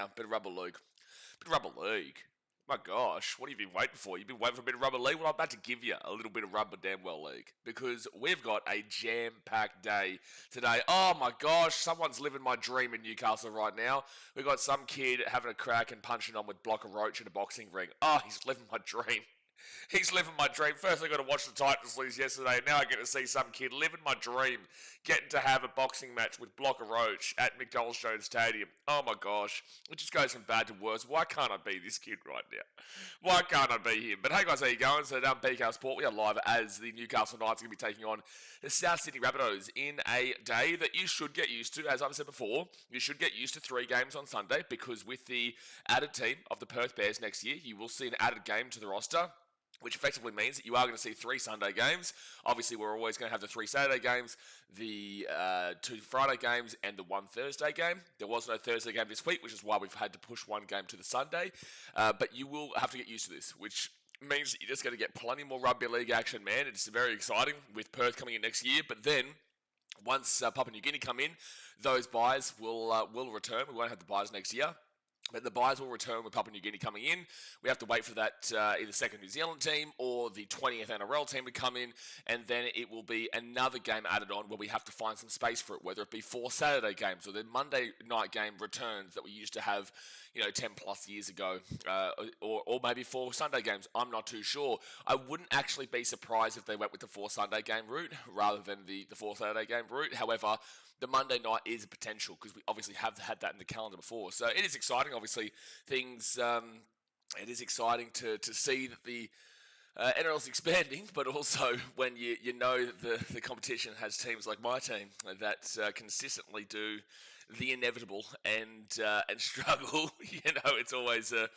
now. Bit of rubber league. My gosh, what have you been waiting for? You've been waiting for a bit of rubber league? Well, I'm about to give you a little bit of rubber damn well league. Because we've got a jam-packed day today. Oh my gosh, someone's living my dream in Newcastle right now. We've got some kid having a crack and punching on with Block of Roach in a boxing ring. Oh, he's living my dream. He's living my dream. First I got to watch the Titans lose yesterday, and now I get to see some kid living my dream, getting to have a boxing match with Block of Roach at McDonald's Stadium. Oh my gosh, it just goes from bad to worse. Why can't I be this kid right now? Why can't I be him? But hey guys, how you going? So down BKRsport, we are live as the Newcastle Knights are going to be taking on the South Sydney Rabbitohs in a day that you should get used to. As I've said before, you should get used to 3 games on Sunday, because with the added team of the Perth Bears next year, you will see an added game to the roster, which effectively means that you are going to see 3 Sunday games. Obviously, we're always going to have the 3 Saturday games, the 2 Friday games, and the 1 Thursday game. There was no Thursday game this week, which is why we've had to push 1 game to the Sunday. But you will have to get used to this, which means that you're just going to get plenty more rugby league action, man. It's very exciting with Perth coming in next year. But then, once Papua New Guinea come in, those buys will return. We won't have the buys next year. But the buys will return with Papua New Guinea coming in. We have to wait for that either second New Zealand team or the 20th NRL team to come in, and then it will be another game added on where we have to find some space for it, whether it be 4 Saturday games or the Monday night game returns that we used to have, 10 plus years ago, or maybe 4 Sunday games. I'm not too sure. I wouldn't actually be surprised if they went with the 4 Sunday game route rather than the 4 Saturday game route. However, the Monday night is a potential, because we obviously have had that in the calendar before. So it is exciting, obviously. It is exciting to see that the NRL is expanding, but also when you know that the competition has teams like my team that consistently do the inevitable and struggle. It's always a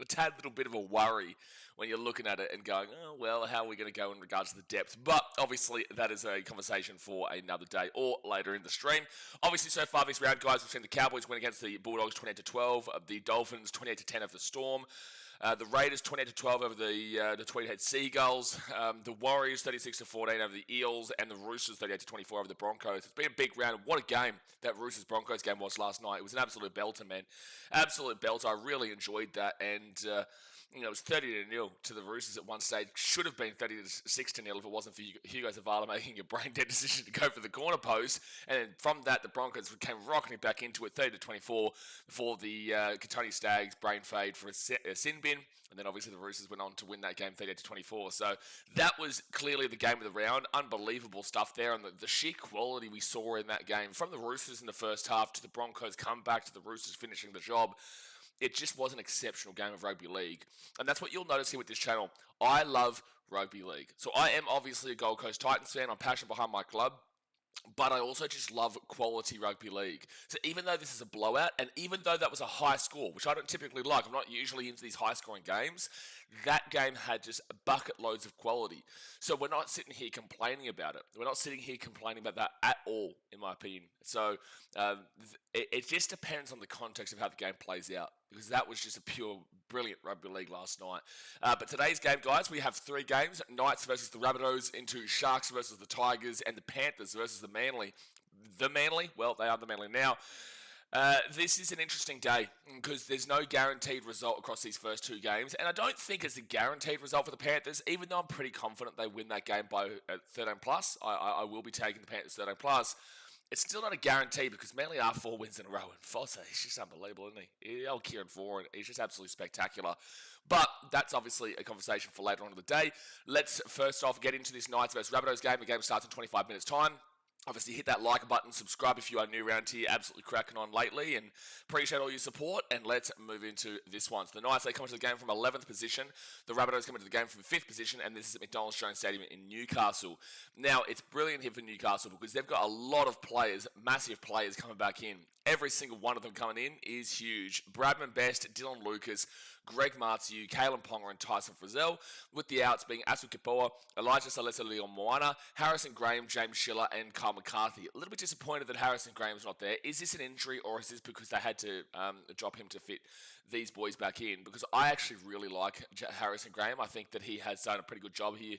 tad little bit of a worry when you're looking at it and going, oh, well, how are we going to go in regards to the depth? But obviously, that is a conversation for another day or later in the stream. Obviously, so far this round, guys, we've seen the Cowboys win against the Bulldogs 28-12, the Dolphins 28-10 over the Storm, the Raiders 28-12 over the Tweedhead Seagulls, the Warriors 36-14 over the Eels, and the Roosters 38-24 over the Broncos. It's been a big round. What a game that Roosters-Broncos game was last night. It was an absolute belter, man. Absolute belter. I really enjoyed that, and it was 30-0 to the Roosters at one stage. Should have been 36-0 if it wasn't for Hugo Zavala making a brain-dead decision to go for the corner post. And then from that, the Broncos came rocketing back into it, 30-24, before the Katoni Stags brain fade for a sin bin. And then obviously the Roosters went on to win that game 38-24. So that was clearly the game of the round. Unbelievable stuff there. And the sheer quality we saw in that game, from the Roosters in the first half to the Broncos comeback to the Roosters finishing the job, it just was an exceptional game of rugby league. And that's what you'll notice here with this channel. I love rugby league. So I am obviously a Gold Coast Titans fan. I'm passionate behind my club. But I also just love quality rugby league. So even though this is a blowout, and even though that was a high score, which I don't typically like, I'm not usually into these high-scoring games, that game had just bucket loads of quality. So we're not sitting here complaining about it. We're not sitting here complaining about that at all, in my opinion. So it just depends on the context of how the game plays out, because that was just a pure brilliant rugby league last night. But today's game, guys, we have 3 games. Knights versus the Rabbitohs, into Sharks versus the Tigers, and the Panthers versus the Manly. The Manly? Well, they are the Manly now. This is an interesting day, because there's no guaranteed result across these first 2 games, and I don't think it's a guaranteed result for the Panthers, even though I'm pretty confident they win that game by 13 plus. I will be taking the Panthers 13 plus. It's still not a guarantee, because Manly are 4 wins in a row, and Fossa, he's just unbelievable, isn't he? Old Kieran Foran, he's just absolutely spectacular. But that's obviously a conversation for later on in the day. Let's first off get into this Knights versus Rabbitohs game. The game starts in 25 minutes' time. Obviously, hit that like button, subscribe if you are new around here. Absolutely cracking on lately, and appreciate all your support. And let's move into this one. So the Knights, they come into the game from 11th position. The Rabbitohs come into the game from 5th position, and this is at McDonald's Stadium in Newcastle. Now, it's brilliant here for Newcastle, because they've got a lot of players, massive players coming back in. Every single one of them coming in is huge. Bradman Best, Dylan Lucas, Greg Martiu, Kalen Ponga, and Tyson Frizzell, with the outs being Asu Kipoa, Elijah Salesa Leon Moana, Harrison Graham, James Schiller, and Kyle Kyle McCarthy. A little bit disappointed that Harrison Graham's not there. Is this an injury, or is this because they had to drop him to fit these boys back in? Because I actually really like Harrison Graham. I think that he has done a pretty good job here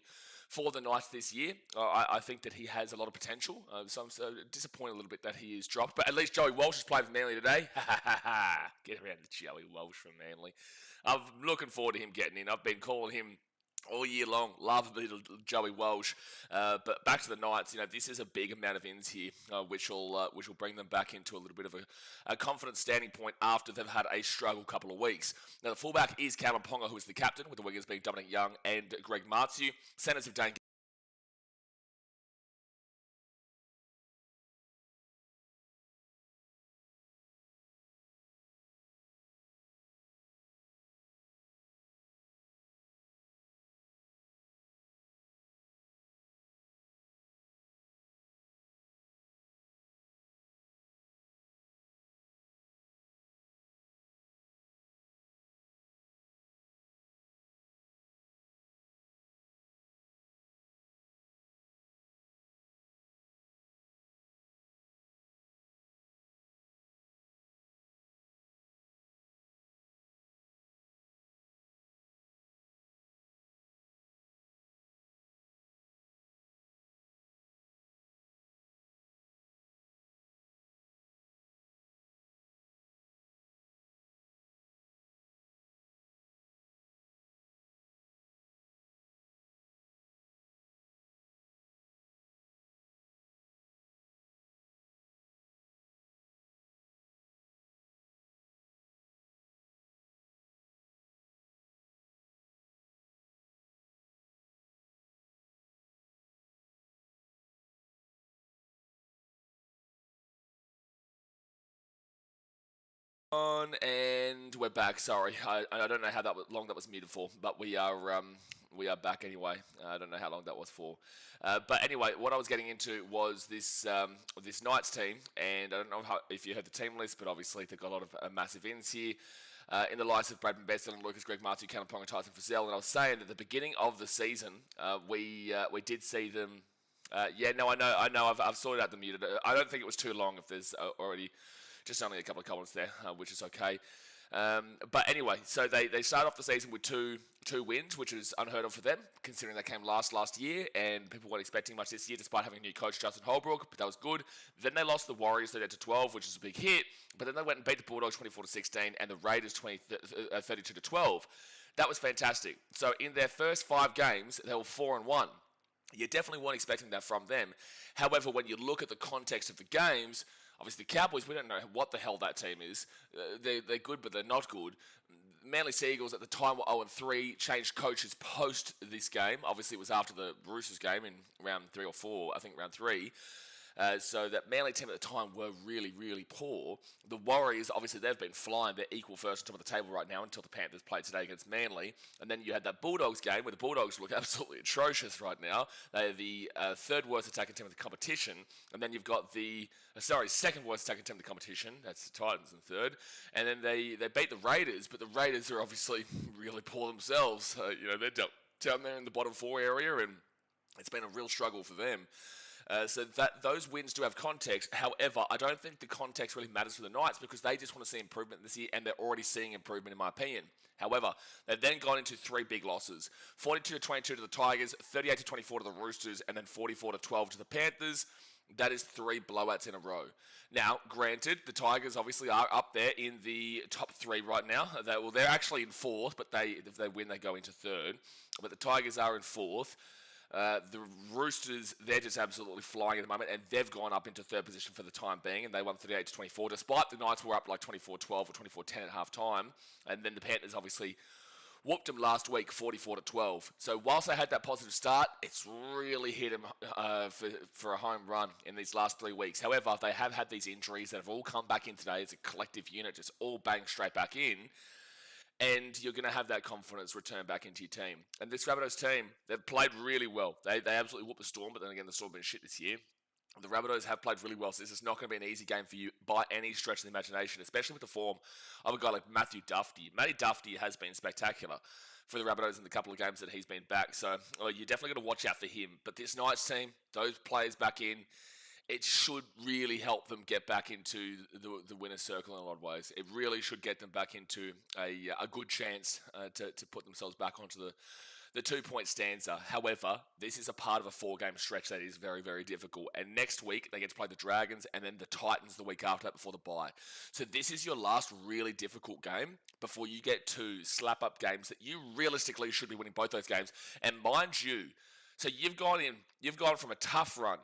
for the Knights this year. I think that he has a lot of potential. So I'm so disappointed a little bit that he is dropped. But at least Joey Walsh is playing for Manly today. Get around the Joey Walsh from Manly. I'm looking forward to him getting in. I've been calling him all year long. Love a little Joey Walsh. But back to the Knights, this is a big amount of ins here, which will bring them back into a little bit of a confident standing point after they've had a struggle couple of weeks. Now, the fullback is Callum Ponga, who is the captain, with the wingers being Dominic Young and Greg Martiu. Centers of Dane on, and we're back. Sorry, I don't know how long that was muted for, but we are back anyway. I don't know how long that was for, but anyway, what I was getting into was this Knights team, and I don't know if you heard the team list, but obviously they've got a lot of massive ins here. In the likes of Bradman Beston and Lucas, Greg Martiu, Callum Ponga, Tyson Frizzell, and I was saying that at the beginning of the season, we did see them. I know. I've sorted out the muted. I don't think it was too long if there's already just only a couple of comments there, which is okay. But anyway, so they started off the season with two wins, which is unheard of for them, considering they came last year, and people weren't expecting much this year, despite having a new coach, Justin Holbrook, but that was good. Then they lost the Warriors 38-12, which is a big hit, but then they went and beat the Bulldogs 24-16, and the Raiders 32-12. That was fantastic. So in their first 5 games, they were 4-1. You definitely weren't expecting that from them. However, when you look at the context of the games, obviously, the Cowboys, we don't know what the hell that team is. They're good, but they're not good. Manly Seagulls at the time were 0-3, changed coaches post this game. Obviously, it was after the Roosters game in round 3 or 4, I think round 3. So that Manly team at the time were really, really poor. The Warriors, obviously, they've been flying. They're equal first on top of the table right now until the Panthers played today against Manly. And then you had that Bulldogs game where the Bulldogs look absolutely atrocious right now. They're the third worst attacking team of the competition. And then you've got the, second worst attacking team of the competition. That's the Titans in third. And then they beat the Raiders, but the Raiders are obviously really poor themselves. They're down there in the bottom 4 area, and it's been a real struggle for them. So that those wins do have context. However, I don't think the context really matters for the Knights because they just want to see improvement this year, and they're already seeing improvement in my opinion. However, they've then gone into 3 big losses: 42-22 to the Tigers, 38-24 to the Roosters, and then 44-12 to the Panthers. That is 3 blowouts in a row. Now, granted, the Tigers obviously are up there in the top 3 right now. They're actually in 4th, but if they win, they go into 3rd. But the Tigers are in 4th. The Roosters, they're just absolutely flying at the moment, and they've gone up into 3rd position for the time being, and they won 38-24, despite the Knights were up like 24-12 or 24-10 at half time. And then the Panthers obviously whooped them last week 44-12. So whilst they had that positive start, it's really hit them for a home run in these last 3 weeks. However, they have had these injuries that have all come back in today as a collective unit, just all bang straight back in. And you're going to have that confidence return back into your team. And this Rabbitohs team, they've played really well. They absolutely whooped the Storm, but then again, the Storm have been shit this year. The Rabbitohs have played really well, so this is not going to be an easy game for you by any stretch of the imagination, especially with the form of a guy like Matthew Duffy. Matty Duffy has been spectacular for the Rabbitohs in the couple of games that he's been back, so you're definitely going to watch out for him. But this Knights team, those players back in, it should really help them get back into the winner's circle in a lot of ways. It really should get them back into a good chance to put themselves back onto the 2-point stanza. However, this is a part of a 4-game stretch that is very, very difficult. And next week, they get to play the Dragons and then the Titans the week after that before the bye. So this is your last really difficult game before you get to slap up games that you realistically should be winning both those games. And mind you, so you've gone from a tough run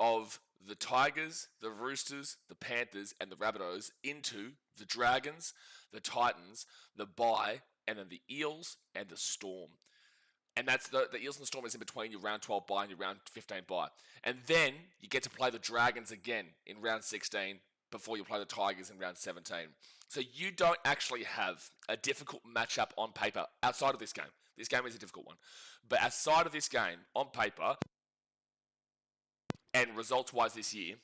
of the Tigers, the Roosters, the Panthers, and the Rabbitohs into the Dragons, the Titans, the bye, and then the Eels and the Storm. And that's the Eels and the Storm is in between your round 12 bye and your round 15 bye. And then you get to play the Dragons again in round 16 before you play the Tigers in round 17. So you don't actually have a difficult matchup on paper outside of this game. This game is a difficult one. But outside of this game, on paper, and results-wise this year,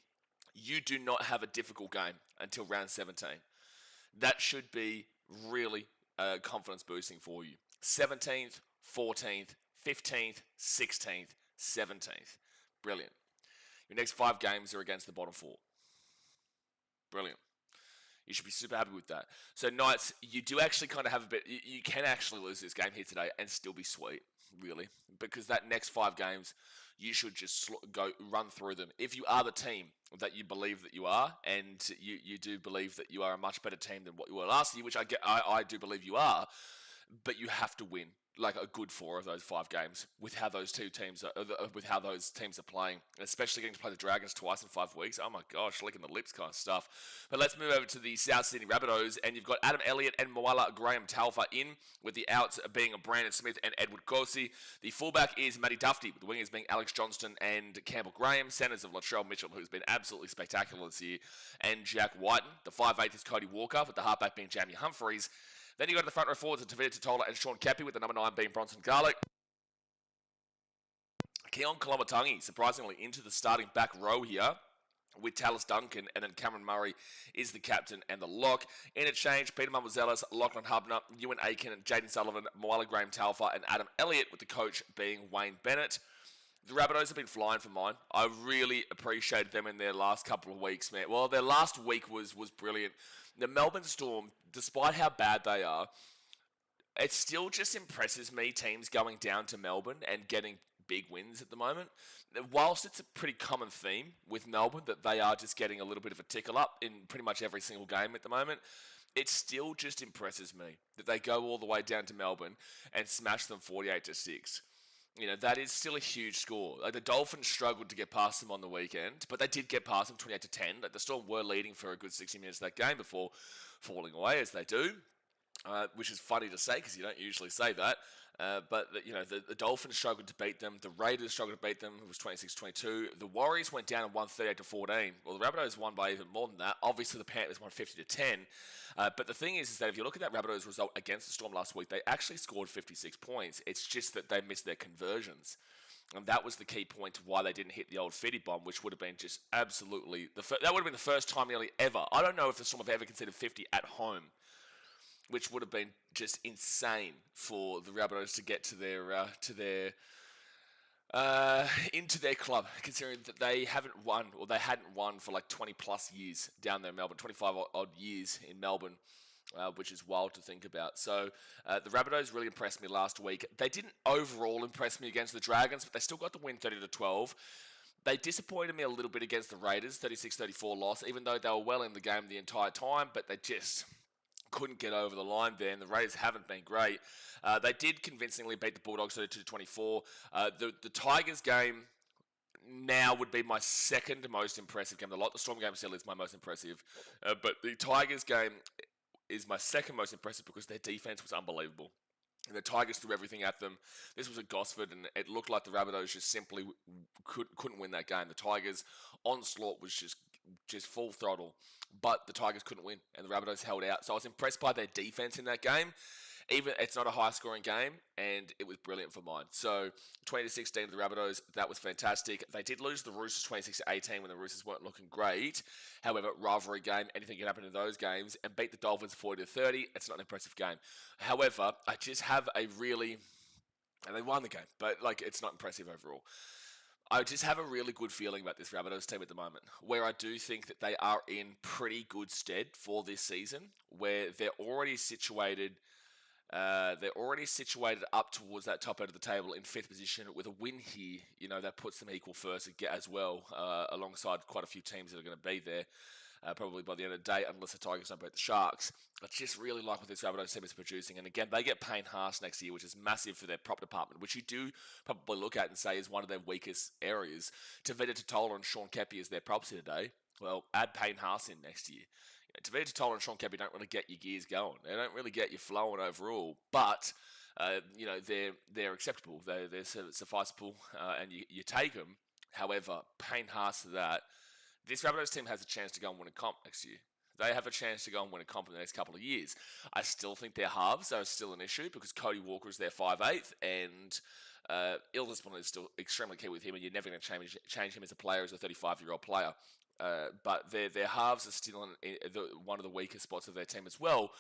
you do not have a difficult game until round 17. That should be really confidence boosting for you. 17th, 14th, 15th, 16th, 17th. Brilliant. Your next 5 games are against the bottom 4. Brilliant. You should be super happy with that. So Knights, you do actually kind of have a bit, you can actually lose this game here today and still be sweet, really. Because that next 5 games, you should just run through them. If you are the team that you believe that you are, and you do believe that you are a much better team than what you were last year, which I do believe you are, but you have to win like a good 4 of those 5 games with how those teams are playing, especially getting to play the Dragons twice in 5 weeks. Oh my gosh, licking the lips kind of stuff. But let's move over to the South Sydney Rabbitohs, and you've got Adam Elliott and Moala Graham Talfa in, with the outs being Brandon Smith and Edward Corsi. The fullback is Matty Duffy, with the wingers being Alex Johnston and Campbell Graham, centres of Latrell Mitchell, who's been absolutely spectacular this year, and Jack Whiten. The 5'8" is Cody Walker, with the halfback being Jamie Humphreys. Then you go to the front row forwards of Tavita Totola and Sean Cappy, with the number 9 being Bronson Garlick. Keon Kolomatangi, surprisingly, into the starting back row here with Tallis Duncan, and then Cameron Murray is the captain and the lock. Interchange, Peter Mamazelis, Lachlan Hubner, Ewan Aiken, Jaden Sullivan, Moala Graham Talfa, and Adam Elliott, with the coach being Wayne Bennett. The Rabbitohs have been flying for mine. I really appreciated them in their last couple of weeks, man. Well, their last week was brilliant. The Melbourne Storm, despite how bad they are, it still just impresses me, teams going down to Melbourne and getting big wins at the moment. Whilst it's a pretty common theme with Melbourne that they are just getting a little bit of a tickle up in pretty much every single game at the moment, it still just impresses me that they go all the way down to Melbourne and smash them 48-6. You know, that is still a huge score. Like, the Dolphins struggled to get past them on the weekend, but they did get past them 28-10. Like, the Storm were leading for a good 60 minutes of that game before falling away, as they do, which is funny to say because you don't usually say that. But the Dolphins struggled to beat them. The Raiders struggled to beat them. It was 26-22. The Warriors went down and won 38-14. Well, the Rabbitohs won by even more than that. Obviously, the Panthers won 50-10. But the thing is that if you look at that Rabbitohs result against the Storm last week, they actually scored 56 points. It's just that they missed their conversions. And that was the key point to why they didn't hit the old Fitty bomb, which would have been just absolutely... that would have been the first time nearly ever. I don't know if the Storm have ever considered 50 at home, which would have been just insane for the Rabbitohs to get to into their club, considering that they haven't won, or they hadn't won for like 20 plus years down there in Melbourne, 25 odd years in Melbourne, which is wild to think about. So the Rabbitohs really impressed me last week. They didn't overall impress me against the Dragons, but they still got the win 30-12. They disappointed me a little bit against the Raiders, 36-34 loss, even though they were well in the game the entire time, but they just couldn't get over the line there, and the Raiders haven't been great. They did convincingly beat the Bulldogs 32-24. The Tigers game now would be my second most impressive game. The Storm game still is my most impressive, but the Tigers game is my second most impressive because their defense was unbelievable. And the Tigers threw everything at them. This was at Gosford, and it looked like the Rabbitohs just simply couldn't win that game. The Tigers' onslaught was just full throttle, but the Tigers couldn't win, and the Rabbitohs held out. So I was impressed by their defense in that game. Even it's not a high-scoring game, and it was brilliant for mine. So 20-16 to the Rabbitohs, that was fantastic. They did lose the Roosters 26-18 when the Roosters weren't looking great. However, rivalry game, anything can happen in those games, and beat the Dolphins 40-30. It's not an impressive game. However, I just have a really, and they won the game, but like it's not impressive overall. I just have a really good feeling about this Rabbitohs team at the moment, where I do think that they are in pretty good stead for this season, where they're already situated. They're already situated up towards that top end of the table in fifth position with a win here. That puts them equal first as well, alongside quite a few teams that are going to be there. Probably by the end of the day, unless the Tigers don't beat the Sharks. I just really like what this Rabbitohs team is producing. And again, they get Payne Haas next year, which is massive for their prop department, which you do probably look at and say is one of their weakest areas. Tavita Totola and Sean Kepi as their props here today. Well, add Payne Haas in next year. Tavita Totola and Sean Kepi don't really get your gears going. They don't really get you flowing overall, but they're acceptable. They're sufficeable, and you take them. However, Payne Haas to that. This Rabbitohs team has a chance to go and win a comp next year. They have a chance to go and win a comp in the next couple of years. I still think their halves are still an issue because Cody Walker is their 5'8", and Ildersman is still extremely key with him, and you're never going to change him as a player, as a 35-year-old player. But their halves are still in one of the weaker spots of their team as well,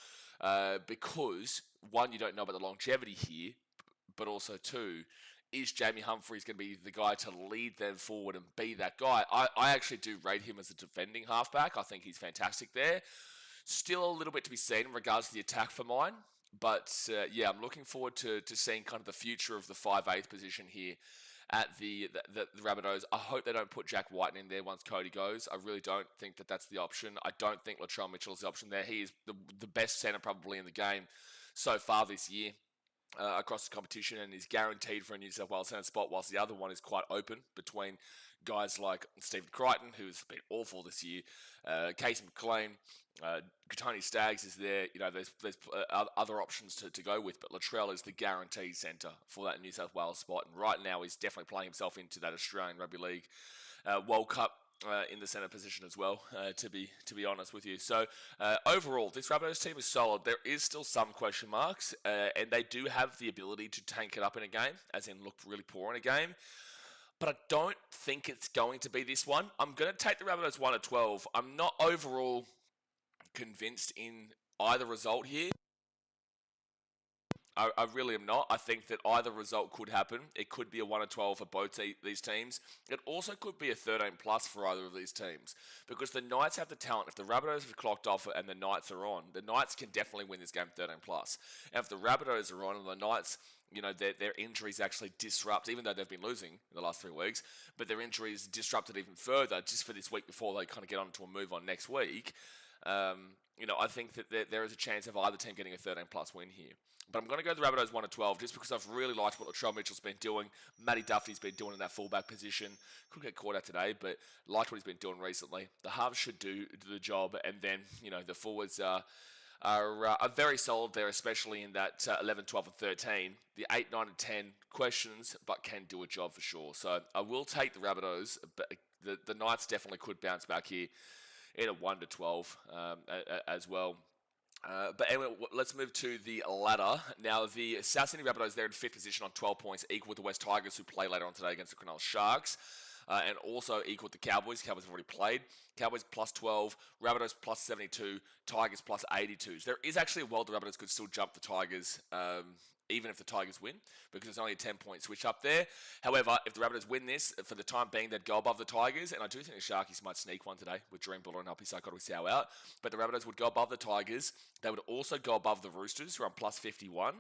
because, one, you don't know about the longevity here, but also, two, is Jamie Humphries going to be the guy to lead them forward and be that guy? I actually do rate him as a defending halfback. I think he's fantastic there. Still a little bit to be seen in regards to the attack for mine. But, I'm looking forward to seeing kind of the future of the 5'8" position here at the Rabbitohs. I hope they don't put Jack Whiten in there once Cody goes. I really don't think that that's the option. I don't think Latrell Mitchell is the option there. He is the best centre probably in the game so far this year. Across the competition, and is guaranteed for a New South Wales centre spot, whilst the other one is quite open between guys like Stephen Crichton, who's been awful this year, Casey McLean, Tony Staggs is there. There's other options to go with, but Latrell is the guaranteed centre for that New South Wales spot, and right now he's definitely playing himself into that Australian Rugby League World Cup in the centre position as well, to be honest with you. So overall, this Rabbitohs team is solid. There is still some question marks, and they do have the ability to tank it up in a game, as in look really poor in a game. But I don't think it's going to be this one. I'm going to take the Rabbitohs 1-12. I'm not overall convinced in either result here. I really am not. I think that either result could happen. It could be a 1-12 for both these teams. It also could be a 13+ for either of these teams, because the Knights have the talent. If the Rabbitohs have clocked off and the Knights are on, the Knights can definitely win this game 13+. And if the Rabbitohs are on and the Knights, their injuries actually disrupt, even though they've been losing in the last 3 weeks, but their injuries disrupted even further just for this week before they kind of get on to a move on next week. I think that there is a chance of either team getting a 13+ win here. But I'm going to go the Rabbitohs 1-12 just because I've really liked what Latrell Mitchell's been doing. Matty Duffy's been doing in that fullback position. Could get caught out today, but liked what he's been doing recently. The halves should do the job, and then, the forwards are very solid there, especially in that 11, 12, and 13. The 8, 9, and 10 questions, but can do a job for sure. So I will take the Rabbitohs, but the Knights definitely could bounce back here in a 1-12 as well. But anyway, let's move to the ladder. Now, the South Sydney Rabbitohs, they're in 5th position on 12 points, equal with the West Tigers, who play later on today against the Cronulla Sharks, and also equal with the Cowboys. Cowboys have already played. Cowboys plus 12, Rabbitohs plus 72, Tigers plus 82. So there is actually a world the Rabbitohs could still jump the Tigers, even if the Tigers win, because it's only a 10-point switch up there. However, if the Rabbitohs win this, for the time being, they'd go above the Tigers, and I do think the Sharkies might sneak one today with Dream Buller and Happy Psychotic Sow out, but the Rabbitohs would go above the Tigers. They would also go above the Roosters, who are on plus 51,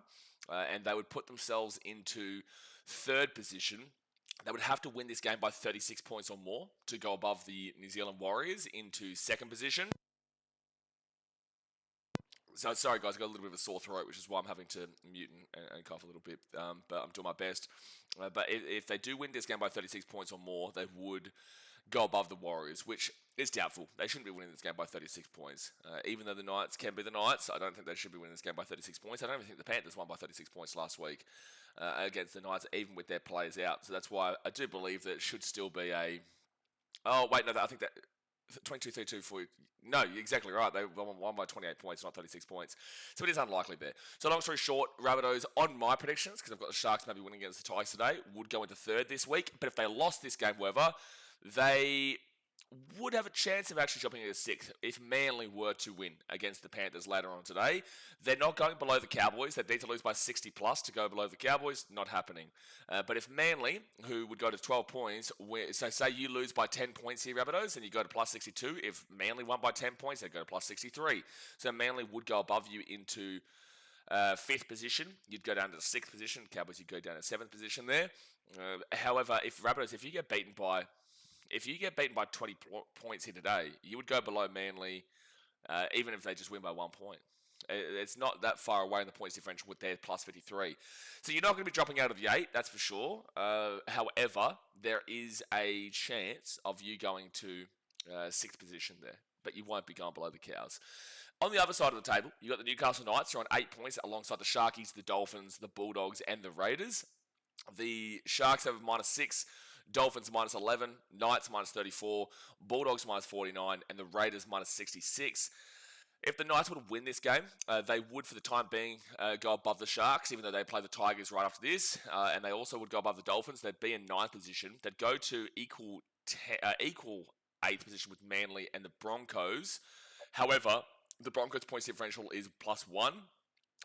and they would put themselves into 3rd position. They would have to win this game by 36 points or more to go above the New Zealand Warriors into 2nd position. So, sorry guys, I got a little bit of a sore throat, which is why I'm having to mute and cough a little bit, but I'm doing my best. But if they do win this game by 36 points or more, they would go above the Warriors, which is doubtful. They shouldn't be winning this game by 36 points. Even though the Knights can be the Knights, I don't think they should be winning this game by 36 points. I don't even think the Panthers won by 36 points last week against the Knights, even with their players out. So that's why I do believe that it should still be a... Oh, wait, no, I think that... 22-32 for... No, you're exactly right. They won by 28 points, not 36 points. So it is unlikely there. So long story short, Rabbitohs, on my predictions, because I've got the Sharks maybe winning against the Tigers today, would go into 3rd this week. But if they lost this game, however, they would have a chance of actually dropping into 6th if Manly were to win against the Panthers later on today. They're not going below the Cowboys. They need to lose by 60 plus to go below the Cowboys. Not happening. But if Manly, who would go to 12 points, so say you lose by 10 points here, Rabbitohs, and you go to plus 62. If Manly won by 10 points, they'd go to plus 63. So Manly would go above you into 5th position. You'd go down to the 6th position. Cowboys, you'd go down to 7th position there. However, if Rabbitohs, if you get beaten by 20 points here today, you would go below Manly, even if they just win by 1 point. It's not that far away in the points differential with their plus 53. So you're not going to be dropping out of the 8, that's for sure. However, there is a chance of you going to 6th position there, but you won't be going below the Cows. On the other side of the table, you've got the Newcastle Knights, who are on 8 points alongside the Sharkies, the Dolphins, the Bulldogs, and the Raiders. The Sharks have -6, Dolphins -11, Knights -34, Bulldogs -49, and the Raiders -66. If the Knights would win this game, they would, for the time being, go above the Sharks, even though they play the Tigers right after this, and they also would go above the Dolphins. They'd be in 9th position. They'd go to equal 8th position with Manly and the Broncos. However, the Broncos' points differential is +1.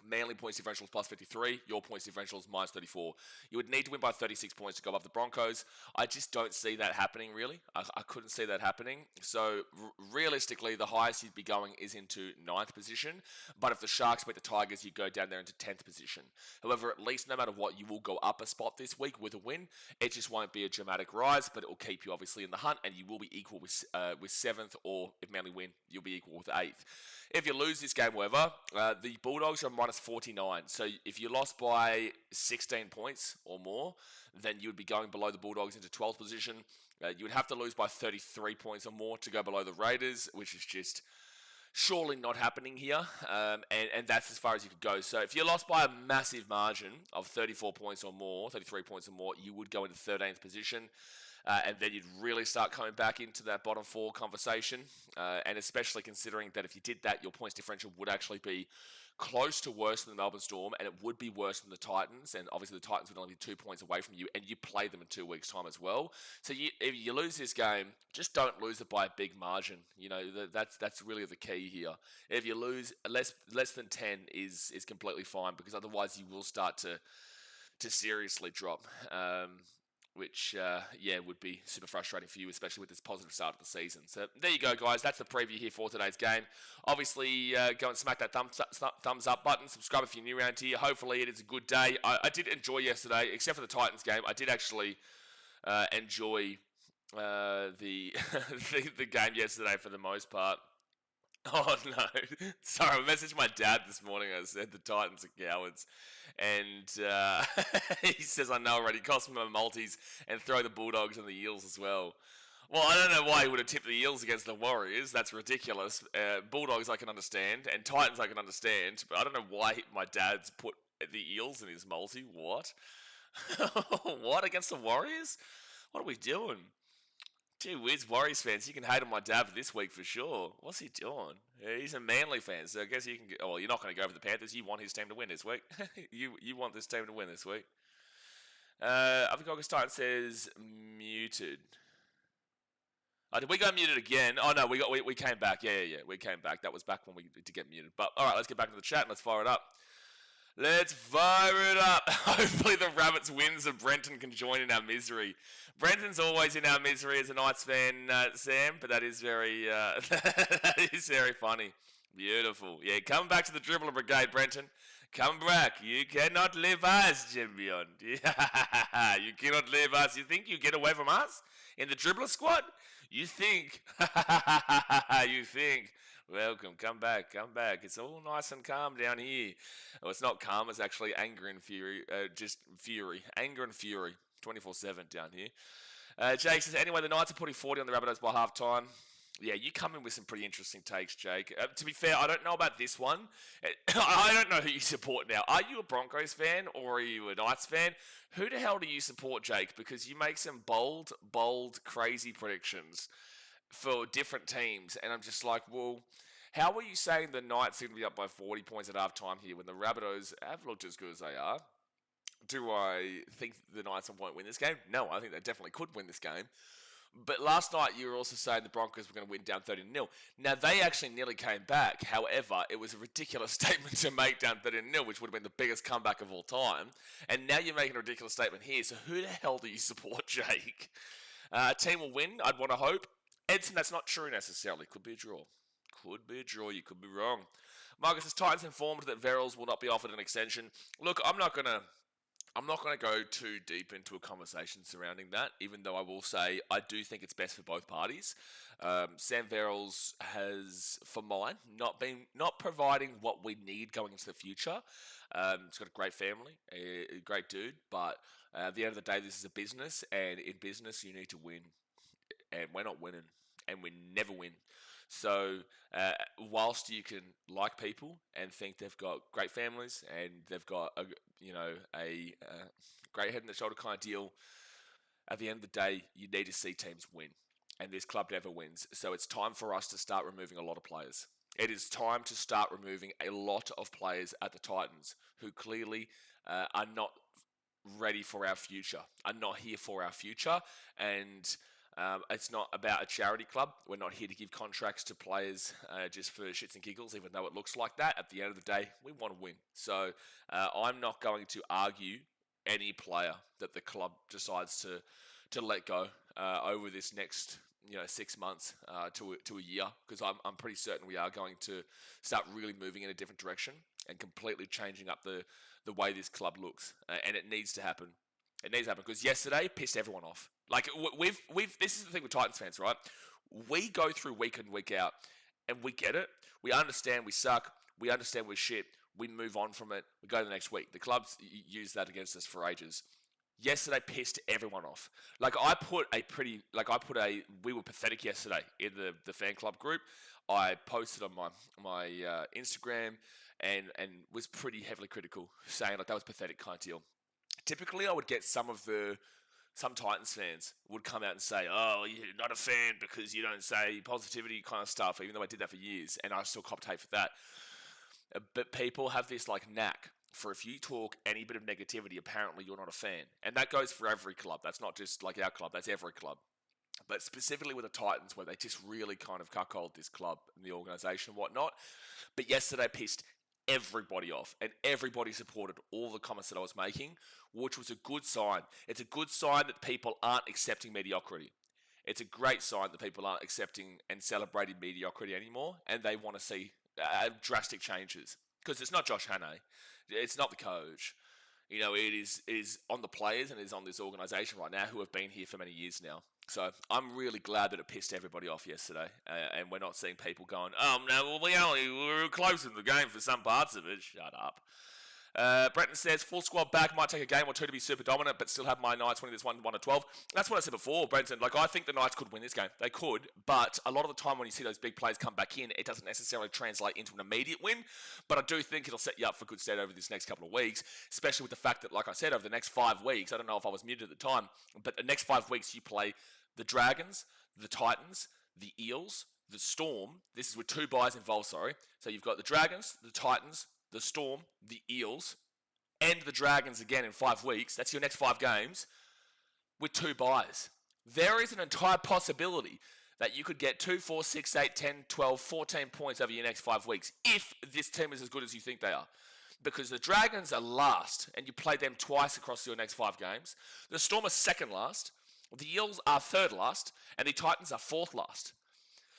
Manly points differential is +53. Your points differential is -34. You would need to win by 36 points to go above the Broncos. I just don't see that happening, really. I couldn't see that happening. So, realistically, the highest you'd be going is into 9th position. But if the Sharks beat the Tigers, you go down there into 10th position. However, at least no matter what, you will go up a spot this week with a win. It just won't be a dramatic rise, but it will keep you, obviously, in the hunt, and you will be equal with 7th, or if Manly win, you'll be equal with 8th. If you lose this game, however, the Bulldogs are -49. So if you lost by 16 points or more, then you would be going below the Bulldogs into 12th position. You would have to lose by 33 points or more to go below the Raiders, which is just surely not happening here. And that's as far as you could go. So if you lost by a massive margin of 34 points or more, 33 points or more, you would go into 13th position. And then you'd really start coming back into that bottom 4 conversation. And especially considering that if you did that, your points differential would actually be close to worse than the Melbourne Storm, and it would be worse than the Titans. And obviously the Titans would only be 2 points away from you, and you play them in 2 weeks' time as well. So if you lose this game, just don't lose it by a big margin. You know, that's really the key here. If you lose less than 10 is completely fine, because otherwise you will start to seriously drop. Which, would be super frustrating for you, especially with this positive start of the season. So there you go, guys. That's the preview here for today's game. Obviously, go and smack that thumbs up button. Subscribe if you're new around here. Hopefully, it is a good day. I did enjoy yesterday, except for the Titans game. I did actually enjoy the the game yesterday for the most part. Oh, no. Sorry, I messaged my dad this morning. I said the Titans are cowards. And he says, I know already. Cost me my multis and throw the Bulldogs and the Eels as well. Well, I don't know why he would have tipped the Eels against the Warriors. That's ridiculous. Bulldogs I can understand, and Titans I can understand. But I don't know why my dad's put the Eels in his multi. What? What? Against the Warriors? What are we doing? Gee whiz, Warriors fans, you can hate on my dad for this week for sure. What's he doing? Yeah, he's a Manly fan, so I guess you can get... Oh, well, you're not going to go for the Panthers. You want his team to win this week. you want this team to win this week. I think August Titan says muted. Oh, did we go muted again? Oh, no, we came back. Yeah. We came back. That was back when we did get muted. But, all right, let's get back to the chat and let's fire it up. Let's fire it up. Hopefully the Rabbits win so Brenton can join in our misery. Brenton's always in our misery as a Knights fan, Sam, but that is very that is very funny. Beautiful. Yeah, come back to the dribbler brigade, Brenton. Come back. You cannot leave us, champion. You cannot leave us. You think you get away from us in the dribbler squad? You think. You think. Welcome, come back. It's all nice and calm down here. Oh, it's not calm, it's actually anger and fury, just fury. Anger and fury, 24/7 down here. Jake says, anyway, the Knights are putting 40 on the Rabbitohs by half-time. Yeah, you come in with some pretty interesting takes, Jake. To be fair, I don't know about this one. I don't know who you support now. Are you a Broncos fan or are you a Knights fan? Who the hell do you support, Jake? Because you make some bold, crazy predictions for different teams, and I'm just like, well, how are you saying the Knights are going to be up by 40 points at half-time here when the Rabbitohs have looked as good as they are? Do I think the Knights won't win this game? No, I think they definitely could win this game. But last night you were also saying the Broncos were going to win down 30-0. Now, they actually nearly came back. However, it was a ridiculous statement to make down 30-0, which would have been the biggest comeback of all time. And now you're making a ridiculous statement here. So who the hell do you support, Jake? Team will win, I'd want to hope. Edson, that's not true necessarily. Could be a draw. Could be a draw. You could be wrong. Marcus says, Titans informed that Verrills will not be offered an extension. Look, I'm not going to go too deep into a conversation surrounding that, even though I will say I do think it's best for both parties. Sam Verrills has, for mine, not providing what we need going into the future. He's got a great family, a great dude, but at the end of the day, this is a business, and in business, you need to win. And we're not winning, and we never win. So, whilst you can like people and think they've got great families and they've got a great head and the shoulder kind of deal, at the end of the day, you need to see teams win, and this club never wins. So it's time for us to start removing a lot of players. It is time to start removing a lot of players at the Titans who clearly are not ready for our future, are not here for our future, and it's not about a charity club. We're not here to give contracts to players just for shits and giggles, even though it looks like that. At the end of the day, we want to win. So I'm not going to argue any player that the club decides to let go over this next 6 months to a year, because I'm pretty certain we are going to start really moving in a different direction and completely changing up the way this club looks, and it needs to happen. It needs to happen because yesterday pissed everyone off. Like we've this is the thing with Titans fans, right? We go through week in, week out, and we get it. We understand we suck. We understand we're shit. We move on from it. We go to the next week. The clubs use that against us for ages. Yesterday pissed everyone off. We were pathetic yesterday in the fan club group. I posted on my Instagram and was pretty heavily critical, saying like that was pathetic kind of deal. Typically, I would get some Titans fans would come out and say, "Oh, you're not a fan because you don't say positivity kind of stuff," even though I did that for years, and I still copped hate for that. But people have this like knack for if you talk any bit of negativity, apparently you're not a fan, and that goes for every club. That's not just like our club; that's every club. But specifically with the Titans, where they just really kind of cuckold this club and the organisation and whatnot. But yesterday pissed everybody off, and everybody supported all the comments that I was making, which was a good sign. It's a good sign that people aren't accepting mediocrity. It's a great sign that people aren't accepting and celebrating mediocrity anymore, and they want to see drastic changes. Because it's not Josh Hannay, it's not the coach. It is on the players and it is on this organisation right now who have been here for many years now. So I'm really glad that it pissed everybody off yesterday, and we're not seeing people going, "Oh no, well we were close in the game for some parts of it." Shut up. Brenton says, full squad back, might take a game or two to be super dominant, but still have my Knights winning this 1-12. That's what I said before, Brenton. Like, I think the Knights could win this game. They could, but a lot of the time when you see those big players come back in, it doesn't necessarily translate into an immediate win, but I do think it'll set you up for good stead over this next couple of weeks, especially with the fact that, like I said, over the next 5 weeks, I don't know if I was muted at the time, but the next 5 weeks you play the Dragons, the Titans, the Eels, the Storm. This is with 2 buys involved, sorry. So you've got the Dragons, the Titans, the Storm, the Eels, and the Dragons again in 5 weeks. That's your next 5 games with 2 buys. There is an entire possibility that you could get 2, 4, 6, 8, 10, 12, 14 points over your next 5 weeks if this team is as good as you think they are. Because the Dragons are last, and you play them twice across your next 5 games. The Storm are second last, the Eels are third last, and the Titans are fourth last.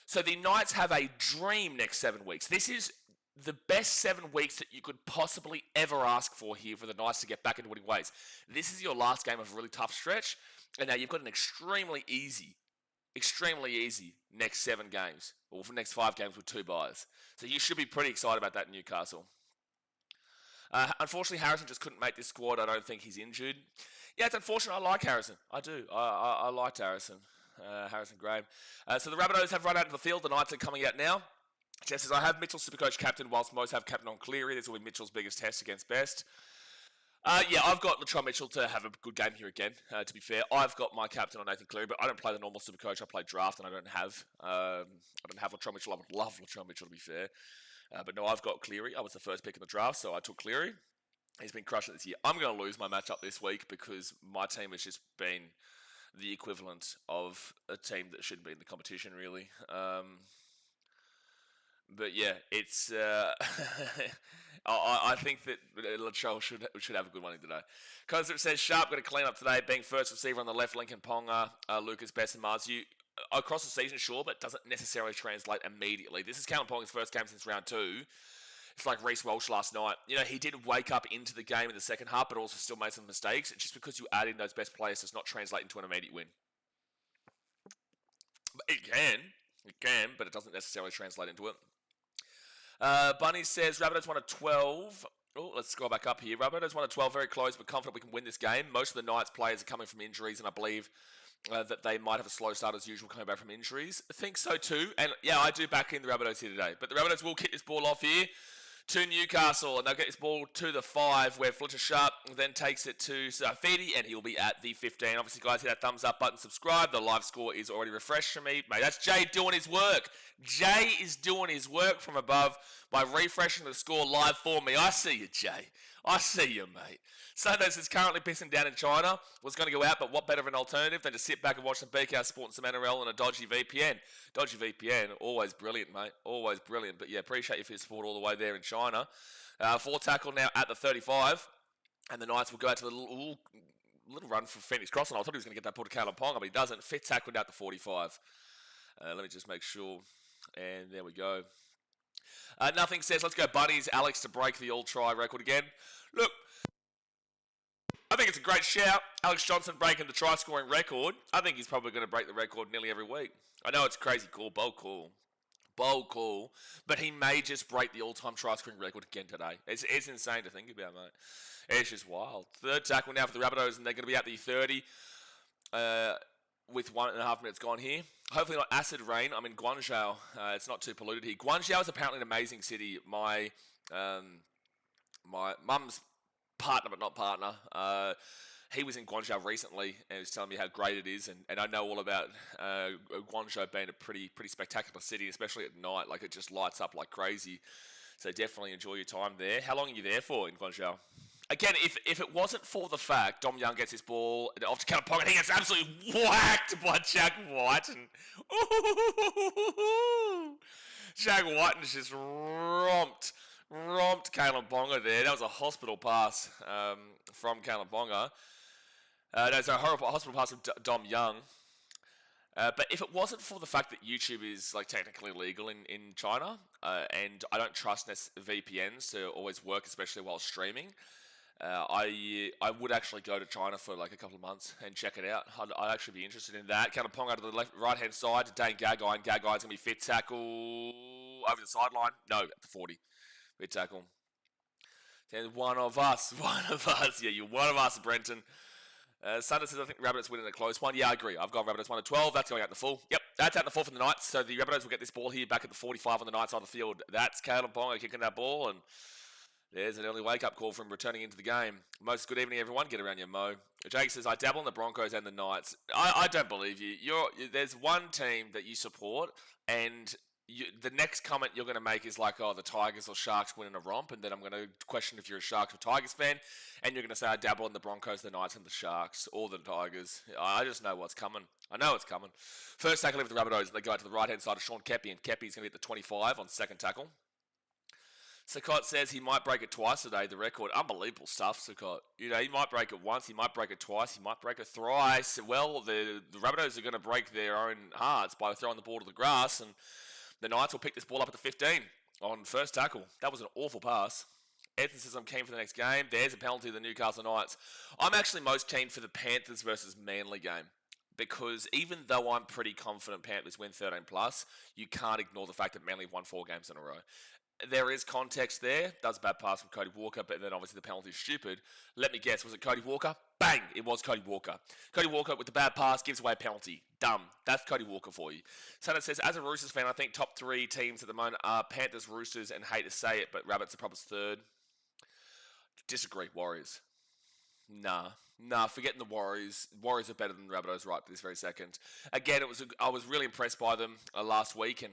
So the Knights have a dream next 7 weeks. This is the best 7 weeks that you could possibly ever ask for here for the Knights to get back into winning ways. This is your last game of a really tough stretch, and now you've got an extremely easy next 7 games, or for next 5 games with 2 buys. So you should be pretty excited about that in Newcastle. Unfortunately, Harrison just couldn't make this squad. I don't think he's injured. Yeah, it's unfortunate. I like Harrison. I do. I liked Harrison. Harrison Graham. So the Rabbitohs have run out of the field. The Knights are coming out now. Jeff says, I have Mitchell Supercoach captain, whilst most have captain on Cleary. This will be Mitchell's biggest test against Best. Yeah, I've got Latrell Mitchell to have a good game here again, to be fair. I've got my captain on Nathan Cleary, but I don't play the normal Supercoach. I play draft, and I don't have Latrell Mitchell. I would love Latrell Mitchell, to be fair. But no, I've got Cleary. I was the first pick in the draft, so I took Cleary. He's been crushing it this year. I'm going to lose my matchup this week because my team has just been the equivalent of a team that shouldn't be in the competition, really. But yeah, it's. I think that Latrell should have a good one today. Because it says Sharp got to clean up today, being first receiver on the left, Lincoln Ponga, Lucas Best and Marzu. Across the season, sure, but doesn't necessarily translate immediately. This is Callum Ponga's first game since round 2. It's like Reece Walsh last night. He did wake up into the game in the second half, but also still made some mistakes. Just because you add in those best players does not translate into an immediate win. It can, but it doesn't necessarily translate into it. Bunny says Rabbitohs won a 12. Oh, let's scroll back up here. Rabbitohs won a 12, very close, but confident we can win this game. Most of the Knights players are coming from injuries, and I believe that they might have a slow start as usual coming back from injuries. I think so too. And yeah, I do back in the Rabbitohs here today. But the Rabbitohs will kick this ball off here to Newcastle, and they'll get this ball to the 5, where Fletcher Sharp then takes it to Safidi, and he'll be at the 15. Obviously, guys, hit that thumbs up button, subscribe. The live score is already refreshed for me. Mate, that's Jay doing his work. Jay is doing his work from above by refreshing the score live for me. I see you, Jay. I see you, mate. Sundays is currently pissing down in China. Was going to go out, but what better of an alternative than to sit back and watch some BKRsport and some NRL and a dodgy VPN. Dodgy VPN, always brilliant, mate. Always brilliant. But yeah, appreciate you for your support all the way there in China. 4 tackle now at the 35. And the Knights will go out to the little run for Phoenix Cross. And I thought he was going to get that ball to Callum Ponga, but he doesn't. 5th tackle down to 45. Let me just make sure. And there we go. Nothing says, let's go Bunnies. Alex to break the all-try record again. Look, I think it's a great shout. Alex Johnson breaking the try-scoring record. I think he's probably going to break the record nearly every week. I know it's crazy cool, bold call, but he may just break the all-time try-scoring record again today. It's insane to think about, mate. It's just wild. 3rd tackle now for the Rabbitohs, and they're going to be at the 30 with 1.5 minutes gone here. Hopefully not acid rain. I'm in Guangzhou. It's not too polluted here. Guangzhou is apparently an amazing city. My mum's partner, but not partner, he was in Guangzhou recently and he was telling me how great it is. And I know all about Guangzhou being a pretty spectacular city, especially at night. Like, it just lights up like crazy. So definitely enjoy your time there. How long are you there for in Guangzhou? Again, if it wasn't for the fact Dom Young gets his ball off to Callum Ponga, he gets absolutely whacked by Jack White. And Jack White just romped Callum Ponga there. That was a hospital pass from Callum Ponga. That's a horrible hospital pass from Dom Young. But if it wasn't for the fact that YouTube is like technically legal in China, and I don't trust VPNs to always work, especially while streaming, I would actually go to China for like a couple of months and check it out. I'd actually be interested in that. Callum Ponga to the right-hand side to Dane Gagai, and Gagai's going to be 5th tackle over the sideline. No, at the 40. 5th tackle. And one of us. Yeah, you're one of us, Brenton. Sunder says, I think Rabbitohs winning a close one. Yeah, I agree. I've got Rabbitohs 1 to 12. That's going out the full. Yep, that's out the full for the Knights. So the Rabbitohs will get this ball here back at the 45 on the Knights side of the field. That's Callum Ponga kicking that ball, and there's an early wake-up call from returning into the game. Most good evening, everyone. Get around your Mo. Jake says, I dabble in the Broncos and the Knights. I don't believe you. There's one team that you support, and the next comment you're going to make is like, oh, the Tigers or Sharks winning a romp, and then I'm going to question if you're a Sharks or Tigers fan, and you're going to say, I dabble in the Broncos, the Knights, and the Sharks, or the Tigers. I just know what's coming. I know it's coming. First tackle of the Rabbitohs, they go out to the right-hand side of Sean Kepi, and Kepi's going to be at the 25 on 2nd tackle. Sakot says he might break it twice today, the record. Unbelievable stuff, Sakot. He might break it once, he might break it twice, he might break it thrice. Well, the Rabbitohs are going to break their own hearts by throwing the ball to the grass, and the Knights will pick this ball up at the 15 on 1st tackle. That was an awful pass. Edson says I'm keen for the next game. There's a penalty to the Newcastle Knights. I'm actually most keen for the Panthers versus Manly game, because even though I'm pretty confident Panthers win 13+, you can't ignore the fact that Manly won 4 games in a row. There is context there. Does a bad pass from Cody Walker, but then obviously the penalty is stupid. Let me guess, was it Cody Walker? Bang! It was Cody Walker. Cody Walker with the bad pass gives away a penalty. Dumb. That's Cody Walker for you. Santa says, as a Roosters fan, I think top 3 teams at the moment are Panthers, Roosters, and hate to say it, but Rabbits are probably 3rd. Disagree. Warriors. Nah, forgetting the Warriors. Warriors are better than the Rabbitohs right this very second. Again, I was really impressed by them last week, and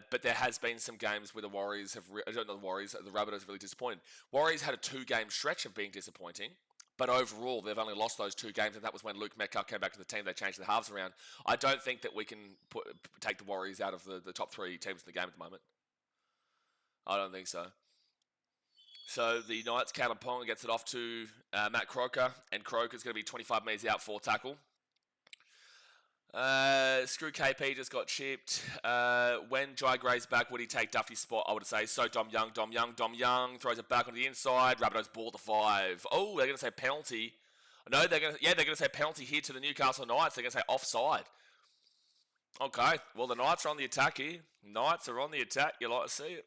but there has been some games where the Warriors have... the Rabbitohs have really disappointed. Warriors had a 2-game stretch of being disappointing, But overall, they've only lost those 2 games, and that was when Luke Metcalf came back to the team. They changed the halves around. I don't think that we can take the Warriors out of the top 3 teams in the game at the moment. I don't think so. So the Knights, Callum Ponga gets it off to Matt Croker, and Croker's going to be 25 metres out for tackle. Screw KP just got chipped. When Jai Gray's back, would he take Duffy's spot? I would say so. Dom Young throws it back on the inside. Rabbitohs ball to 5. Oh, they're going to say penalty. No, they're going to say penalty here to the Newcastle Knights. They're going to say offside. Okay, well the Knights are on the attack here. Knights are on the attack. You like to see it.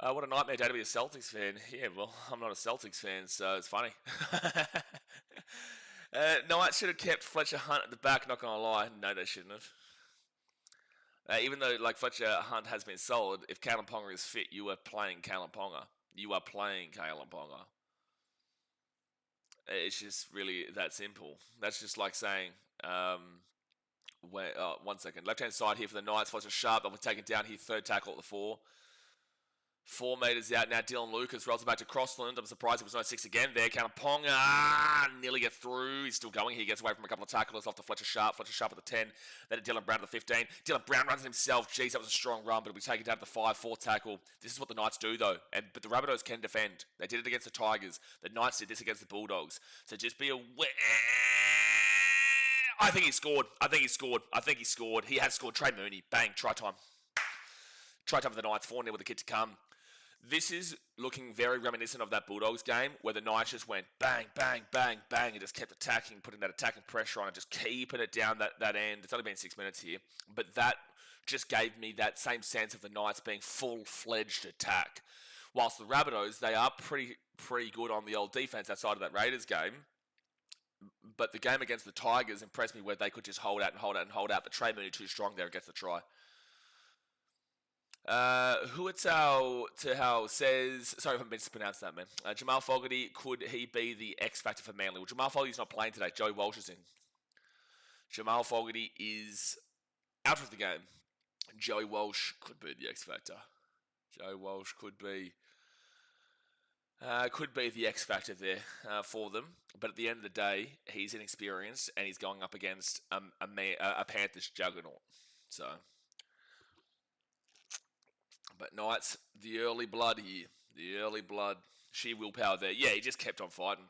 What a nightmare day to be a Celtics fan. Yeah, well, I'm not a Celtics fan, so it's funny. Knights should have kept Fletcher Hunt at the back, not going to lie. No, they shouldn't have. Even though, like, Fletcher Hunt has been solid, if Callum Ponga is fit, you are playing Callum Ponga. You are playing Callum Ponga. It's just really that simple. That's just like saying, one second. Left-hand side here for the Knights. Fletcher Sharp, they'll be taken down here. 3rd tackle at the 4. 4 metres out now. Dylan Lucas rolls it back to Crossland. I'm surprised it was no 6 again there. Callum Ponga nearly gets through. He's still going. He gets away from a couple of tacklers off to Fletcher Sharp. Fletcher Sharp at the 10. Then to Dylan Brown at the 15. Dylan Brown runs it himself. Jeez, that was a strong run, but it'll be taken down to the 5. 4 tackle. This is what the Knights do, though. But the Rabbitohs can defend. They did it against the Tigers. The Knights did this against the Bulldogs. So just be aware. I think he scored. He has scored. Trey Mooney. Bang. Try time. Try time for the Knights. 4-0 with the kid to come. This is looking very reminiscent of that Bulldogs game where the Knights just went bang, bang, bang, bang and just kept attacking, putting that attacking pressure on and just keeping it down that end. It's only been 6 minutes here, but that just gave me that same sense of the Knights being full-fledged attack. Whilst the Rabbitohs, they are pretty good on the old defense outside of that Raiders game. But the game against the Tigers impressed me where they could just hold out. But Trey Mooney too strong there and gets the try. Huatao Tehao says, sorry if I mispronounced that, man. Jamal Fogarty, could he be the X factor for Manly? Well, Jamal Fogarty's not playing today. Joey Walsh is in. Jamal Fogarty is out of the game. Joey Walsh could be the X factor. Joey Walsh could be the X factor there for them. But at the end of the day, he's inexperienced and he's going up against a Panthers juggernaut. So. But Knights, the early blood here. The early blood. Sheer willpower there. Yeah, he just kept on fighting.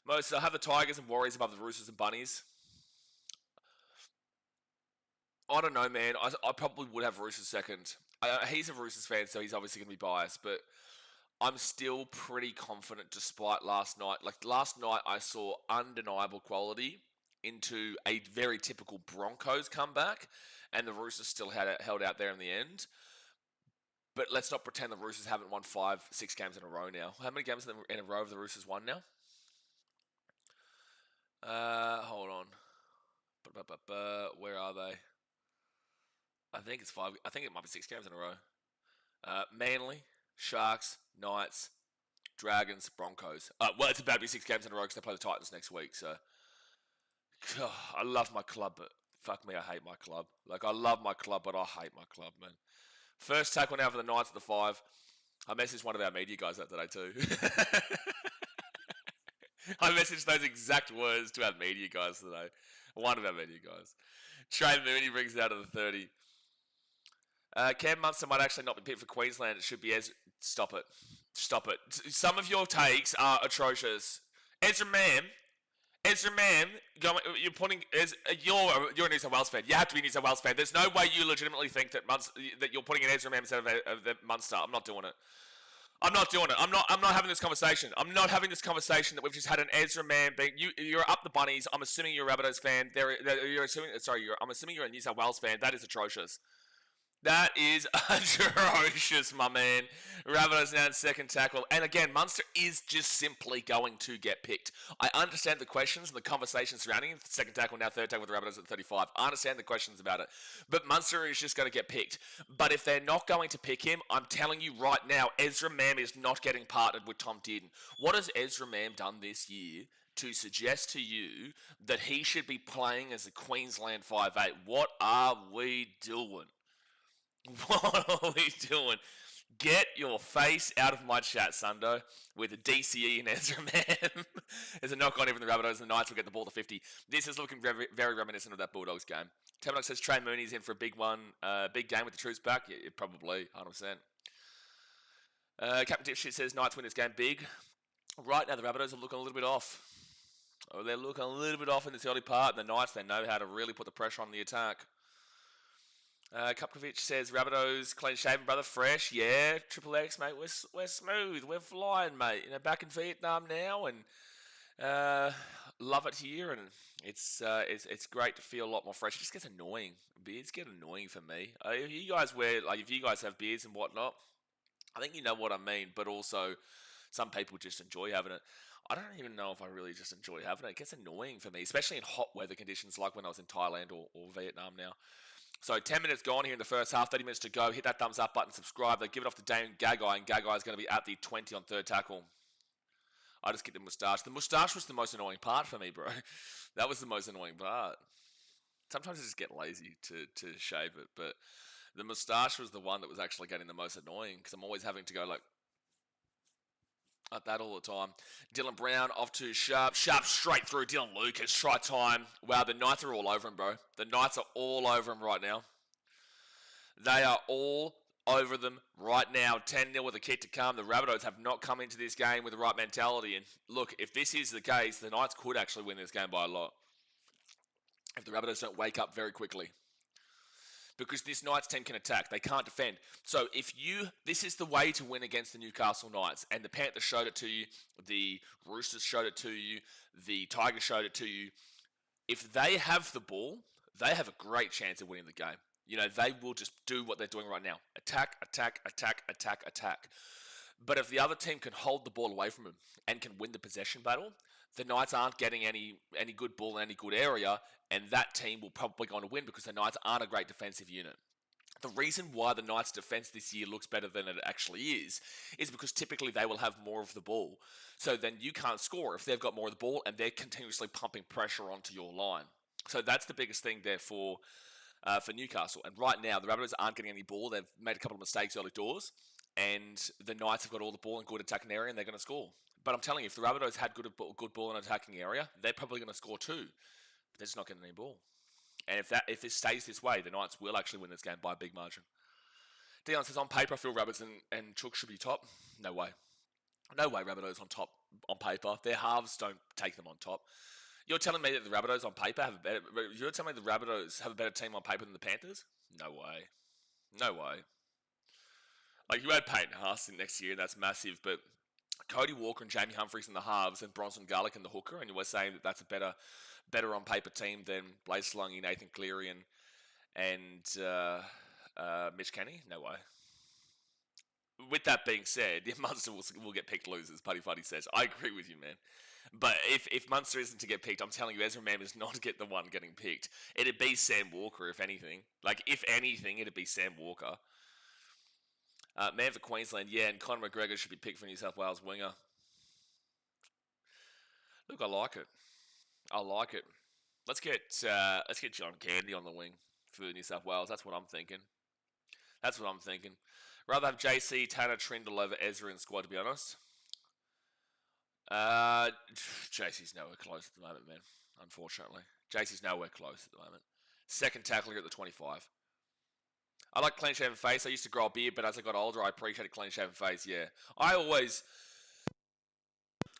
Most have the Tigers and Warriors above the Roosters and Bunnies. I don't know, man. I probably would have Roosters second. He's a Roosters fan, so he's obviously going to be biased. But I'm still pretty confident despite last night. Like, last night I saw undeniable quality into a very typical Broncos comeback. And the Roosters still held out there in the end. But let's not pretend the Roosters haven't won 5-6 games in a row now. How many games in a row have the Roosters won now? Hold on. Where are they? I think it's 5. I think it might be 6 games in a row. Manly, Sharks, Knights, Dragons, Broncos. Well, it's about to be 6 games in a row because they play the Titans next week. So, God, I love my club, but fuck me, I hate my club. Like, I love my club, but I hate my club, man. First tackle now for the Knights at the 5. I messaged one of our media guys that today too. I messaged those exact words to our media guys today. One of our media guys. Trey Mooney brings it out of the 30. Cam Munster might actually not be picked for Queensland. It should be Stop it. Stop it. Some of your takes are atrocious. Ezra Mam, you're putting you're a New South Wales fan. You have to be a New South Wales fan. There's no way you legitimately think that you're putting an Ezra Mam instead of the Munster. I'm not doing it. I'm not having this conversation. I'm not having this conversation that we've just had an Ezra Mam being you're up the bunnies. I'm assuming you're a Rabbitohs fan. I'm assuming you're a New South Wales fan. That is atrocious. That is atrocious, my man. Rabbitohs now in second tackle. And again, Munster is just simply going to get picked. I understand the questions and the conversation surrounding him. Second tackle, now third tackle with the Rabbitohs at 35. I understand the questions about it. But Munster is just going to get picked. But if they're not going to pick him, I'm telling you right now, Ezra Mam is not getting partnered with Tom Dearden. What has Ezra Mam done this year to suggest to you that he should be playing as a Queensland 5'8"? What are we doing? What are we doing? Get your face out of my chat, Sundo, with a DCE and Ezra Man. There's a knock on even the Rabbitohs and the Knights will get the ball to 50. This is looking very, very reminiscent of that Bulldogs game. Tabernock says Trey Mooney's in for a big one, big game with the troops back. Yeah, probably, 100%. Captain Dipshit says Knights win this game big. Right now, the Rabbitohs are looking a little bit off. Oh, they're looking a little bit off in this early part. The Knights, they know how to really put the pressure on the attack. Kupkovic says Rabbitohs clean shaven, brother, fresh. Yeah, Triple X, mate. We're smooth. We're flying, mate. You know, back in Vietnam now, and love it here. And it's great to feel a lot more fresh. It just gets annoying. Beards get annoying for me. If you guys have beards and whatnot, I think you know what I mean. But also, some people just enjoy having it. I don't even know if I really just enjoy having it. It gets annoying for me, especially in hot weather conditions like when I was in Thailand or Vietnam now. So 10 minutes gone here in the first half, 30 minutes to go. Hit that thumbs up button, subscribe. They give it off to Dane Gagai, and Gagai is going to be at the 20 on third tackle. I just get the moustache. The moustache was the most annoying part for me, bro. That was the most annoying part. Sometimes I just get lazy to shave it, but the moustache was the one that was actually getting the most annoying because I'm always having to go like that all the time. Dylan Brown off to Sharp. Sharp straight through. Dylan Lucas. Try time. Wow, the Knights are all over him, bro. The Knights are all over him right now. They are all over them right now. 10-0 with a kick to come. The Rabbitohs have not come into this game with the right mentality. And look, if this is the case, the Knights could actually win this game by a lot. If the Rabbitohs don't wake up very quickly. Because this Knights team can attack. They can't defend. So this is the way to win against the Newcastle Knights. And the Panthers showed it to you. The Roosters showed it to you. The Tigers showed it to you. If they have the ball, they have a great chance of winning the game. You know, they will just do what they're doing right now. Attack, attack, attack, attack, attack. But if the other team can hold the ball away from them and can win the possession battle, the Knights aren't getting any good ball in any good area, and that team will probably go on to win because the Knights aren't a great defensive unit. The reason why the Knights' defense this year looks better than it actually is because typically they will have more of the ball. So then you can't score if they've got more of the ball and they're continuously pumping pressure onto your line. So that's the biggest thing there for Newcastle. And right now, the Rabbitohs aren't getting any ball. They've made a couple of mistakes early doors, and the Knights have got all the ball in good attacking area, and they're going to score. But I'm telling you, if the Rabbitohs had good ball in attacking area, they're probably going to score too. But they're just not getting any ball. And if this stays this way, the Knights will actually win this game by a big margin. Dion says, on paper, I feel Rabbits and Chook should be top. No way. No way Rabbitohs on top on paper. Their halves don't take them on top. You're telling me that the Rabbitohs on paper have a better... You're telling me the Rabbitohs have a better team on paper than the Panthers? No way. No way. Like, you had Peyton Haas in next year, and that's massive, but Cody Walker and Jamie Humphries in the halves and Bronson Garlick in the hooker, and you were saying that that's a better on paper team than Blaze Slungy, Nathan Cleary, and Mitch Kenny? No way. With that being said, Munster will get picked losers, Putty Fuddy says. I agree with you, man. But if Munster isn't to get picked, I'm telling you, Ezra Mam is not to get the one getting picked. It'd be Sam Walker, if anything. Like, if anything, it'd be Sam Walker. Man for Queensland, yeah, and Conor McGregor should be picked for New South Wales winger. Look, I like it. I like it. Let's get John Candy on the wing for New South Wales. That's what I'm thinking. That's what I'm thinking. Rather have JC, Tanner, Trindle over Ezra in squad, to be honest. JC's nowhere close at the moment, man. Unfortunately. JC's nowhere close at the moment. Second tackler at the 25. I like clean shaven face. I used to grow a beard, but as I got older, I appreciated clean shaven face, yeah. I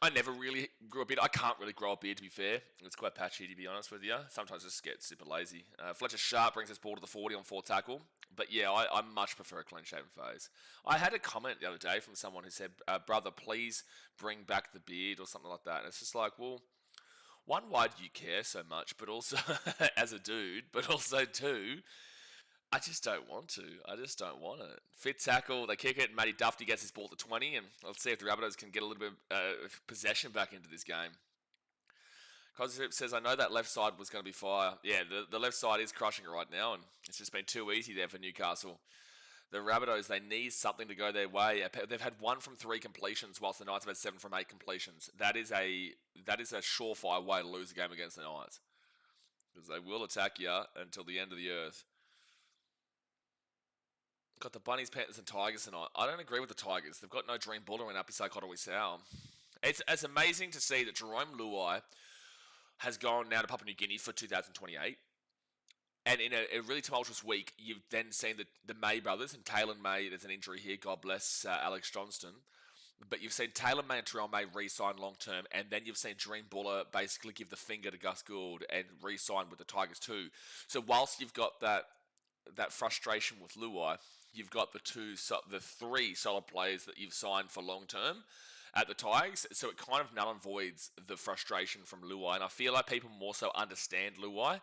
never really grew a beard. I can't really grow a beard, to be fair. It's quite patchy, to be honest with you. Sometimes I just get super lazy. Fletcher Sharp brings his ball to the 40 on fourth tackle. But yeah, I much prefer a clean shaven face. I had a comment the other day from someone who said, brother, please bring back the beard or something like that. And it's just like, well, one, why do you care so much? But also, as a dude, but also two, I just don't want to. I just don't want it. Fit tackle, they kick it, and Matty Duffy gets his ball to 20, and let's see if the Rabbitohs can get a little bit of possession back into this game. Cosip says, I know that left side was going to be fire. Yeah, the left side is crushing it right now, and it's just been too easy there for Newcastle. The Rabbitohs, they need something to go their way. They've had 1 from 3 completions, whilst the Knights have had 7 from 8 completions. That is a surefire way to lose a game against the Knights. Because they will attack you until the end of the earth. Got the Bunnies, Panthers, and Tigers tonight. I don't agree with the Tigers. They've got no Dream Buller in Apisai Kotowai. It's amazing to see that Jerome Luai has gone now to Papua New Guinea for 2028. And in a really tumultuous week, you've then seen the May brothers, and Taylor May, there's an injury here, God bless Alex Johnston. But you've seen Taylor May and Terrell May re-sign long-term, and then you've seen Dream Buller basically give the finger to Gus Gould and re-sign with the Tigers too. So whilst you've got that frustration with Luai, you've got the three solid players that you've signed for long-term at the Tigers, so it kind of null and voids the frustration from Luai, and I feel like people more so understand Luai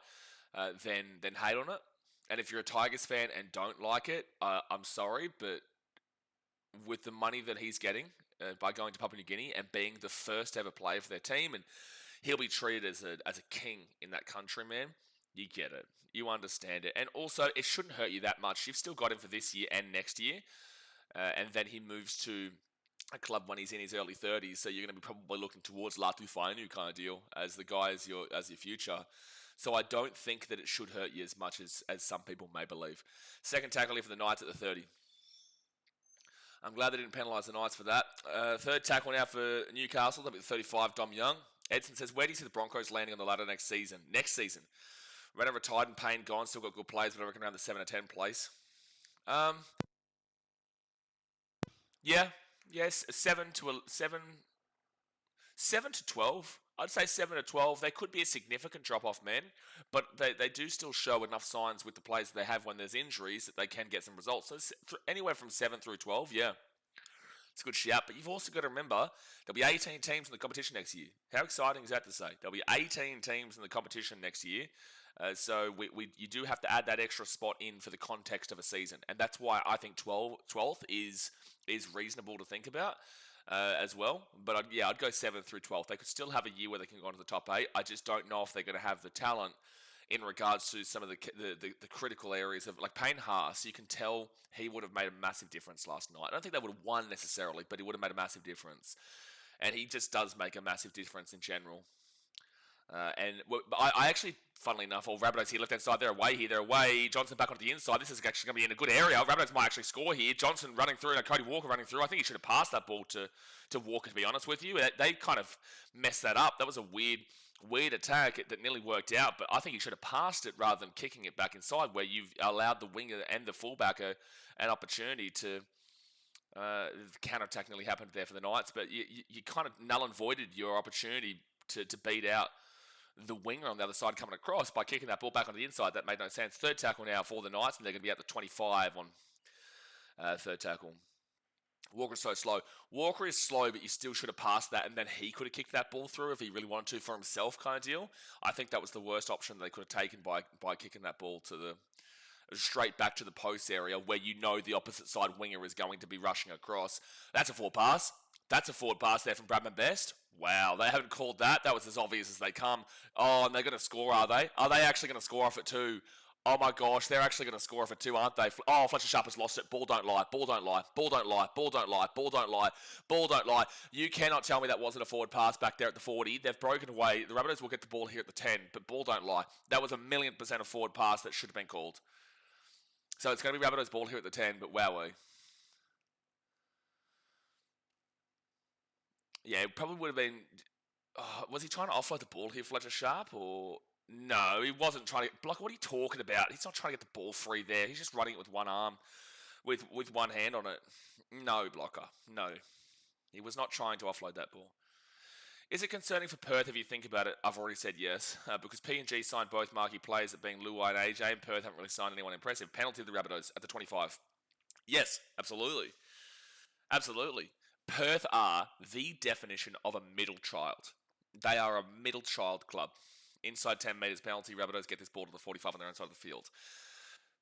than hate on it. And if you're a Tigers fan and don't like it, I'm sorry, but with the money that he's getting by going to Papua New Guinea and being the first ever player for their team, and he'll be treated as a king in that country, man. You get it. You understand it. And also, it shouldn't hurt you that much. You've still got him for this year and next year. And then he moves to a club when he's in his early 30s. So you're going to be probably looking towards Latu Fainu kind of deal as the guy as your future. So I don't think that it should hurt you as much as some people may believe. Second tackle here for the Knights at the 30. I'm glad they didn't penalise the Knights for that. Third tackle now for Newcastle. That'll be the 35, Dom Young. Edson says, where do you see the Broncos landing on the ladder next season? Next season. Redder retired and Payne gone. Still got good players, but I reckon around the 7 or 10 place. Yes, 7 to 12. I'd say 7 to 12. They could be a significant drop-off, man. But they do still show enough signs with the players that they have when there's injuries that they can get some results. So anywhere from 7 through 12, yeah. It's a good shout. But you've also got to remember, there'll be 18 teams in the competition next year. How exciting is that to say? There'll be 18 teams in the competition next year. So you do have to add that extra spot in for the context of a season. And that's why I think 12th is reasonable to think about. As well, but I'd go 7th through 12th. They could still have a year where they can go into the top 8. I just don't know if they're going to have the talent in regards to some of the critical areas of like Payne Haas. You can tell he would have made a massive difference last night. I don't think they would have won necessarily, but he would have made a massive difference, and he just does make a massive difference in general. I actually, funnily enough, Rabbitohs here, left-hand side, they're away. Johnson back onto the inside. This is actually going to be in a good area. Rabbitohs might actually score here. Johnson running through, and Cody Walker running through. I think he should have passed that ball to Walker, to be honest with you. They kind of messed that up. That was a weird attack that nearly worked out, but I think he should have passed it rather than kicking it back inside, where you've allowed the winger and the fullback an opportunity to... the counter-attack nearly happened there for the Knights, but you kind of null and voided your opportunity to beat out the winger on the other side coming across by kicking that ball back on the inside. That made no sense. Third tackle now for the Knights, and they're going to be at the 25 on third tackle. Walker's so slow. Walker is slow, but you still should have passed that, and then he could have kicked that ball through if he really wanted to for himself kind of deal. I think that was the worst option they could have taken by kicking that ball to the straight back to the post area where you know the opposite side winger is going to be rushing across. That's a forward pass. That's a forward pass there from Bradman Best. Wow, they haven't called that. That was as obvious as they come. Oh, and they're going to score, are they? Are they actually going to score off it too? Oh my gosh, they're actually going to score off it too, aren't they? Oh, Fletcher Sharp has lost it. Ball don't lie. Ball don't lie. Ball don't lie. Ball don't lie. Ball don't lie. Ball don't lie. You cannot tell me that wasn't a forward pass back there at the 40. They've broken away. The Rabbitohs will get the ball here at the 10, but ball don't lie. That was 1,000,000% a forward pass that should have been called. So it's going to be Rabbitohs ball here at the 10, but wowee. Yeah, it probably would have been... was he trying to offload the ball here, Fletcher Sharp, or... No, he wasn't trying to... Blocker, what are you talking about? He's not trying to get the ball free there. He's just running it with one arm, with one hand on it. No, Blocker, no. He was not trying to offload that ball. Is it concerning for Perth if you think about it? I've already said yes, because P&G signed both marquee players, that being Luai and AJ, and Perth haven't really signed anyone impressive. Penalty to the Rabbitohs at the 25. Yes, absolutely. Absolutely. Perth are the definition of a middle child. They are a middle child club. Inside 10 metres penalty, Rabbitohs get this ball to the 45 on their own side of the field.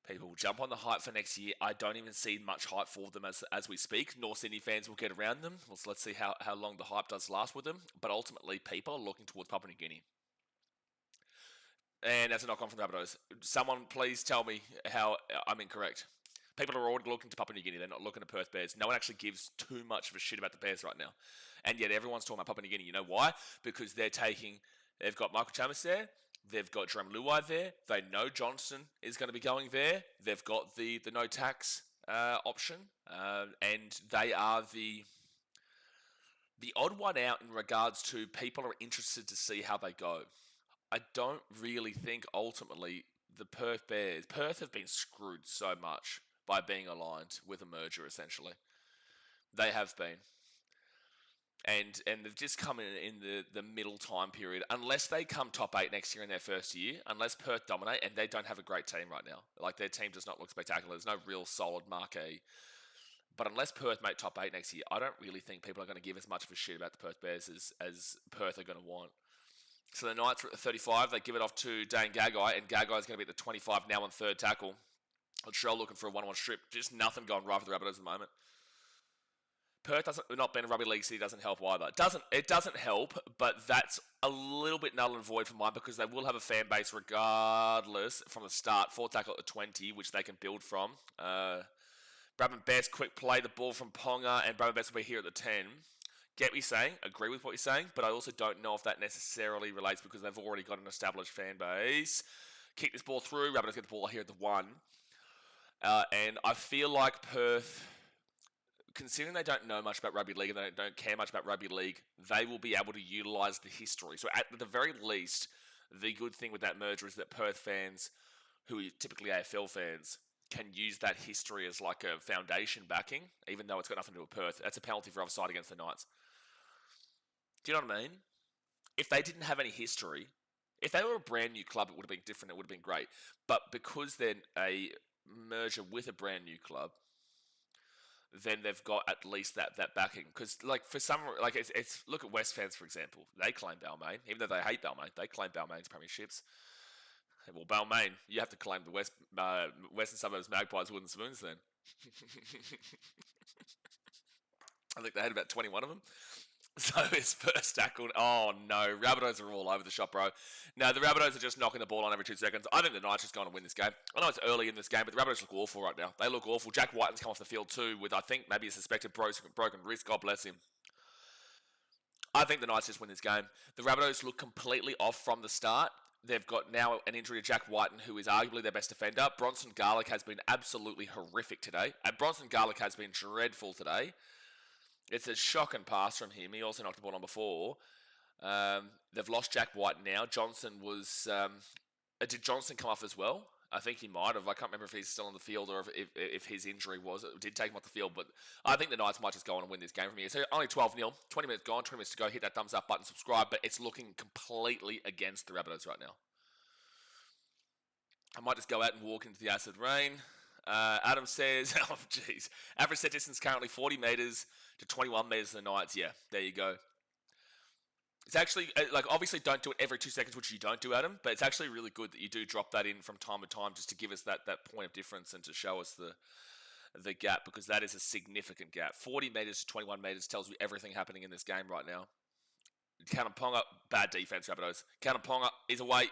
People will jump on the hype for next year. I don't even see much hype for them as we speak. North Sydney fans will get around them. Well, so let's see how long the hype does last with them. But ultimately, people are looking towards Papua New Guinea. And as a knock-on from the Rabbitohs, someone please tell me how I'm incorrect. People are already looking to Papua New Guinea. They're not looking to Perth Bears. No one actually gives too much of a shit about the Bears right now. And yet everyone's talking about Papua New Guinea. You know why? Because they've got Michael Chamis there. They've got Jerome Luai there. They know Johnson is going to be going there. They've got the no tax option, and they are the odd one out in regards to people are interested to see how they go. I don't really think ultimately the Perth have been screwed so much by being aligned with a merger, essentially. They have been. And they've just come in the middle time period. Unless they come top 8 next year in their first year, unless Perth dominate, and they don't have a great team right now. Like, their team does not look spectacular. There's no real solid marquee. But unless Perth make top 8 next year, I don't really think people are going to give as much of a shit about the Perth Bears as Perth are going to want. So the Knights are at the 35. They give it off to Dane Gagai, and Gagai is going to be at the 25 now on third tackle. Latrell looking for a 1-on-1 strip. Just nothing going right for the Rabbitohs at the moment. Perth not being a rugby league city doesn't help either. It doesn't help, but that's a little bit null and void for mine because they will have a fan base regardless from the start. Fourth tackle at the 20, which they can build from. Bradman Best, quick play, the ball from Ponga, and Bradman Best will be here at the 10. Get what you're saying, agree with what you're saying, but I also don't know if that necessarily relates because they've already got an established fan base. Kick this ball through, Rabbitohs get the ball here at the 1. And I feel like Perth, considering they don't know much about rugby league and they don't care much about rugby league, they will be able to utilise the history. So at the very least, the good thing with that merger is that Perth fans, who are typically AFL fans, can use that history as like a foundation backing, even though it's got nothing to do with Perth. That's a penalty for offside against the Knights. Do you know what I mean? If they didn't have any history, if they were a brand new club, it would have been different. It would have been great. But because they're a merger with a brand new club, then they've got at least that backing. Because like for some, like it's look at West fans for example. They claim Balmain, even though they hate Balmain. They claim Balmain's premierships. Well, Balmain, you have to claim the Western Suburbs Magpies Wooden Spoons then. I think they had about 21 of them. So his first tackle, oh no, Rabbitohs are all over the shop, bro. No, the Rabbitohs are just knocking the ball on every 2 seconds. I think the Knights just going to win this game. I know it's early in this game, but the Rabbitohs look awful right now. They look awful. Jack Whiten's come off the field too with, I think, maybe a suspected broken wrist. God bless him. I think the Knights just win this game. The Rabbitohs look completely off from the start. They've got now an injury to Jack Whiten, who is arguably their best defender. Bronson Garlick has been absolutely horrific today. And Bronson Garlick has been dreadful today. It's a shocking pass from him. He also knocked the ball on before. They've lost Jack Whiten now. Johnson was... did Johnson come off as well? I think he might have. I can't remember if he's still on the field or if his injury was. It did take him off the field, but I think the Knights might just go on and win this game from here. So only 12-0, 20 minutes gone, 20 minutes to go. Hit that thumbs up button, subscribe, but it's looking completely against the Rabbitohs right now. I might just go out and walk into the acid rain. Adam says, oh jeez, average set distance currently 40 metres to 21 metres to the Knights. Yeah, there you go. It's actually, like, obviously don't do it every 2 seconds, which you don't do, Adam, but it's actually really good that you do drop that in from time to time just to give us that point of difference and to show us the gap, because that is a significant gap. 40 metres to 21 metres tells you everything happening in this game right now. Kanaponga, bad defense, Rabbitohs. Kanaponga is away,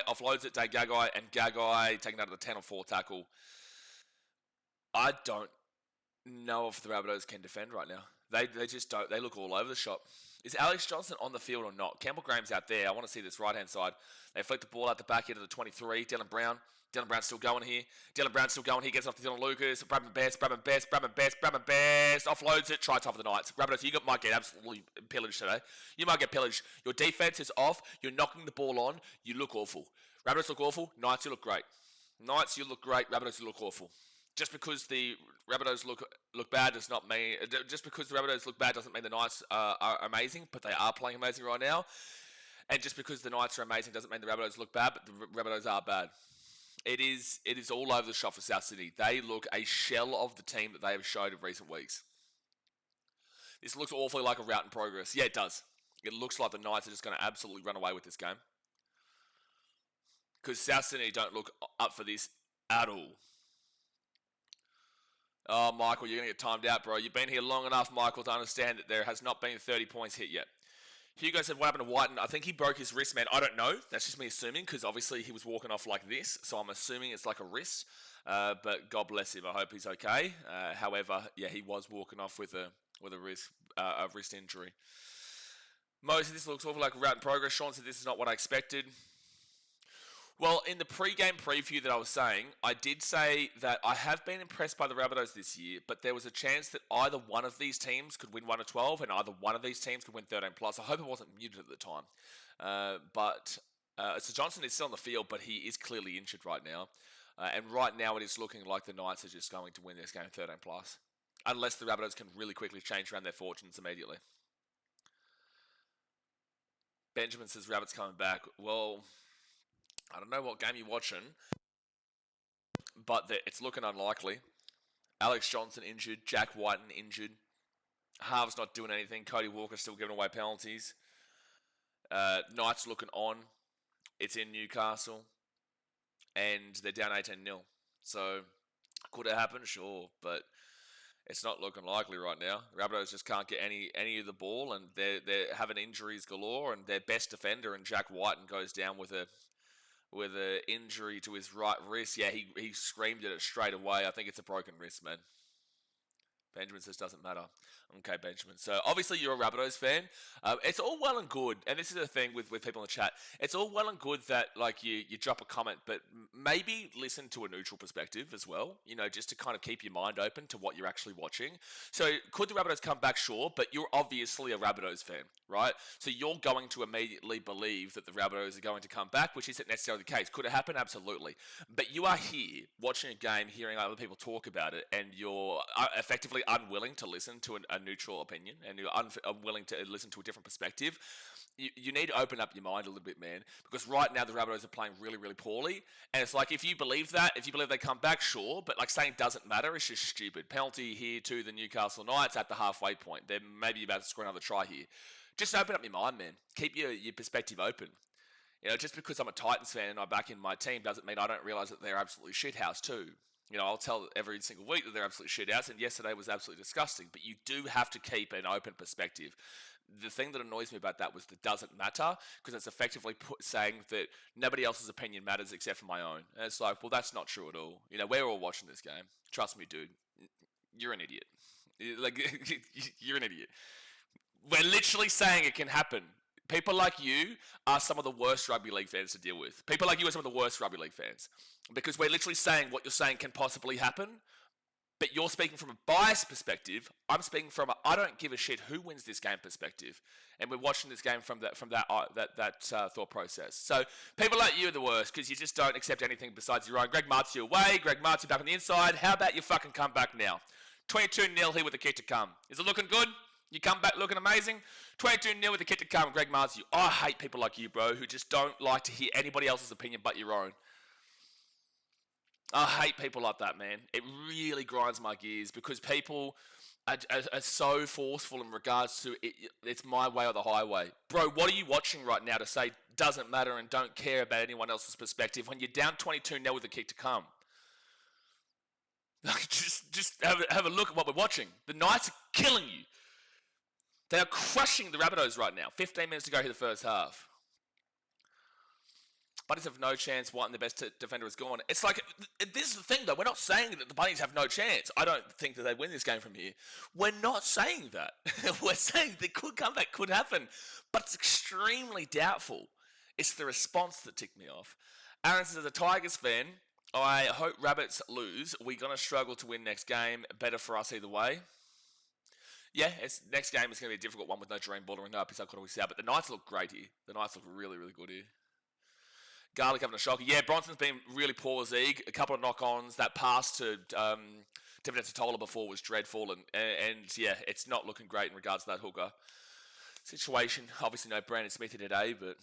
offloads it, Dane Gagai, and Gagai taken out of the 10 or 4 tackle. I don't know if the Rabbitohs can defend right now. They just don't. They look all over the shop. Is Alex Johnson on the field or not? Campbell Graham's out there. I want to see this right-hand side. They flick the ball out the back end of the 23. Dylan Brown. Dylan Brown's still going here. Gets off to Dylan Lucas. Bradman Best. Offloads it. Try top of the Knights. Rabbitohs, might get absolutely pillaged today. You might get pillaged. Your defense is off. You're knocking the ball on. You look awful. Rabbitohs look awful. Knights, you look great. Knights, you look great. Rabbitohs, you look awful. Just because the Rabbitohs look bad does not mean... Just because the Rabbitohs look bad doesn't mean the Knights are amazing, but they are playing amazing right now. And just because the Knights are amazing doesn't mean the Rabbitohs look bad, but the Rabbitohs are bad. It is all over the shop for South Sydney. They look a shell of the team that they have showed in recent weeks. This looks awfully like a route in progress. Yeah, it does. It looks like the Knights are just going to absolutely run away with this game. Because South Sydney don't look up for this at all. Oh, Michael, you're going to get timed out, bro. You've been here long enough, Michael, to understand that there has not been 30 points hit yet. Hugo said, what happened to Whiten? I think he broke his wrist, man. I don't know. That's just me assuming, because obviously he was walking off like this, so I'm assuming it's like a wrist. But God bless him. I hope he's okay. However, yeah, he was walking off with a wrist injury. Mo said, this looks awful like a route in progress. Sean said, this is not what I expected. Well, in the pre-game preview that I was saying, I did say that I have been impressed by the Rabbitohs this year, but there was a chance that either one of these teams could win 1 of 12 and either one of these teams could win 13 plus. I hope it wasn't muted at the time. So Johnson is still on the field, but he is clearly injured right now. And right now it is looking like the Knights are just going to win this game 13 plus. Unless the Rabbitohs can really quickly change around their fortunes immediately. Benjamin says Rabbits coming back. Well, I don't know what game you're watching, but it's looking unlikely. Alex Johnson injured, Jack Whiten injured, Harv's not doing anything, Cody Walker still giving away penalties. Knights looking on. It's in Newcastle, and they're down 18-0. So, could it happen? Sure, but it's not looking likely right now. The Rabbitohs just can't get any of the ball, and they're having injuries galore, and their best defender, and Jack Whiten, goes down with a injury to his right wrist. Yeah, he screamed at it straight away. I think it's a broken wrist, man. Benjamin says doesn't matter. Okay, Benjamin. So obviously you're a Rabbitohs fan. It's all well and good, and this is the thing with people in the chat. It's all well and good that like you drop a comment, but maybe listen to a neutral perspective as well. You know, just to kind of keep your mind open to what you're actually watching. So could the Rabbitohs come back? Sure, but you're obviously a Rabbitohs fan, right? So you're going to immediately believe that the Rabbitohs are going to come back, which isn't necessarily the case. Could it happen? Absolutely. But you are here watching a game, hearing other people talk about it, and you're effectively unwilling to listen to a neutral opinion, and you're unwilling to listen to a different perspective. You need to open up your mind a little bit, man, because right now the Rabbitohs are playing really, really poorly, and it's like, if you believe that, if you believe they come back, sure, but like saying doesn't matter is just stupid. Penalty here to the Newcastle Knights at the halfway point. They're maybe about to score another try here. Just open up your mind, man. Keep your perspective open. You know, just because I'm a Titans fan and I back in my team doesn't mean I don't realise that they're absolutely shithouse too. You know, I'll tell every single week that they're absolute shithouse, and yesterday was absolutely disgusting. But you do have to keep an open perspective. The thing that annoys me about that was the doesn't matter, because it's effectively saying that nobody else's opinion matters except for my own. And it's like, well, that's not true at all. You know, we're all watching this game. Trust me, dude. You're an idiot. Like, you're an idiot. We're literally saying it can happen. People like you are some of the worst rugby league fans to deal with. People like you are some of the worst rugby league fans. Because we're literally saying what you're saying can possibly happen, but you're speaking from a biased perspective. I'm speaking from a I don't give a shit who wins this game perspective. And we're watching this game from that thought process. So people like you are the worst because you just don't accept anything besides your own. Greg Marty away. Greg Marty back on the inside. How about you fucking come back now? 22-0 here with the kick to come. Is it looking good? You come back looking amazing. 22-0 with the kick to come. Greg Marty. I hate people like you, bro, who just don't like to hear anybody else's opinion but your own. I hate people like that, man. It really grinds my gears because people are so forceful in regards to it's my way or the highway. Bro, what are you watching right now to say doesn't matter and don't care about anyone else's perspective when you're down 22-0 with the kick to come? Just have a look at what we're watching. The Knights are killing you. They are crushing the Rabbitohs right now. 15 minutes to go here the first half. Bunnies have no chance. White and the best defender is gone. It's like, this is the thing though. We're not saying that the Bunnies have no chance. I don't think that they win this game from here. We're not saying that. We're saying they could come back, could happen. But it's extremely doubtful. It's the response that ticked me off. Aaron says, as a Tigers fan, I hope Rabbits lose. We're going to struggle to win next game. Better for us either way. Yeah, next game is going to be a difficult one with no Dream Baller and no Pisau Kotowisi, but the Knights look great here. The Knights look really, really good here. Garlic having a shocker. Yeah, Bronson's been really poor as Zeke. A couple of knock-ons. That pass to Tivinet Totola before was dreadful, and yeah, it's not looking great in regards to that hooker situation. Obviously, no Brandon Smith here today, but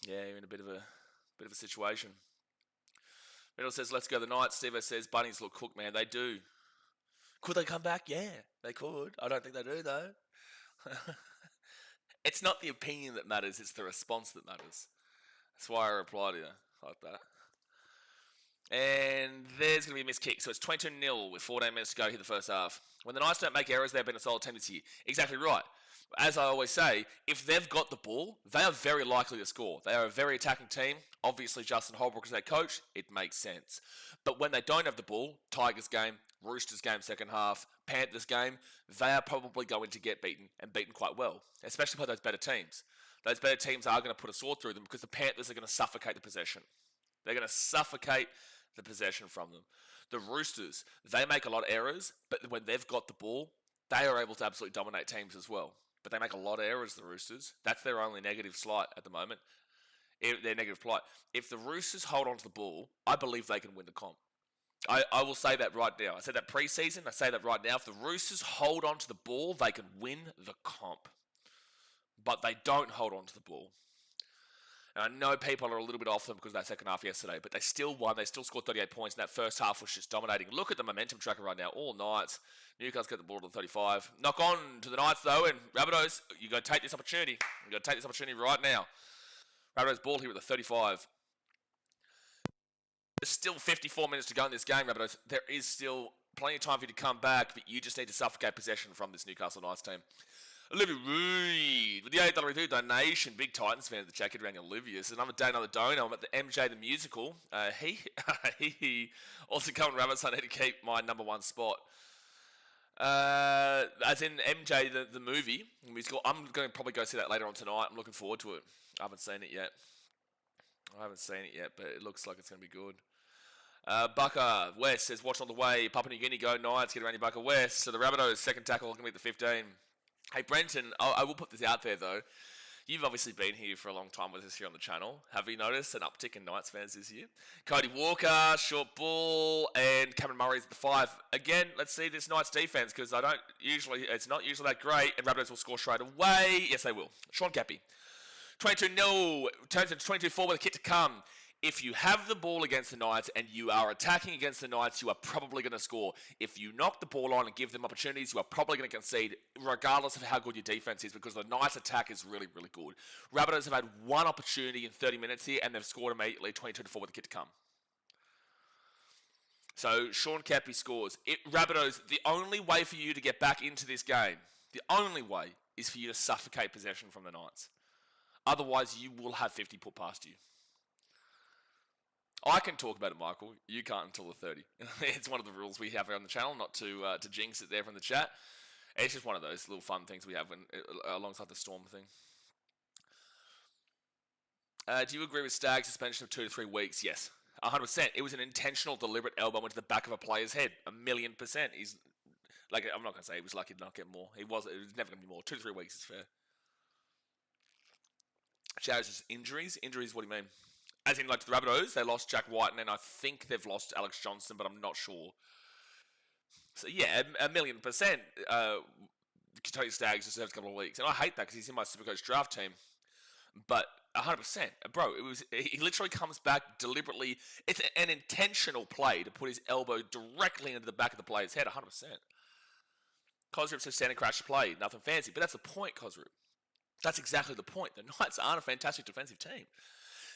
yeah, you're in a bit of a situation. Riddle says, "Let's go the Knights." Steve says, "Bunnies look cooked, man. They do." Could they come back? Yeah, they could. I don't think they do though. It's not the opinion that matters; it's the response that matters. That's why I reply to you like that. And there's going to be a missed kick. So it's 22-0 with 14 minutes to go here the first half. When the Knights don't make errors, they've been a solid team this year. Exactly right. As I always say, if they've got the ball, they are very likely to score. They are a very attacking team. Obviously, Justin Holbrook is their coach. It makes sense. But when they don't have the ball, Tigers game, Roosters game second half, Panthers game, they are probably going to get beaten and beaten quite well, especially by those better teams. Those better teams are going to put a sword through them because the Panthers are going to suffocate the possession. They're going to suffocate the possession from them. The Roosters, they make a lot of errors, but when they've got the ball, they are able to absolutely dominate teams as well. But they make a lot of errors, the Roosters. That's their only negative slight at the moment. Their negative plight. If the Roosters hold on to the ball, I believe they can win the comp. I will say that right now. I said that pre-season. I say that right now. If the Roosters hold on to the ball, they can win the comp. But they don't hold on to the ball. And I know people are a little bit off them because of that second half yesterday, but they still won. They still scored 38 points, and that first half was just dominating. Look at the momentum tracker right now. All Knights. Newcastle get the ball to the 35. Knock on to the Knights, though, and Rabbitohs, you got to take this opportunity. You got to take this opportunity right now. Rabbitohs ball here at the 35. There's still 54 minutes to go in this game, Rabbitohs. There is still plenty of time for you to come back, but you just need to suffocate possession from this Newcastle Knights team. Olivia Reed with the $8 donation. Big Titans fan of the chat. Get around Olivia. It's another day, another donor. I'm at the MJ the Musical. He also coming Rabbits. I need to keep my number one spot. As in MJ the movie musical. I'm going to probably go see that later on tonight. I'm looking forward to it. I haven't seen it yet, but it looks like it's going to be good. Bucker West says, watch on the way. Papua New Guinea, go Knights. Get around Bucker West. So the Rabbitohs second tackle going to be at the 15. Hey, Brenton, I will put this out there, though. You've obviously been here for a long time with us here on the channel. Have you noticed an uptick in Knights fans this year? Cody Walker, short ball, and Cameron Murray's at the 5. Again, let's see this Knights defense, because it's not usually that great, and Rabbitohs will score straight away. Yes, they will. Sean Cappy. 22-0, turns into 22-4 with a kick to come. If you have the ball against the Knights and you are attacking against the Knights, you are probably going to score. If you knock the ball on and give them opportunities, you are probably going to concede, regardless of how good your defense is, because the Knights' attack is really, really good. Rabbitohs have had one opportunity in 30 minutes here, and they've scored immediately 22-4 with a kick to come. So Sean Cappy scores. Rabbitohs, the only way for you to get back into this game, the only way is for you to suffocate possession from the Knights. Otherwise, you will have 50 put past you. I can talk about it, Michael. You can't until the 30. It's one of the rules we have here on the channel, not to jinx it there from the chat. It's just one of those little fun things we have alongside the Storm thing. Do you agree with Stag's suspension of 2 to 3 weeks? Yes, 100%. It was an intentional, deliberate elbow into the back of a player's head. 1,000,000%. He's like, I'm not going to say he was lucky to not get more. It was never going to be more. 2 to 3 weeks is fair. Showers just injuries. Injuries, what do you mean? As in, like, the Rabbitohs, they lost Jack White, and then I think they've lost Alex Johnson, but I'm not sure. So, yeah, 1,000,000%. Tony Staggs deserves a couple of weeks. And I hate that because he's in my Supercoach draft team. But 100%. Bro, he literally comes back deliberately. It's an intentional play to put his elbow directly into the back of the player's head, 100%. Cosgrove says standing crash play, nothing fancy. But that's the point, Cosgrove. That's exactly the point. The Knights aren't a fantastic defensive team.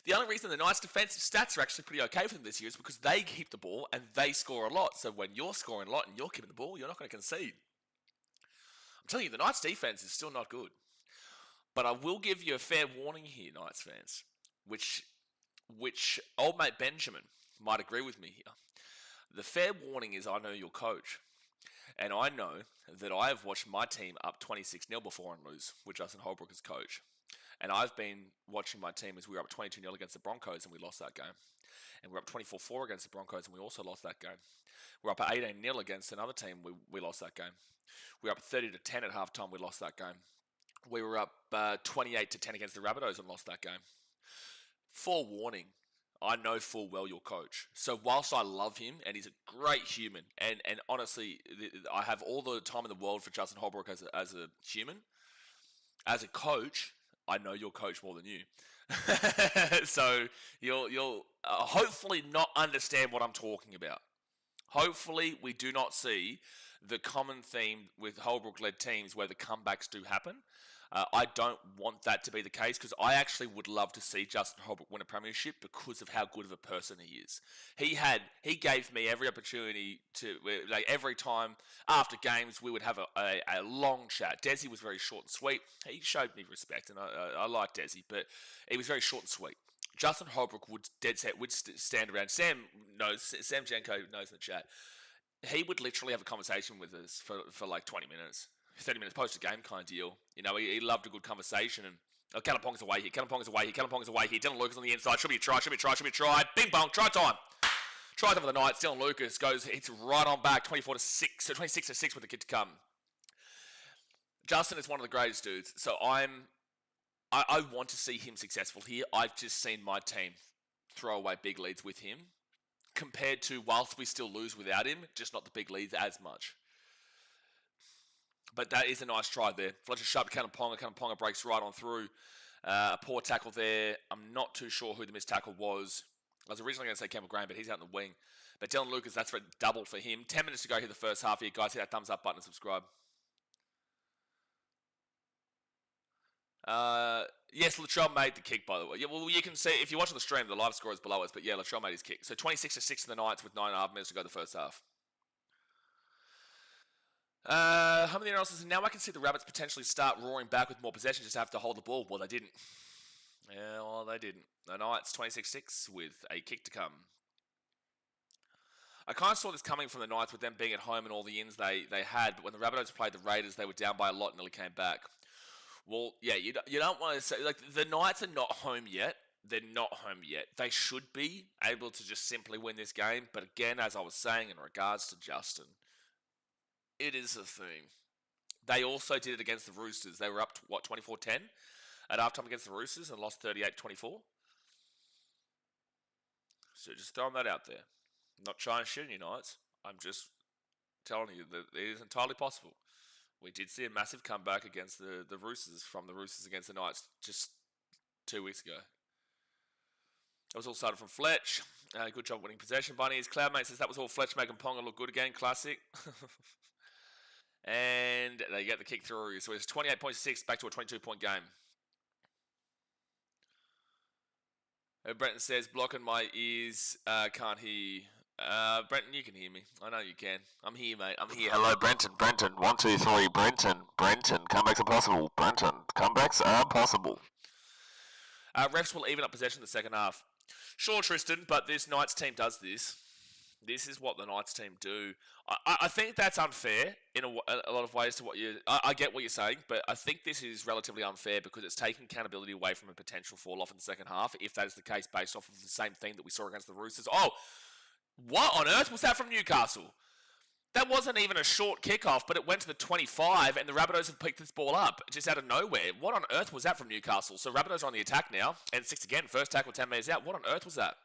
The only reason the Knights' defensive stats are actually pretty okay for them this year is because they keep the ball and they score a lot. So when you're scoring a lot and you're keeping the ball, you're not going to concede. I'm telling you, the Knights' defense is still not good. But I will give you a fair warning here, Knights fans, which old mate Benjamin might agree with me here. The fair warning is I know your coach. And I know that I have watched my team up 26-0 before and lose with Justin Holbrook as coach. And I've been watching my team as we were up 22-0 against the Broncos and we lost that game. And we're up 24-4 against the Broncos and we also lost that game. We're up 18-0 against another team, we lost that game. We were up 30-10 at halftime, we lost that game. We were up 28-10 against the Rabbitohs and lost that game. Forewarning, I know full well your coach. So whilst I love him and he's a great human, and honestly, I have all the time in the world for Justin Holbrook as a human, as a coach, I know your coach more than you. So you'll hopefully not understand what I'm talking about. Hopefully we do not see the common theme with Holbrook-led teams where the comebacks do happen. I don't want that to be the case because I actually would love to see Justin Holbrook win a premiership because of how good of a person he is. He gave me every opportunity to, like every time after games, we would have a long chat. Desi was very short and sweet. He showed me respect and I like Desi, but he was very short and sweet. Justin Holbrook would stand around. Sam Janko knows in the chat. He would literally have a conversation with us for like 20 minutes. 30 minutes post a game kind of deal. You know, he loved a good conversation and Oh, Kalapong's away here. Kalapong's away here. Kalapong's away here. Dylan Lucas on the inside. Should be a try. Should be a try. Should be a try. Bing bong. Try time. Try time for the Knights. Dylan Lucas hits right on back. 24-6. So 26-6 with the kid to come. Justin is one of the greatest dudes. So I want to see him successful here. I've just seen my team throw away big leads with him, compared to whilst we still lose without him, just not the big leads as much. But that is a nice try there. Fletcher sharp to Kanaponga. Kanaponga breaks right on through. A poor tackle there. I'm not too sure who the missed tackle was. I was originally going to say Campbell Graham, but he's out in the wing. But Dylan Lucas, that's for a double for him. 10 minutes to go here the first half here. Guys, hit that thumbs up button and subscribe. Yes, Latrell made the kick, by the way. Yeah, well, you can see, if you're watching the stream, the live score is below us. But yeah, Latrell made his kick. So 26-6 to the Knights with 9.5 minutes to go the first half. How many else? Now I can see the Rabbits potentially start roaring back with more possession, just have to hold the ball. Well, they didn't. Yeah, well, they didn't. The Knights 26-6 with a kick to come. I kind of saw this coming from the Knights with them being at home and all the ins they had, but when the Rabbitohs played the Raiders, they were down by a lot and nearly came back. Well, yeah, you don't want to say, like, the Knights are not home yet. They're not home yet. They should be able to just simply win this game, but again, as I was saying in regards to Justin, it is a thing. They also did it against the Roosters. They were up, 24-10 at halftime against the Roosters and lost 38-24. So just throwing that out there. I'm not trying to shit you Knights. I'm just telling you that it is entirely possible. We did see a massive comeback against the Roosters from the Roosters against the Knights just 2 weeks ago. That was all started from Fletch. Good job winning possession, Bunnies. Cloudmate says that was all Fletch making Ponga look good again. Classic. And they get the kick through. So it's 28.6 back to a 22-point game. Brenton says, blocking my ears, can't hear you. Brenton, you can hear me. I know you can. I'm here, mate. I'm here. Hello, Brenton. 1, 2, 3. Brenton. Comebacks are possible. Brenton. Comebacks are possible. Refs will even up possession in the second half. Sure, Tristan, but this Knights team does this. This is what the Knights team do. I think that's unfair in a lot of ways to what you... I get what you're saying, but I think this is relatively unfair because it's taking accountability away from a potential fall-off in the second half, if that is the case based off of the same thing that we saw against the Roosters. Oh, what on earth was that from Newcastle? That wasn't even a short kickoff, but it went to the 25, and the Rabbitohs have picked this ball up just out of nowhere. What on earth was that from Newcastle? So Rabbitohs are on the attack now, and 6 again, first tackle 10 metres out. What on earth was that?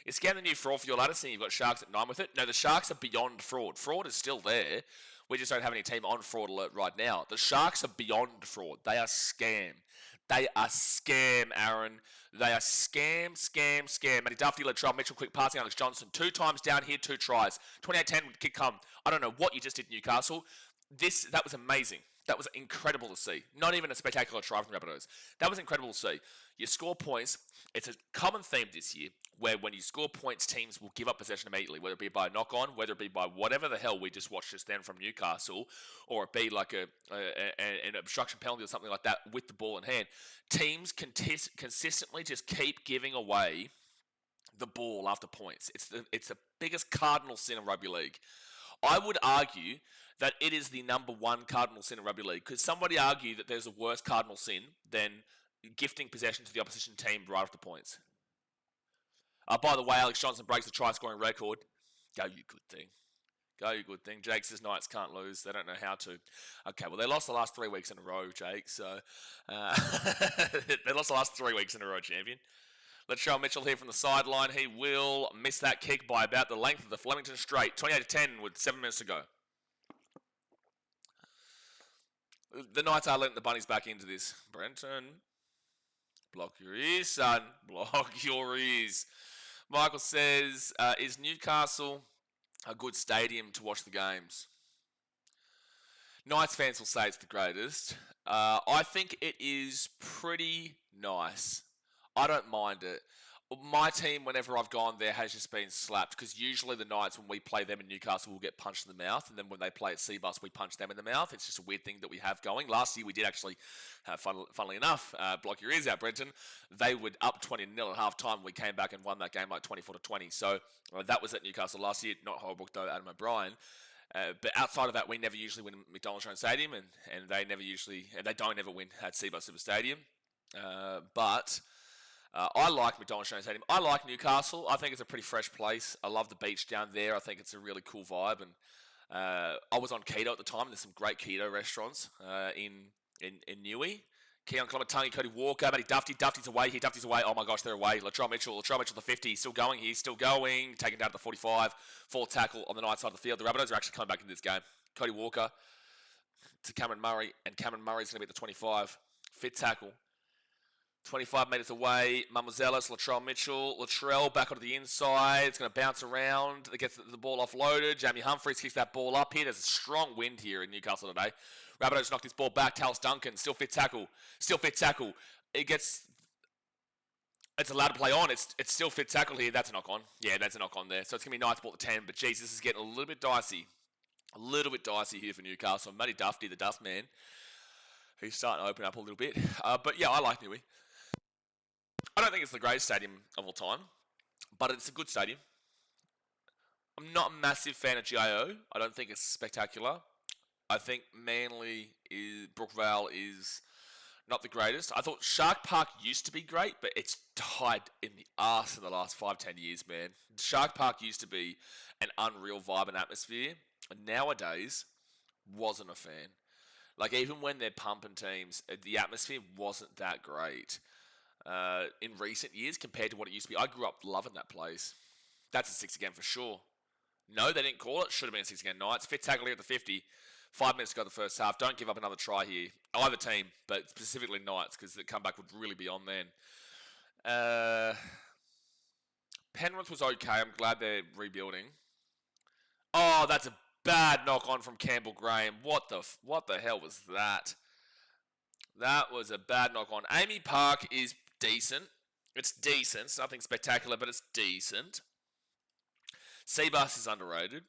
You scan the new fraud for your lattice and you've got Sharks at 9 with it. No, the Sharks are beyond fraud. Fraud is still there. We just don't have any team on fraud alert right now. The Sharks are beyond fraud. They are scam. They are scam, Aaron. They are scam. Matty Duffy, Latrell Mitchell, quick passing, Alex Johnson. 2 times down here, 2 tries. 28-10 kick come. I don't know what you just did, Newcastle. That was amazing. That was incredible to see. Not even a spectacular try from the Rabbitohs. That was incredible to see. You score points. It's a common theme this year where when you score points, teams will give up possession immediately, whether it be by a knock-on, whether it be by whatever the hell we just watched just then from Newcastle, or it be like an obstruction penalty or something like that with the ball in hand. Teams consistently just keep giving away the ball after points. It's the biggest cardinal sin in rugby league. I would argue that it is the number one cardinal sin in rugby league. Could somebody argue that there's a worse cardinal sin than gifting possession to the opposition team right after points? By the way, Alex Johnson breaks the try-scoring record. Go, you good thing. Go, you good thing. Jake says Knights can't lose. They don't know how to. Okay, well, they lost the last 3 weeks in a row, Jake. So they lost the last 3 weeks in a row, champion. Let's show Mitchell here from the sideline. He will miss that kick by about the length of the Flemington straight. 28-10 with 7 minutes to go. The Knights are letting the Bunnies back into this. Brenton, block your ears, son. Block your ears. Michael says, is Newcastle a good stadium to watch the games? Knights fans will say it's the greatest. I think it is pretty nice. I don't mind it. My team, whenever I've gone there, has just been slapped because usually the Knights, when we play them in Newcastle, will get punched in the mouth, and then when they play at Seabus, we punch them in the mouth. It's just a weird thing that we have going. Last year, we did actually, funnily enough, block your ears out, Brenton. They were up 20-0 at half time. We came back and won that game like 24-20. So that was at Newcastle last year. Not Holbrook, though, Adam O'Brien. But outside of that, we never usually win at McDonald's Stadium, and they don't ever win at Seabus Super Stadium. But I like McDonald Australian Stadium. I like Newcastle. I think it's a pretty fresh place. I love the beach down there. I think it's a really cool vibe. And I was on keto at the time. There's some great keto restaurants in Newey. Keon Clomatungi, Cody Walker, Matty Duffy's away here. Duffy's away. Oh my gosh, they're away. Latrell Mitchell, the 50. He's still going. He's still going. Taken down to the 45. Full tackle on the night side of the field. The Rabbitohs are actually coming back into this game. Cody Walker to Cameron Murray. And Cameron Murray's going to be at the 25. Fit tackle. 25 metres away, Mamuzelis, Latrell Mitchell. Latrell back onto the inside. It's going to bounce around. It gets the ball offloaded. Jamie Humphries kicks that ball up here. There's a strong wind here in Newcastle today. Rabbitohs knocked this ball back. Talis Duncan, still fit tackle. It's allowed to play on. It's still fit tackle here. That's a knock on. Yeah, that's a knock on there. So it's going to be Knights ball to 10. But geez, this is getting a little bit dicey. Here for Newcastle. Matty Duffy, the Dust Man. He's starting to open up a little bit. But yeah, I like Newey. I don't think it's the greatest stadium of all time, but it's a good stadium. I'm not a massive fan of GIO. I don't think it's spectacular. I think Brookvale is not the greatest. I thought Shark Park used to be great, but it's died in the arse in the last 5-10 years, man. Shark Park used to be an unreal vibe and atmosphere. And nowadays, wasn't a fan. Like, even when they're pumping teams, the atmosphere wasn't that great. In recent years compared to what it used to be. I grew up loving that place. That's a 6 again for sure. No, they didn't call it. Should have been a 6 again. Knights. Fit tackle here at the 50. 5 minutes to go the first half. Don't give up another try here. Either team, but specifically Knights, because the comeback would really be on then. Penrith was okay. I'm glad they're rebuilding. Oh, that's a bad knock on from Campbell Graham. What the hell was that? That was a bad knock on. Amy Park is decent. It's decent. It's nothing spectacular, but it's decent. Seabus is underrated.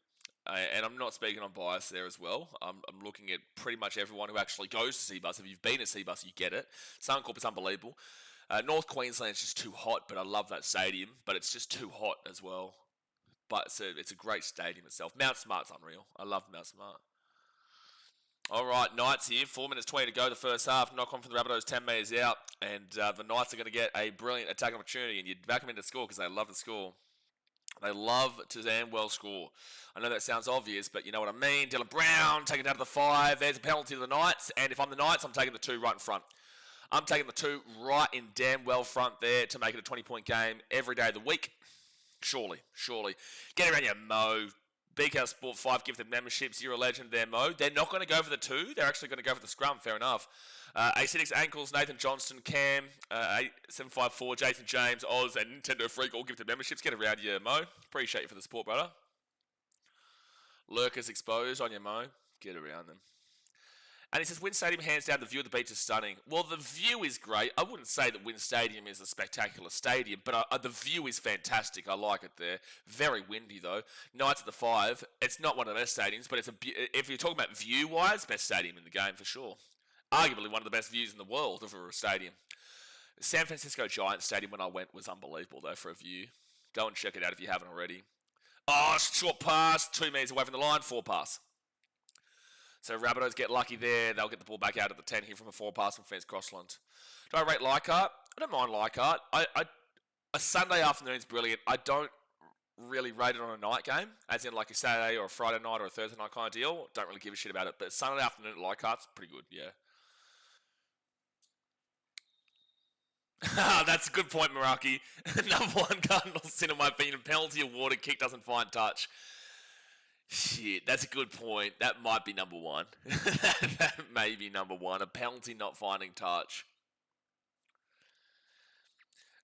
And I'm not speaking on bias there as well. I'm looking at pretty much everyone who actually goes to Seabus. If you've been to Seabus, you get it. Suncorp is unbelievable. North Queensland's just too hot, but I love that stadium. But it's just too hot as well. But it's a great stadium itself. Mount Smart's unreal. I love Mount Smart. All right, Knights here. 4 minutes 20 to go the first half. Knock on from the Rabbitohs 10 metres out. And the Knights are going to get a brilliant attacking opportunity. And you'd back them into score because they love to score. They love to damn well score. I know that sounds obvious, but you know what I mean. Dylan Brown taking down to the 5. There's a penalty to the Knights. And if I'm the Knights, I'm taking the 2 right in front. I'm taking the 2 right in damn well front there to make it a 20-point game every day of the week. Surely. Get around your Mo. BKRsport 5 gifted memberships. You're a legend there, Mo. They're not going to go for the 2. They're actually going to go for the scrum. Fair enough. A6 Ankles, Nathan Johnston, Cam, 754, Jason James, Oz, and Nintendo Freak all gifted memberships. Get around you, Mo. Appreciate you for the support, brother. Lurkers exposed on your Mo. Get around them. And he says, Wynn Stadium, hands down, the view of the beach is stunning. Well, the view is great. I wouldn't say that Wynn Stadium is a spectacular stadium, but the view is fantastic. I like it there. Very windy, though. Knights at the 5. It's not one of the best stadiums, but if you're talking about view-wise, best stadium in the game for sure. Arguably one of the best views in the world for a stadium. San Francisco Giants Stadium when I went was unbelievable, though, for a view. Go and check it out if you haven't already. Oh, short pass. 2 metres away from the line. 4 pass. So Rabbitohs get lucky there. They'll get the ball back out at the 10 here from a 4 pass from Fence Crossland. Do I rate Leichhardt? I don't mind Leichhardt. A Sunday afternoon is brilliant. I don't really rate it on a night game, as in like a Saturday or a Friday night or a Thursday night kind of deal. Don't really give a shit about it. But Sunday afternoon at Leichhardt's pretty good, yeah. That's a good point, Meraki. Number 1 Cardinal sin, in my opinion. Penalty awarded, kick doesn't find touch. Shit, that's a good point. That might be number 1. That may be number 1. A penalty not finding touch.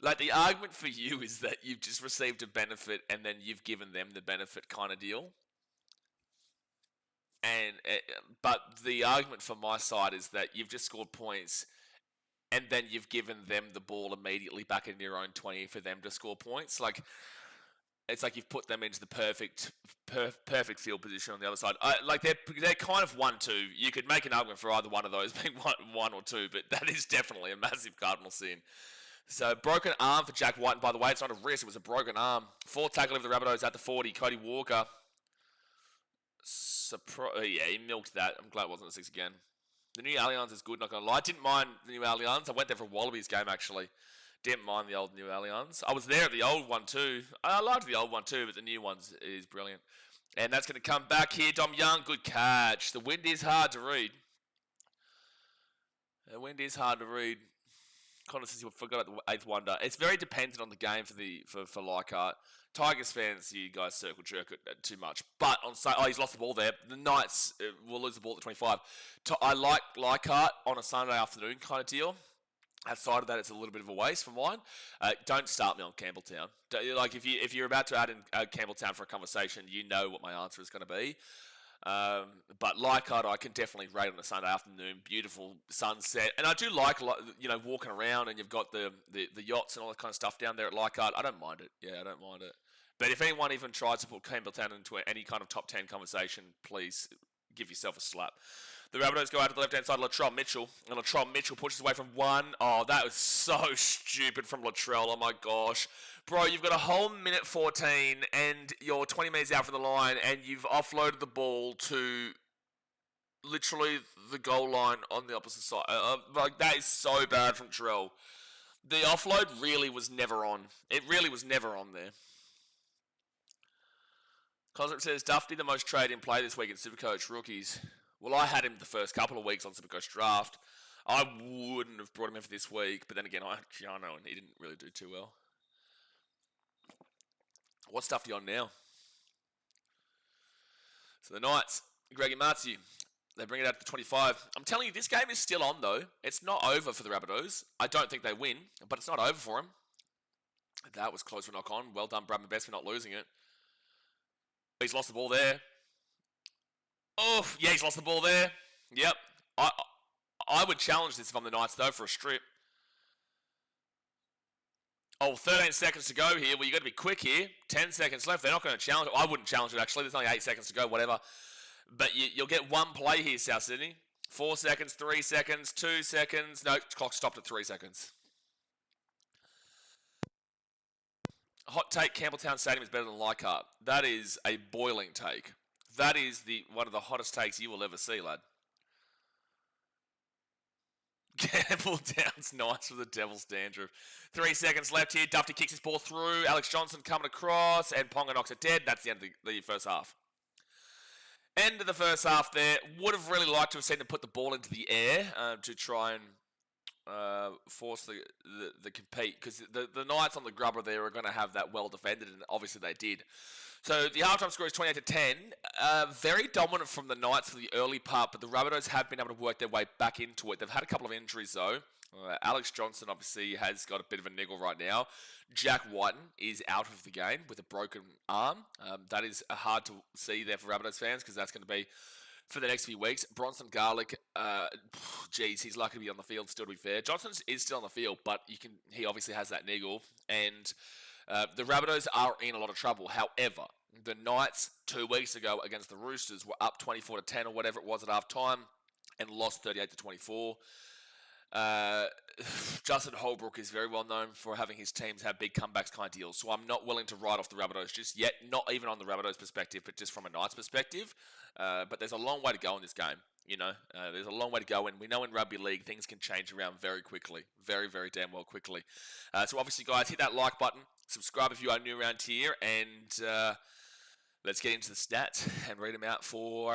Like, the argument for you is that you've just received a benefit and then you've given them the benefit kind of deal. But the argument for my side is that you've just scored points and then you've given them the ball immediately back in your own 20 for them to score points. Like, it's like you've put them into the perfect field position on the other side. They're kind of 1-2. You could make an argument for either one of those being one or 2, but that is definitely a massive cardinal sin. So, broken arm for Jack White, and by the way, it's not a wrist, it was a broken arm. 4 tackle of the Rabbitohs at the 40. Cody Walker. Yeah, he milked that. I'm glad it wasn't a 6 again. The new Allianz is good, not going to lie. I didn't mind the new Allianz. I went there for a Wallabies game, actually. Didn't mind the old new Allianz. I was there at the old one, too. I liked the old one, too, but the new one is brilliant. And that's going to come back here. Dom Young, good catch. The wind is hard to read. The wind is hard to read. Connor says you forgot the eighth wonder. It's very dependent on the game for Leichhardt. Tigers fans, you guys circle jerk it too much. But he's lost the ball there. The Knights will lose the ball at 25. I like Leichhardt on a Sunday afternoon kind of deal. Outside of that, it's a little bit of a waste for mine. Don't start me on Campbelltown. Like if you're about to add in Campbelltown for a conversation, you know what my answer is going to be. But Leichhardt, I can definitely rate on a Sunday afternoon. Beautiful sunset, and I do like walking around, and you've got the yachts and all that kind of stuff down there at Leichhardt. I don't mind it. Yeah, I don't mind it. But if anyone even tries to put Campbelltown into any kind of top 10 conversation, please give yourself a slap. The Rabbitohs go out to the left-hand side, Latrell Mitchell, and Latrell Mitchell pushes away from one. Oh, that was so stupid from Latrell. Oh, my gosh. Bro, you've got a whole minute 14, and you're 20 metres out from the line, and you've offloaded the ball to literally the goal line on the opposite side. That is so bad from Terrell. The offload really was never on. It really was never on there. Cosmic says, Dufty the most trade in play this week in Supercoach rookies. Well, I had him the first couple of weeks on Supercoach draft. I wouldn't have brought him in for this week, but then again, I know, and he didn't really do too well. What's Dufty on now? So the Knights, Greggy Matthew, they bring it out to 25. I'm telling you, this game is still on, though. It's not over for the Rabbitohs. I don't think they win, but it's not over for them. That was close for a knock-on. Well done, Bradman Best, for not losing it. He's lost the ball there. Oh, yeah, he's lost the ball there. Yep. I would challenge this if I'm the Knights, though, for a strip. Oh, 13 seconds to go here. Well, you've got to be quick here. 10 seconds left. They're not going to challenge it. I wouldn't challenge it, actually. There's only 8 seconds to go, whatever. But you'll get one play here, South Sydney. 4 seconds, 3 seconds, 2 seconds. No, clock stopped at 3 seconds. Hot take, Campbelltown Stadium is better than Leichhardt. That is a boiling take. That is one of the hottest takes you will ever see, lad. Campbelltown's nice for the Devil's Dandruff. 3 seconds left here. Dufty kicks his ball through. Alex Johnson coming across, and Ponga knocks it dead. That's the end of the first half. End of the first half there. Would have really liked to have seen them put the ball into the air to try and force the compete, because the Knights on the grubber there are going to have that well defended, and obviously they did. So the halftime score is 28-10. Very dominant from the Knights for the early part, but the Rabbitohs have been able to work their way back into it. They've had a couple of injuries though. Alex Johnson obviously has got a bit of a niggle right now. Jack Whiten is out of the game with a broken arm. That is hard to see there for Rabbitohs fans, because that's going to be for the next few weeks. Bronson Garlick, he's lucky to be on the field still, to be fair. Johnson is still on the field, but he obviously has that niggle, and the Rabbitohs are in a lot of trouble. However, the Knights 2 weeks ago against the Roosters were up 24-10 or whatever it was at half time, and lost 38-24. Justin Holbrook is very well known for having his teams have big comebacks kind of deals, so I'm not willing to write off the Rabbitohs just yet, not even on the Rabbitohs perspective, but just from a Knights perspective. But there's a long way to go in this game, there's a long way to go, and we know in rugby league things can change around very quickly, very, very damn well quickly. So obviously, guys, hit that like button, subscribe if you are new around here, and let's get into the stats and read them out for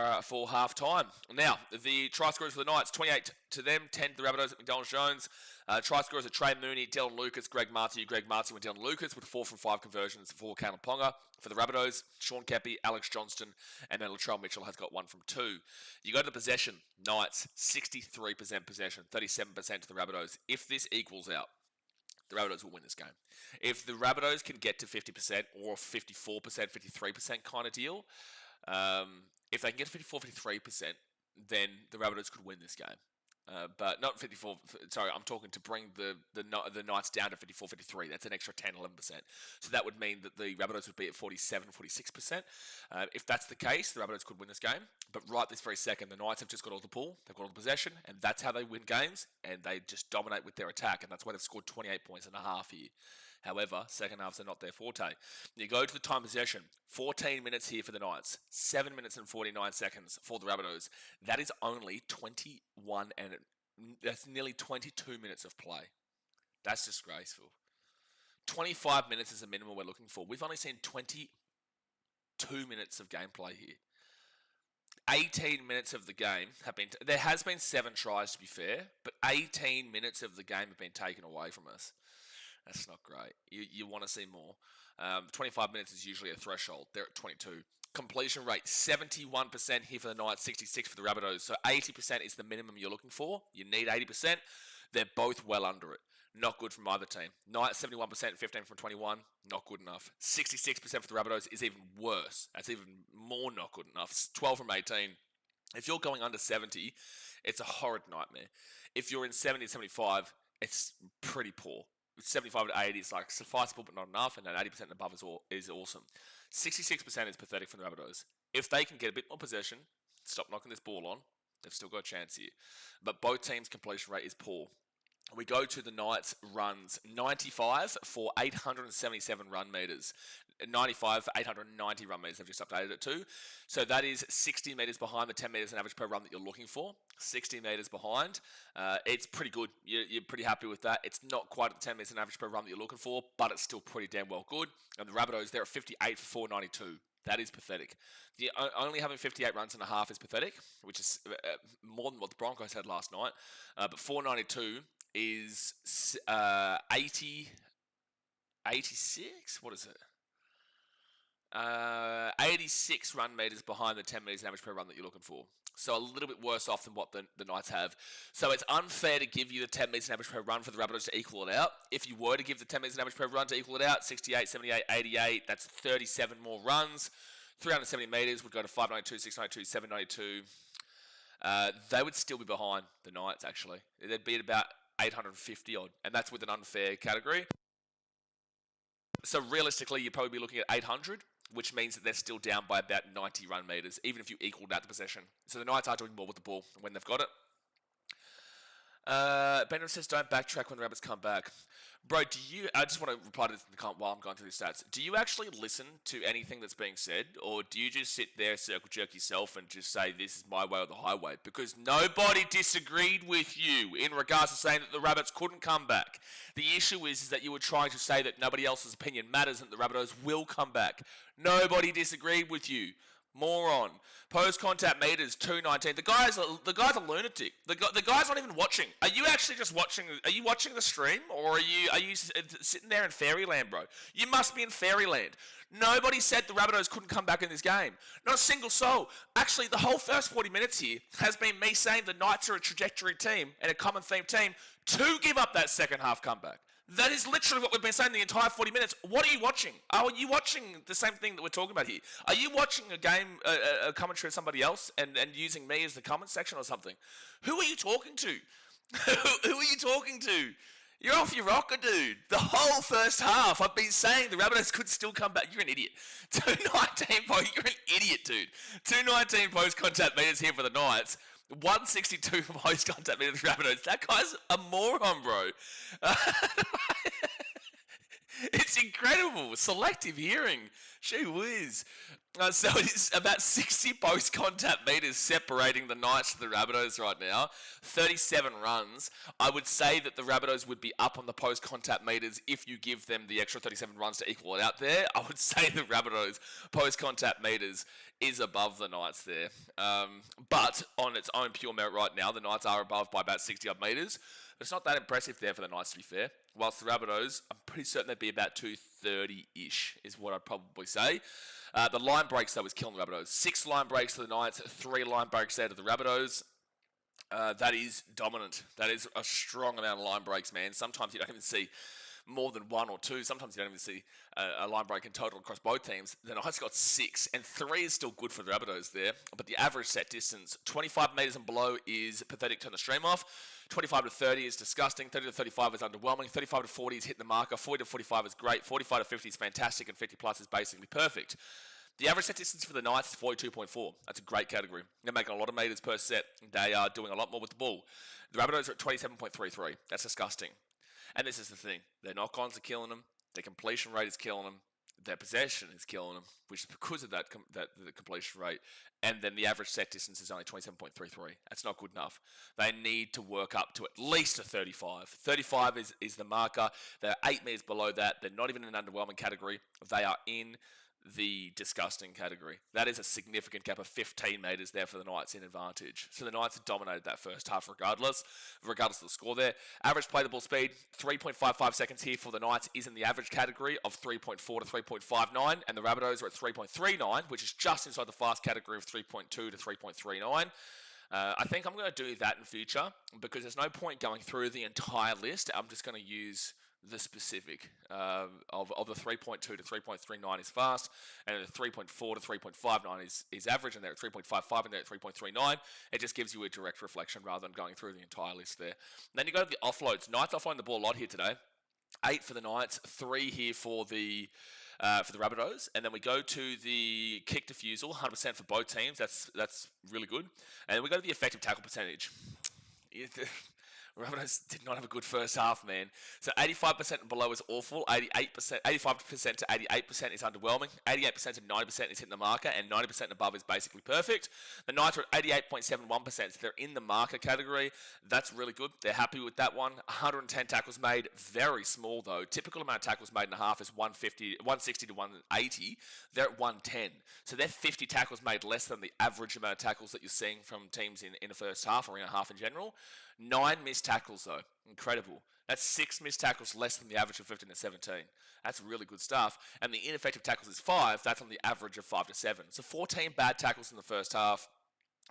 half-time. Now, the try scorers for the Knights, 28 to them, 10 to the Rabbitohs at McDonald Jones. Try scorers are Trey Mooney, Dylan Lucas, Greg Marty and Dylan Lucas with 4 from 5 conversions for Caleb Ponga. For the Rabbitohs, Sean Kepi, Alex Johnston, and then Latrell Mitchell has got 1 from 2. You go to the possession, Knights, 63% possession, 37% to the Rabbitohs. If this equals out, the Rabbitohs will win this game. If the Rabbitohs can get to 50% or 54%, 53% kind of deal, if they can get to 54%, 53%, then the Rabbitohs could win this game. but not 54. Sorry, I'm talking to bring the Knights down to 54, 53. That's an extra 10, 11%. So that would mean that the Rabbitohs would be at 47, 46%. If that's the case, the Rabbitohs could win this game. But right this very second, the Knights have just got all the ball, they've got all the possession, and that's how they win games, and they just dominate with their attack, and that's why they've scored 28 points and a half here. However, second halves are not their forte. You go to the time possession, 14 minutes here for the Knights, 7 minutes and 49 seconds for the Rabbitohs. That is only 21 and that's nearly 22 minutes of play. That's disgraceful. 25 minutes is the minimum we're looking for. We've only seen 22 minutes of gameplay here. 18 minutes of the game have been... There has been 7 tries, to be fair, but 18 minutes of the game have been taken away from us. That's not great. You want to see more. 25 minutes is usually a threshold. They're at 22. Completion rate, 71% here for the Knights, 66% for the Rabbitohs. So 80% is the minimum you're looking for. You need 80%. They're both well under it. Not good from either team. Knights, 71%, 15 from 21. Not good enough. 66% for the Rabbitohs is even worse. That's even more not good enough. 12 from 18. If you're going under 70, it's a horrid nightmare. If you're in 70 to 75, it's pretty poor. 75 to 80 is like sufficeable but not enough, and then 80% and above is awesome. 66% is pathetic from the Rabbitohs. If they can get a bit more possession, stop knocking this ball on, they've still got a chance here. But both teams' completion rate is poor. We go to the Knights runs, 95 for 877 run meters. 95 for 890 run meters, they've just updated it to. So that is 60 meters behind the 10 meters an average per run that you're looking for. 60 meters behind. It's pretty good. You're pretty happy with that. It's not quite at the 10 meters an average per run that you're looking for, but it's still pretty damn well good. And the Rabbitohs, they're at 58 for 492. That is pathetic. Only having 58 runs and a half is pathetic, which is more than what the Broncos had last night. But 492 is 86? What is it? 86 run meters behind the 10 meters average per run that you're looking for. So a little bit worse off than what the Knights have. So it's unfair to give you the 10 meters average per run for the Rabbitohs to equal it out. If you were to give the 10 meters average per run to equal it out, 68, 78, 88, that's 37 more runs. 370 meters would go to 592, 692, 792. They would still be behind the Knights, actually. They'd be at about 850 odd, and that's with an unfair category. So realistically, you'd probably be looking at 800, which means that they're still down by about 90 run meters, even if you equaled out the possession. So the Knights are doing more with the ball when they've got it. Benham says, don't backtrack when the Rabbits come back. Bro, I just want to reply to this while I'm going through the stats. Do you actually listen to anything that's being said? Or do you just sit there, circle jerk yourself and just say, this is my way or the highway? Because nobody disagreed with you in regards to saying that the Rabbits couldn't come back. The issue is that you were trying to say that nobody else's opinion matters and the Rabbitohs will come back. Nobody disagreed with you. Moron. Post-contact meters, 219. The guy's a lunatic. The guy's not even watching. Are you actually just watching? Are you watching the stream? Or are you sitting there in fairyland, bro? You must be in fairyland. Nobody said the Rabbitohs couldn't come back in this game. Not a single soul. Actually, the whole first 40 minutes here has been me saying the Knights are a trajectory team and a common theme team to give up that second half comeback. That is literally what we've been saying the entire 40 minutes. What are you watching? Are you watching the same thing that we're talking about here? Are you watching a game, a commentary of somebody else and using me as the comment section or something? Who are you talking to? Who are you talking to? You're off your rocker, dude. The whole first half, I've been saying the Rabbitohs could still come back. You're an idiot. 219, you're an idiot, dude. 219 post-contact meters here for the Knights. 162 post-contact meters for the Rabbitohs. That guy's a moron, bro. It's incredible. Selective hearing. Gee whiz. So it's about 60 post-contact meters separating the Knights to the Rabbitohs right now. 37 runs. I would say that the Rabbitohs would be up on the post-contact meters if you give them the extra 37 runs to equal it out there. I would say the Rabbitohs post-contact meters is above the Knights there. But on its own pure merit right now, the Knights are above by about 60 odd meters. It's not that impressive there for the Knights, to be fair. Whilst the Rabbitohs, I'm pretty certain they'd be about 230-ish, is what I'd probably say. The line breaks, though, is killing the Rabbitohs. 6 line breaks to the Knights, 3 line breaks there to the Rabbitohs. That is dominant. That is a strong amount of line breaks, man. Sometimes you don't even see more than 1 or 2. Sometimes you don't even see a line break in total across both teams. The Knights got 6, and 3 is still good for the Rabbitohs there. But the average set distance, 25 metres and below, is pathetic. Turn the stream off. 25 to 30 is disgusting. 30 to 35 is underwhelming. 35 to 40 is hitting the marker. 40 to 45 is great. 45 to 50 is fantastic, and 50 plus is basically perfect. The average set distance for the Knights is 42.4. That's a great category. They're making a lot of metres per set. They are doing a lot more with the ball. The Rabbitohs are at 27.33. That's disgusting. And this is the thing. Their knock-ons are killing them. Their completion rate is killing them. Their possession is killing them, which is because of the completion rate. And then the average set distance is only 27.33. That's not good enough. They need to work up to at least a 35. 35 is the marker. They're 8 metres below that. They're not even in an underwhelming category. They are in the disgusting category. That is a significant gap of 15 metres there for the Knights in advantage. So the Knights have dominated that first half regardless of the score there. Average play the ball speed, 3.55 seconds here for the Knights is in the average category of 3.4 to 3.59, and the Rabbitohs are at 3.39, which is just inside the fast category of 3.2 to 3.39. I think I'm going to do that in future because there's no point going through the entire list. I'm just going to use the specific of the 3.2 to 3.39 is fast, and the 3.4 to 3.59 is average, and they're at 3.55 and they're at 3.39. It just gives you a direct reflection rather than going through the entire list there. Then you go to the offloads. Knights offloading the ball a lot here today. 8 for the Knights, 3 here for the Rabbitohs, and then we go to the kick defusal, 100% for both teams. That's really good. And then we go to the effective tackle percentage. Rabbitohs did not have a good first half, man. So 85% and below is awful. 85% to 88% is underwhelming. 88% to 90% is hitting the marker, and 90% and above is basically perfect. The Knights are at 88.71%, so they're in the marker category. That's really good. They're happy with that one. 110 tackles made, very small though. Typical amount of tackles made in a half is 160 to 180. They're at 110. So they're 50 tackles made less than the average amount of tackles that you're seeing from teams in the first half or in a half in general. 9 missed tackles, though. Incredible. That's 6 missed tackles less than the average of 15 to 17. That's really good stuff. And the ineffective tackles is 5. That's on the average of 5 to 7. So 14 bad tackles in the first half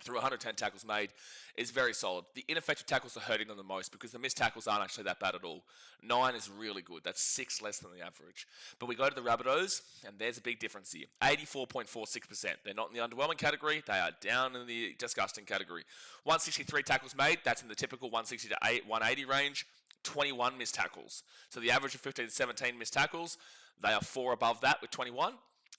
through 110 tackles made is very solid. The ineffective tackles are hurting them the most because the missed tackles aren't actually that bad at all. 9 is really good. That's 6 less than the average. But we go to the Rabbitohs, and there's a big difference here. 84.46%. They're not in the underwhelming category. They are down in the disgusting category. 163 tackles made. That's in the typical 160 to 180 range. 21 missed tackles. So the average of 15 to 17 missed tackles, they are 4 above that with 21.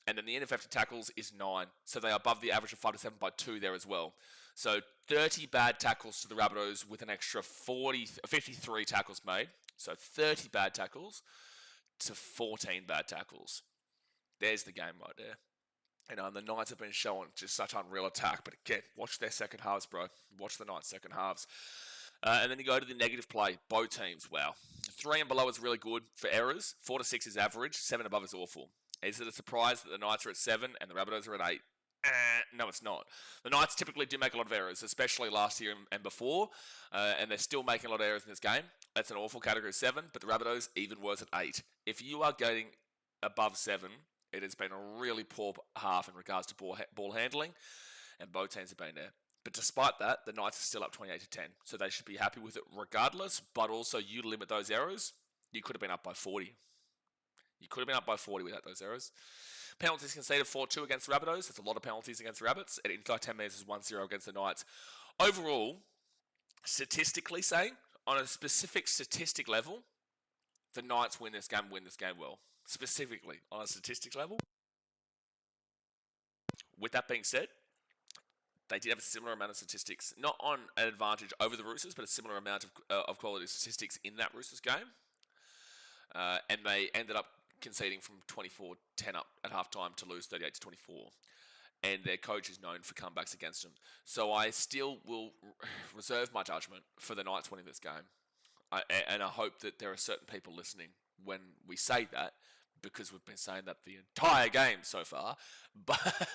And then the ineffective tackles is 9. So they are above the average of 5 to 7 by 2 there as well. So 30 bad tackles to the Rabbitohs with an extra 53 tackles made. So 30 bad tackles to 14 bad tackles. There's the game right there. You know, and the Knights have been showing just such unreal attack. But again, watch their second halves, bro. Watch the Knights' second halves. And then you go to the negative play. Both teams, wow. 3 and below is really good for errors. 4 to 6 is average. 7 above is awful. Is it a surprise that the Knights are at 7 and the Rabbitohs are at 8? No, it's not. The Knights typically do make a lot of errors, especially last year and before, and they're still making a lot of errors in this game. That's an awful category 7, but the Rabbitohs even worse at 8. If you are getting above 7, it has been a really poor half in regards to ball handling, and both teams have been there. But despite that, the Knights are still up 28 to 10, so they should be happy with it regardless, but also you limit those errors. You could have been up by 40. You could have been up by 40 without those errors. Penalties conceded 4-2 against the Rabbitohs. That's a lot of penalties against the Rabbits. And inside 10 metres is 1-0 against the Knights. Overall, statistically saying, on a specific statistic level, the Knights win this game well. Specifically, on a statistic level. With that being said, they did have a similar amount of statistics. Not on an advantage over the Roosters, but a similar amount of quality statistics in that Roosters game. And they ended up conceding from 24-10 up at halftime to lose 38-24. And their coach is known for comebacks against them. So I still will reserve my judgment for the Knights winning this game. And I hope that there are certain people listening when we say that, because we've been saying that the entire game so far. But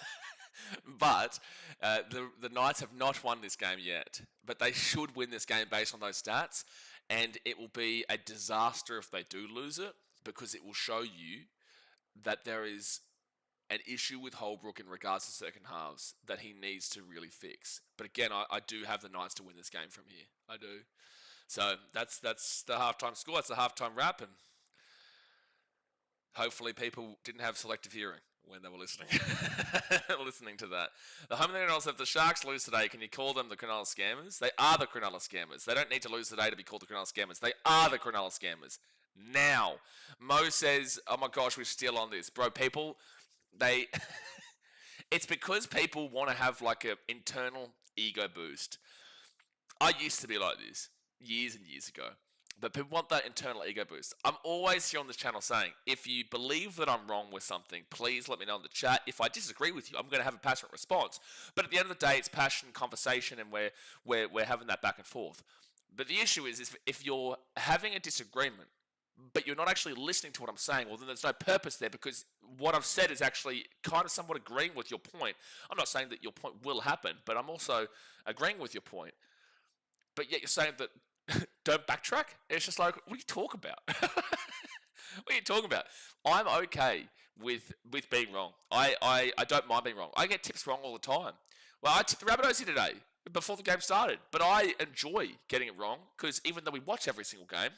the Knights have not won this game yet. But they should win this game based on those stats. And it will be a disaster if they do lose it, because it will show you that there is an issue with Holbrook in regards to second halves that he needs to really fix. But again, I do have the Knights to win this game from here. I do. So that's the halftime score. That's the halftime wrap. And Hopefully people didn't have selective hearing when they were listening listening to that. The home of the if the Sharks lose today, can you call them the Cronulla Scammers? They are the Cronulla Scammers. They don't need to lose today to be called the Cronulla Scammers. They are the Cronulla Scammers. Now, Mo says, oh my gosh, we're still on this. Bro, people, they... it's because people want to have like an internal ego boost. I used to be like this years and years ago. But people want that internal ego boost. I'm always here on this channel saying, if you believe that I'm wrong with something, please let me know in the chat. If I disagree with you, I'm going to have a passionate response. But at the end of the day, it's passion, conversation, and we're having that back and forth. But the issue is if you're having a disagreement, but you're not actually listening to what I'm saying, well, then there's no purpose there, because what I've said is actually kind of somewhat agreeing with your point. I'm not saying that your point will happen, but I'm also agreeing with your point. But yet you're saying that don't backtrack. It's just like, what are you talking about? What are you talking about? I'm okay with being wrong. I don't mind being wrong. I get tips wrong all the time. Well, I tipped the Rabbitohs here today before the game started, but I enjoy getting it wrong, because even though we watch every single game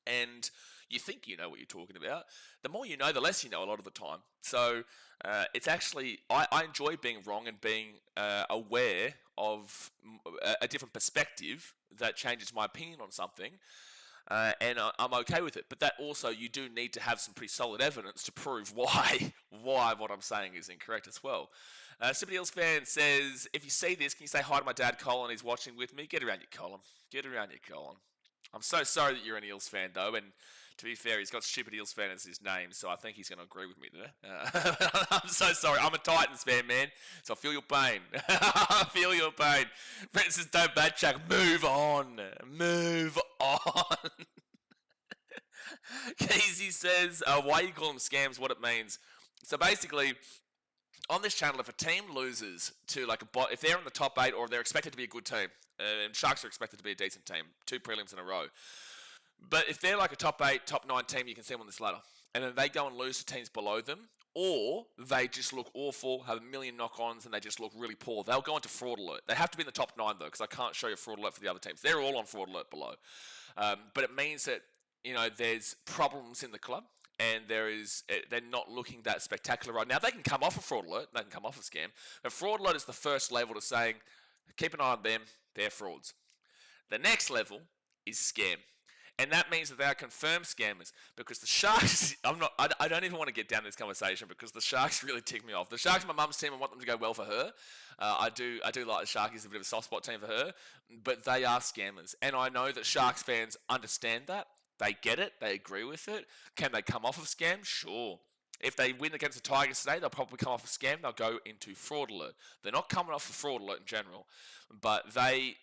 and you think you know what you're talking about, the more you know, the less you know a lot of the time. So it's actually, I enjoy being wrong and being aware of a different perspective that changes my opinion on something, and I'm okay with it. But that also, you do need to have some pretty solid evidence to prove why what I'm saying is incorrect as well. Super Eels fan says, if you see this, can you say hi to my dad Colin? He's watching with me. Get around your Colin. Get around your Colin. I'm so sorry that you're an Eels fan though, and to be fair, he's got Stupid Eels fan as his name, so I think he's going to agree with me there. I'm so sorry. I'm a Titans fan, man, so I feel your pain. I feel your pain. Brent says, don't backtrack. Move on. Move on. Casey says, why you call them scams, what it means. So basically, on this channel, if a team loses to like if they're in the top 8 or they're expected to be a good team, and Sharks are expected to be a decent team, 2 prelims in a row, but if they're like a top 8, top 9 team, you can see them on this ladder, and then they go and lose to teams below them, or they just look awful, have a million knock-ons, and they just look really poor, they'll go into fraud alert. They have to be in the top 9 though, because I can't show you a fraud alert for the other teams. They're all on fraud alert below. But it means that, you know, there's problems in the club, and they're not looking that spectacular right now. They can come off a fraud alert, they can come off a scam. A fraud alert is the first level to saying, keep an eye on them, they're frauds. The next level is scam. And that means that they are confirmed scammers, because the Sharks, I don't even want to get down this conversation, because the Sharks really tick me off. The Sharks are my mum's team. I want them to go well for her. I do like the Sharkies, a bit of a soft spot team for her, but they are scammers. And I know that Sharks fans understand that. They get it. They agree with it. Can they come off of scam? Sure. If they win against the Tigers today, they'll probably come off a scam. They'll go into fraud alert. They're not coming off a fraud alert in general, but they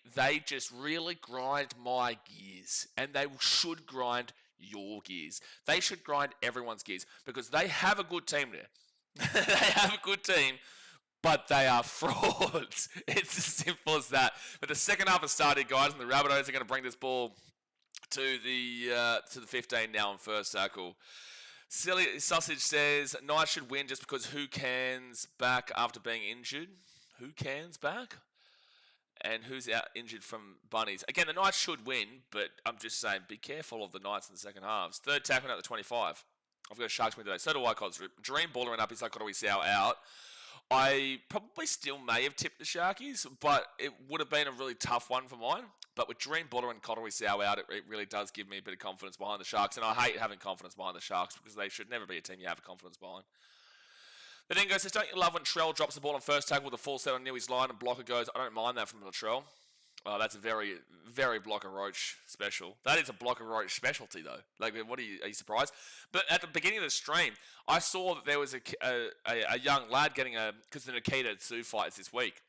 just really grind my gears, and they should grind your gears. They should grind everyone's gears, because they have a good team there. They have a good team, but they are frauds. It's as simple as that. But the second half has started, guys, and the Rabbitohs are going to bring this ball to the 15 now on first tackle. Silly Sausage says, Knights should win just because who cans back after being injured? Who cans back? And who's out injured from Bunnies? Again, the Knights should win, but I'm just saying, be careful of the Knights in the second halves. Third tackle out the 25. I've got a Sharks win today. So do I, Cods. Dream Baller and up. He's like, got to see how out. I probably still may have tipped the Sharkies, but it would have been a really tough one for mine. But with Dream Buller and Cottery Sow out, it really does give me a bit of confidence behind the Sharks. And I hate having confidence behind the Sharks, because they should never be a team you have confidence behind. The Dingo says, don't you love when Trell drops the ball on first tackle with a full set on Newy's line and blocker goes, I don't mind that from Latrell. Oh, that's a very, very Blocker Roach special. That is a Blocker Roach specialty, though. Like, are you surprised? But at the beginning of the stream, I saw that there was a young lad getting because the Nikita Tsu fight is this week.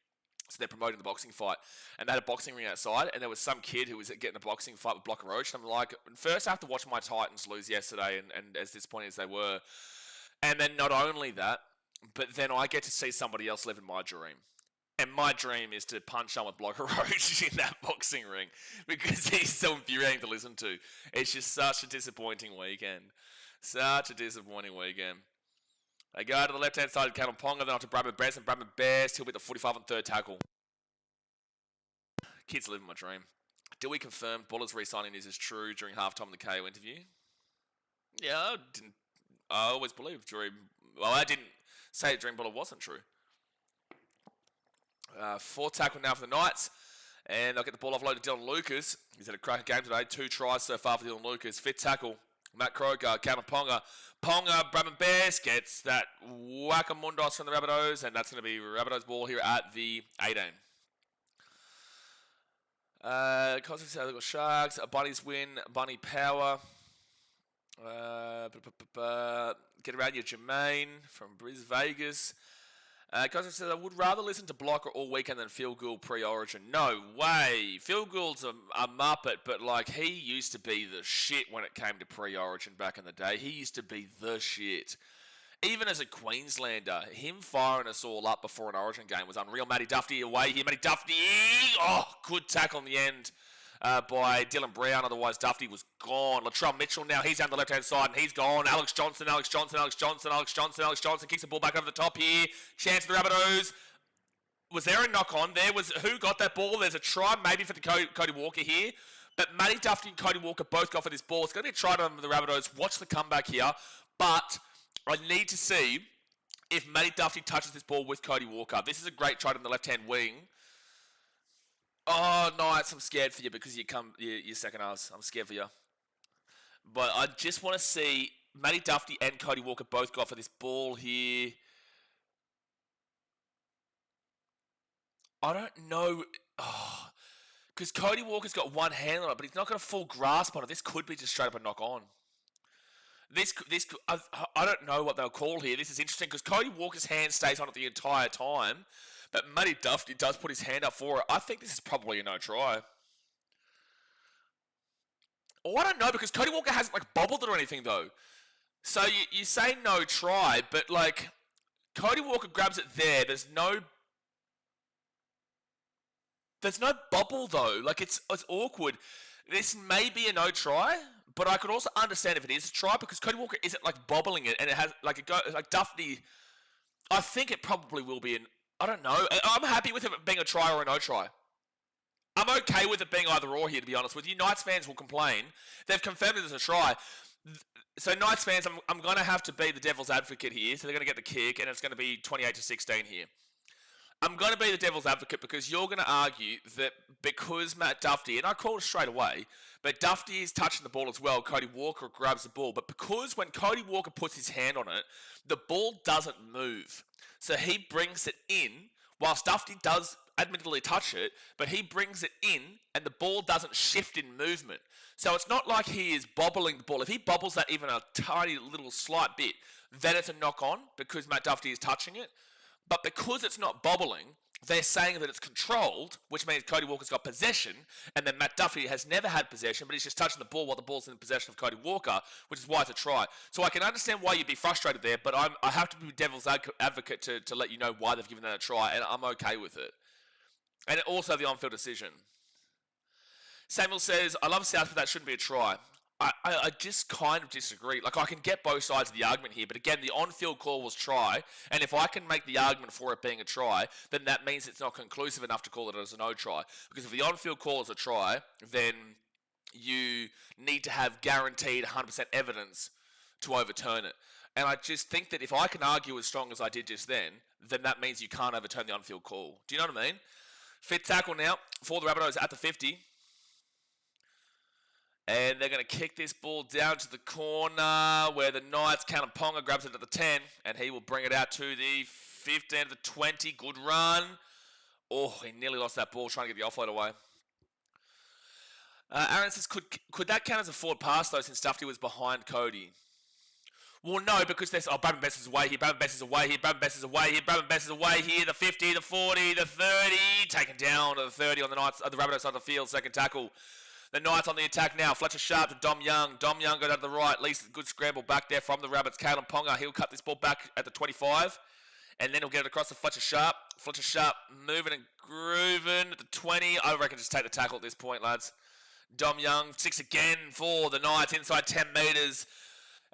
So they're promoting the boxing fight. And they had a boxing ring outside, and there was some kid who was getting a boxing fight with Blocker Roach. And I'm like, first I have to watch my Titans lose yesterday, and as disappointing as they were. And then not only that, but then I get to see somebody else live in my dream. And my dream is to punch someone with Blocker Roach in that boxing ring, because he's so infuriating to listen to. It's just such a disappointing weekend. Such a disappointing weekend. They go to the left-hand side of Kalumponga, then on to Bradman Best, and Bradman Best, he'll be the 45 on third tackle. Kids living my dream. Do we confirm Buller's re-signing is true during halftime in the KO interview? Yeah, I always believed Dream. Well, I didn't say Dream Ball wasn't true. 4th tackle now for the Knights. And they'll get the ball offload to Dylan Lucas. He's had a cracking game today. 2 tries so far for Dylan Lucas. 5th tackle, Matt Croker, Cameron Ponga. Ponga, Brabham Bears gets that Whackamundos from the Rabbitohs. And that's going to be Rabbitohs ball here at the 18. Cosmos they've got Sharks. Bunnies win. Bunny power. Get around your Jermaine from Bris Vegas. Cosmos says, I would rather listen to Blocker all weekend than Phil Gould pre-origin. No way. Phil Gould's a muppet, but like he used to be the shit when it came to pre-origin back in the day. He used to be the shit. Even as a Queenslander, him firing us all up before an Origin game was unreal. Matty Duffy away here. Matty Duffy. Oh, good tackle on the end by Dylan Brown. Otherwise, Duffy was gone. Latrell Mitchell now. He's down the left-hand side and he's gone. Alex Johnson kicks the ball back over the top here. Chance for the Rabbitohs. Was there a knock on? Who got that ball? There's a try maybe for the Cody Walker here. But Matty Duffy and Cody Walker both got for this ball. It's going to be a try to the Rabbitohs. Watch the comeback here. But I need to see if Matty Duffy touches this ball with Cody Walker. This is a great try on the left-hand wing. Oh, Knights, I'm scared for you because you're second halves. I'm scared for you. But I just want to see Matty Duffy and Cody Walker both got for this ball here. I don't know. Because Cody Walker's got one hand on it, but he's not got a full grasp on it. This could be just straight up a knock on. I don't know what they'll call here. This is interesting because Cody Walker's hand stays on it the entire time, but Matty Duffy does put his hand up for it. I think this is probably a no try. Oh, I don't know because Cody Walker hasn't like bobbled it or anything though. So you say no try, but like Cody Walker grabs it there. There's no bubble though. Like it's awkward. This may be a no try. But I could also understand if it is a try because Cody Walker isn't like bobbling it and it has like like Duffy. I think it probably will be I don't know. I'm happy with it being a try or a no try. I'm okay with it being either or here, to be honest with you. Knights fans will complain. They've confirmed it as a try. So Knights fans, I'm going to have to be the devil's advocate here. So they're going to get the kick and it's going to be 28-16 here. I'm going to be the devil's advocate because you're going to argue that because Matt Duffy, and I called it straight away, but Duffy is touching the ball as well, Cody Walker grabs the ball. But because when Cody Walker puts his hand on it, the ball doesn't move. So he brings it in, whilst Duffy does admittedly touch it, but he brings it in and the ball doesn't shift in movement. So it's not like he is bobbling the ball. If he bobbles that even a tiny little slight bit, then it's a knock on because Matt Duffy is touching it. But because it's not bobbling, they're saying that it's controlled, which means Cody Walker's got possession, and then Matt Duffy has never had possession, but he's just touching the ball while the ball's in possession of Cody Walker, which is why it's a try. So I can understand why you'd be frustrated there, but I have to be devil's advocate to let you know why they've given that a try, and I'm okay with it. And also the on-field decision. Samuel says, I love South, but that shouldn't be a try. I just kind of disagree. Like, I can get both sides of the argument here, but again, the on-field call was try, and if I can make the argument for it being a try, then that means it's not conclusive enough to call it as a no try. Because if the on-field call is a try, then you need to have guaranteed 100% evidence to overturn it. And I just think that if I can argue as strong as I did just then that means you can't overturn the on-field call. Do you know what I mean? Fifth tackle now for the Rabbitohs at the 50. And they're going to kick this ball down to the corner where the Knights, Ponga grabs it at the 10. And he will bring it out to the 15 to the 20. Good run. Oh, he nearly lost that ball trying to get the offload away. Aaron says, could that count as a forward pass, though, since Duffy was behind Cody? Well, no, because there's... Oh, Brabham Bess is away here. Brabham Bess is away here. Brabham Bess is away here. Brabham Bess is away here. The 50, the 40, the 30. Taken down to the 30 on the Knights, the Rabbitohs side of the field. Second tackle. The Knights on the attack now. Fletcher Sharp to Dom Young. Dom Young got out to the right. At least a good scramble back there from the Rabbits. Caelan Ponga, he'll cut this ball back at the 25. And then he'll get it across to Fletcher Sharp. Fletcher Sharp moving and grooving at the 20. I reckon just take the tackle at this point, lads. Dom Young, 6 again for the Knights inside 10 metres.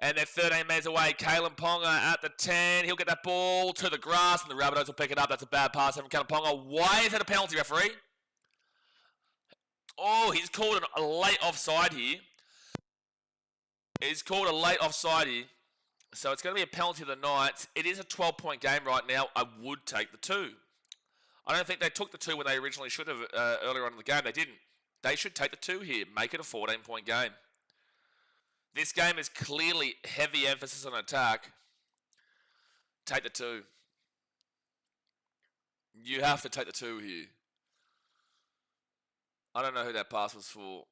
And they're 13 metres away. Caelan Ponga at the 10. He'll get that ball to the grass and the Rabbitohs will pick it up. That's a bad pass from Caelan Ponga. Why is that a penalty, referee? Oh, he's called a late offside here. He's called a late offside here. So it's going to be a penalty of the Knights. It is a 12-point game right now. I would take the 2. I don't think they took the 2 when they originally should have earlier on in the game. They didn't. They should take the 2 here. Make it a 14-point game. This game is clearly heavy emphasis on attack. Take the 2. You have to take the 2 here. I don't know who that pass was for.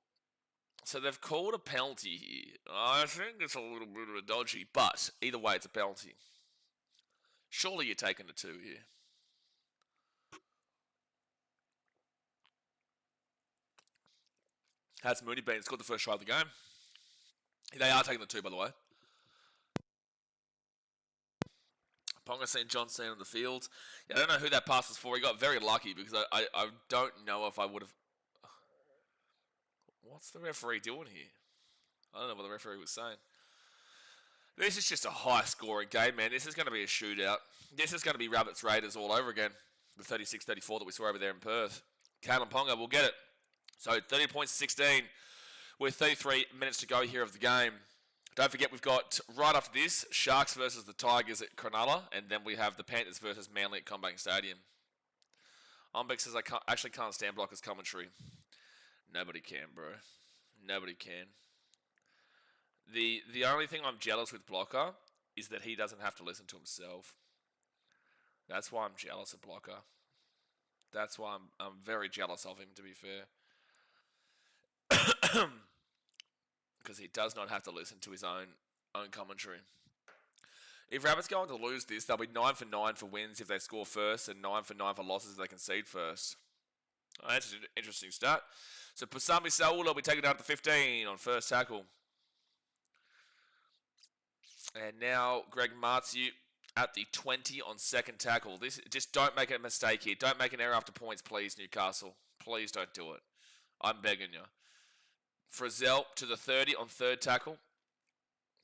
So they've called a penalty here. I think it's a little bit of a dodgy, but either way, it's a penalty. Surely you're taking the 2 here. Has Mooney been scored the first try of the game? They are taking the 2, by the way. Ponga St. John Seen on the field. Yeah, I don't know who that pass was for. He got very lucky because I don't know if I would have... What's the referee doing here? I don't know what the referee was saying. This is just a high-scoring game, man. This is going to be a shootout. This is going to be Rabbits Raiders all over again. The 36-34 that we saw over there in Perth. Kalyn Ponga will get it. So 30 points 16 with 33 minutes to go here of the game. Don't forget, we've got, right after this, Sharks versus the Tigers at Cronulla, and then we have the Panthers versus Manly at CommBank Stadium. Ombeck says, I actually can't stand Blocker's commentary. Nobody can, bro. Nobody can. The only thing I'm jealous with Blocker is that he doesn't have to listen to himself. That's why I'm jealous of Blocker. That's why I'm very jealous of him, to be fair. Because he does not have to listen to his own commentary. If Rabbits go on to lose this, they'll be 9 for 9 for wins if they score first, and 9 for 9 for losses if they concede first. Oh, that's an interesting start. So Pasami Saul will be taken down to 15 on first tackle. And now Greg Martiu at the 20 on second tackle. Just don't make a mistake here. Don't make an error after points, please, Newcastle. Please don't do it. I'm begging you. Frizzell to the 30 on third tackle.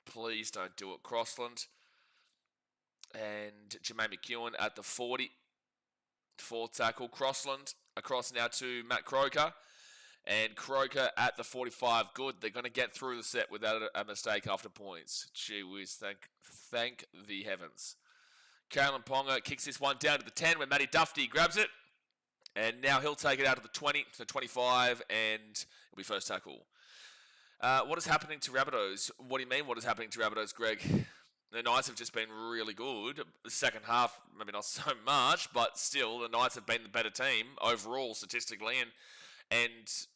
Please don't do it. Crossland and Jermaine McEwen at the 40. Fourth tackle. Crossland across now to Matt Croker. And Croker at the 45. Good. They're going to get through the set without a mistake after points. Gee whiz. Thank the heavens. Kalyn Ponga kicks this one down to the 10 when Matty Duffy grabs it. And now he'll take it out to the 20, to the 25, and it'll be first tackle. What is happening to Rabbitohs? What do you mean, what is happening to Rabbitohs, Greg? The Knights have just been really good. The second half, maybe not so much, but still, the Knights have been the better team overall, statistically, and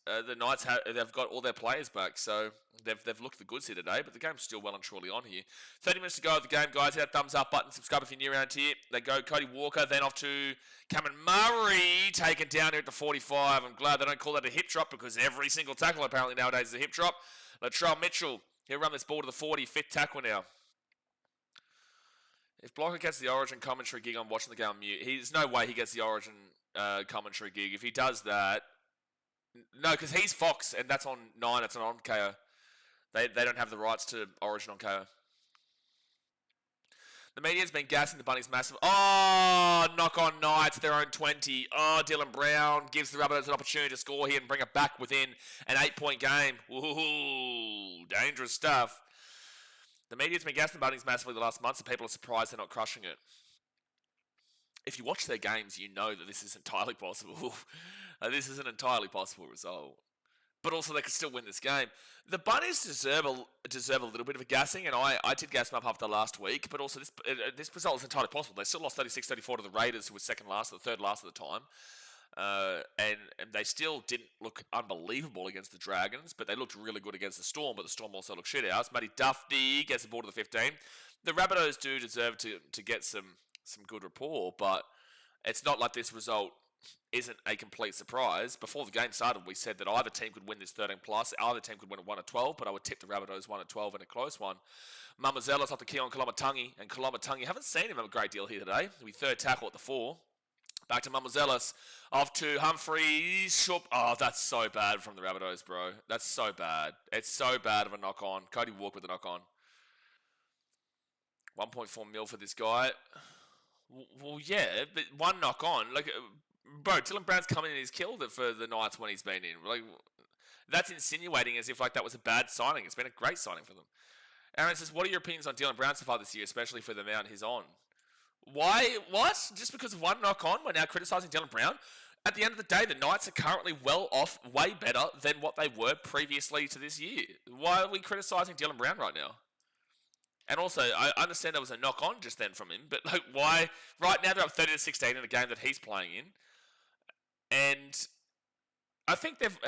the Knights they've got all their players back, so they've looked the goods here today, but the game's still well and truly on here. 30 minutes to go of the game, guys. Hit that thumbs up button, subscribe if you're new around here. They go Cody Walker, then off to Cameron Murray, taken down here at the 45. I'm glad they don't call that a hip drop because every single tackle apparently nowadays is a hip drop. Latrell Mitchell, he'll run this ball to the 40, fifth tackle now. If Blocker gets the Origin commentary gig, I'm watching the game on mute. There's no way he gets the Origin commentary gig. If he does that, no, because he's Fox, and that's on 9, it's on KO. They don't have the rights to Origin on KO. The media's been gassing the Bunnies massive. Oh, knock on Knights, their own 20. Oh, Dylan Brown gives the Rabbitohs an opportunity to score here and bring it back within an 8-point game. Ooh, dangerous stuff. The media's been gassing the Bunnies massively the last month, so people are surprised they're not crushing it. If you watch their games, you know that this is entirely possible. This is an entirely possible result. But also, they could still win this game. The Bunnies deserve a little bit of a gassing, and I did gas them up after last week, but also this result is entirely possible. They still lost 36-34 to the Raiders, who were third last at the time. And they still didn't look unbelievable against the Dragons, but they looked really good against the Storm, but the Storm also looked shit out. Matty Duffy gets the ball to the 15. The Rabbitohs do deserve to get some good rapport, but it's not like this result isn't a complete surprise. Before the game started, we said that either team could win this 13+, either team could win at 1 at 12, but I would tip the Rabbitohs 1 at 12 in a close one. Mamazelos off the key on Kolomatangi, and Kolomatangi, haven't seen him a great deal here today. He'll be third tackle at the 4. Back to Mamazelos, off to Humphreys. Oh, that's so bad from the Rabbitohs, bro. That's so bad. It's so bad of a knock-on. Cody Walker with a knock-on. 1.4 mil for this guy. Well, yeah, but one knock-on. Like, bro, Dylan Brown's come in and he's killed it for the Knights when he's been in. Like, that's insinuating as if like that was a bad signing. It's been a great signing for them. Aaron says, what are your opinions on Dylan Brown so far this year, especially for the amount he's on? Why? What? Just because of one knock on, we're now criticising Dylan Brown? At the end of the day, the Knights are currently well off, way better than what they were previously to this year. Why are we criticising Dylan Brown right now? And also, I understand there was a knock on just then from him, but like, why? Right now they're up 30-16 in a game that he's playing in, and I think they've.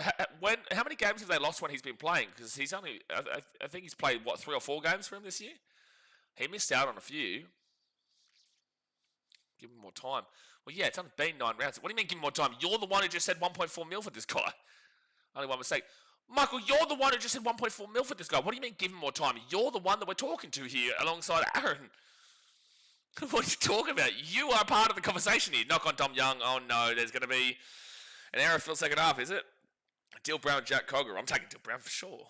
How many games have they lost when he's been playing? Because he's only. I think he's played 3 or 4 games for him this year. He missed out on a few. Give him more time. Well, yeah, it's only been 9 rounds. What do you mean give him more time? You're the one who just said 1.4 mil for this guy. Only one mistake. Michael, you're the one who just said 1.4 mil for this guy. What do you mean give him more time? You're the one that we're talking to here alongside Aaron. What are you talking about? You are part of the conversation here. Knock on Tom Young. Oh, no, there's going to be an error for the second half, is it? Dylan Brown, Jack Cogger. I'm taking Dylan Brown for sure.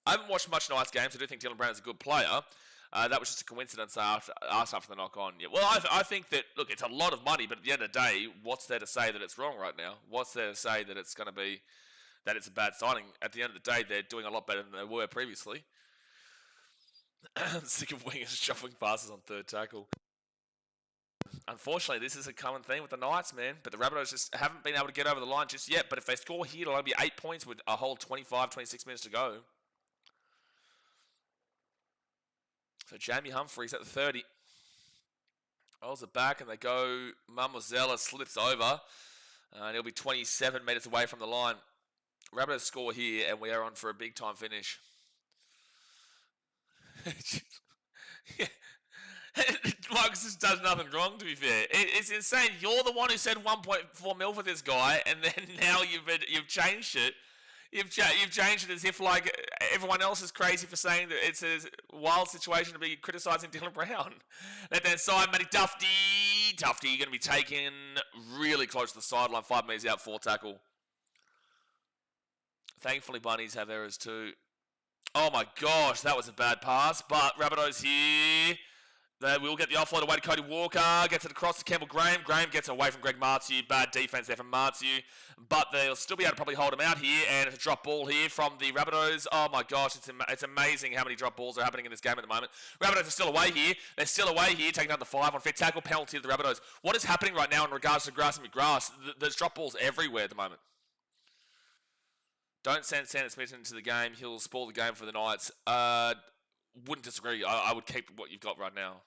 I haven't watched much Knights games. I do think Dylan Brown is a good player. That was just a coincidence after the knock-on. Yeah, well, I think that, look, it's a lot of money, but at the end of the day, what's there to say that it's wrong right now? What's there to say that it's going to be, that it's a bad signing? At the end of the day, they're doing a lot better than they were previously. I'm sick of wingers shuffling passes on third tackle. Unfortunately, this is a common theme with the Knights, man. But the Rabbitohs just haven't been able to get over the line just yet. But if they score here, it'll only be 8 points with a whole 25, 26 minutes to go. So Jamie Humphries at the 30. Rolls it back and they go. Mamazella slips over. And he'll be 27 metres away from the line. Rabbitohs score here and we are on for a big time finish. Yeah. Marcus just does nothing wrong, to be fair. It's insane. You're the one who said 1.4 mil for this guy, and then now you've changed it. You've changed it as if like everyone else is crazy for saying that it's a wild situation to be criticising Dylan Brown. Left hand side, Matty Tufty. Tufty, you're going to be taken really close to the sideline, 5 metres out, 4 tackle. Thankfully, Bunnies have errors too. Oh my gosh, that was a bad pass, but Rabbitohs here. They will get the offload away to Cody Walker. Gets it across to Campbell Graham. Graham gets away from Greg Martiu. Bad defense there from Martiu. But they'll still be able to probably hold him out here. And it's a drop ball here from the Rabbitohs. Oh my gosh, it's amazing how many drop balls are happening in this game at the moment. Rabbitohs are still away here. They're still away here, taking out the 5 on fit tackle. Penalty to the Rabbitohs. What is happening right now in regards to Grass and McGrath? There's drop balls everywhere at the moment. Don't send Sandon Smith into the game. He'll spoil the game for the Knights. Wouldn't disagree. I would keep what you've got right now.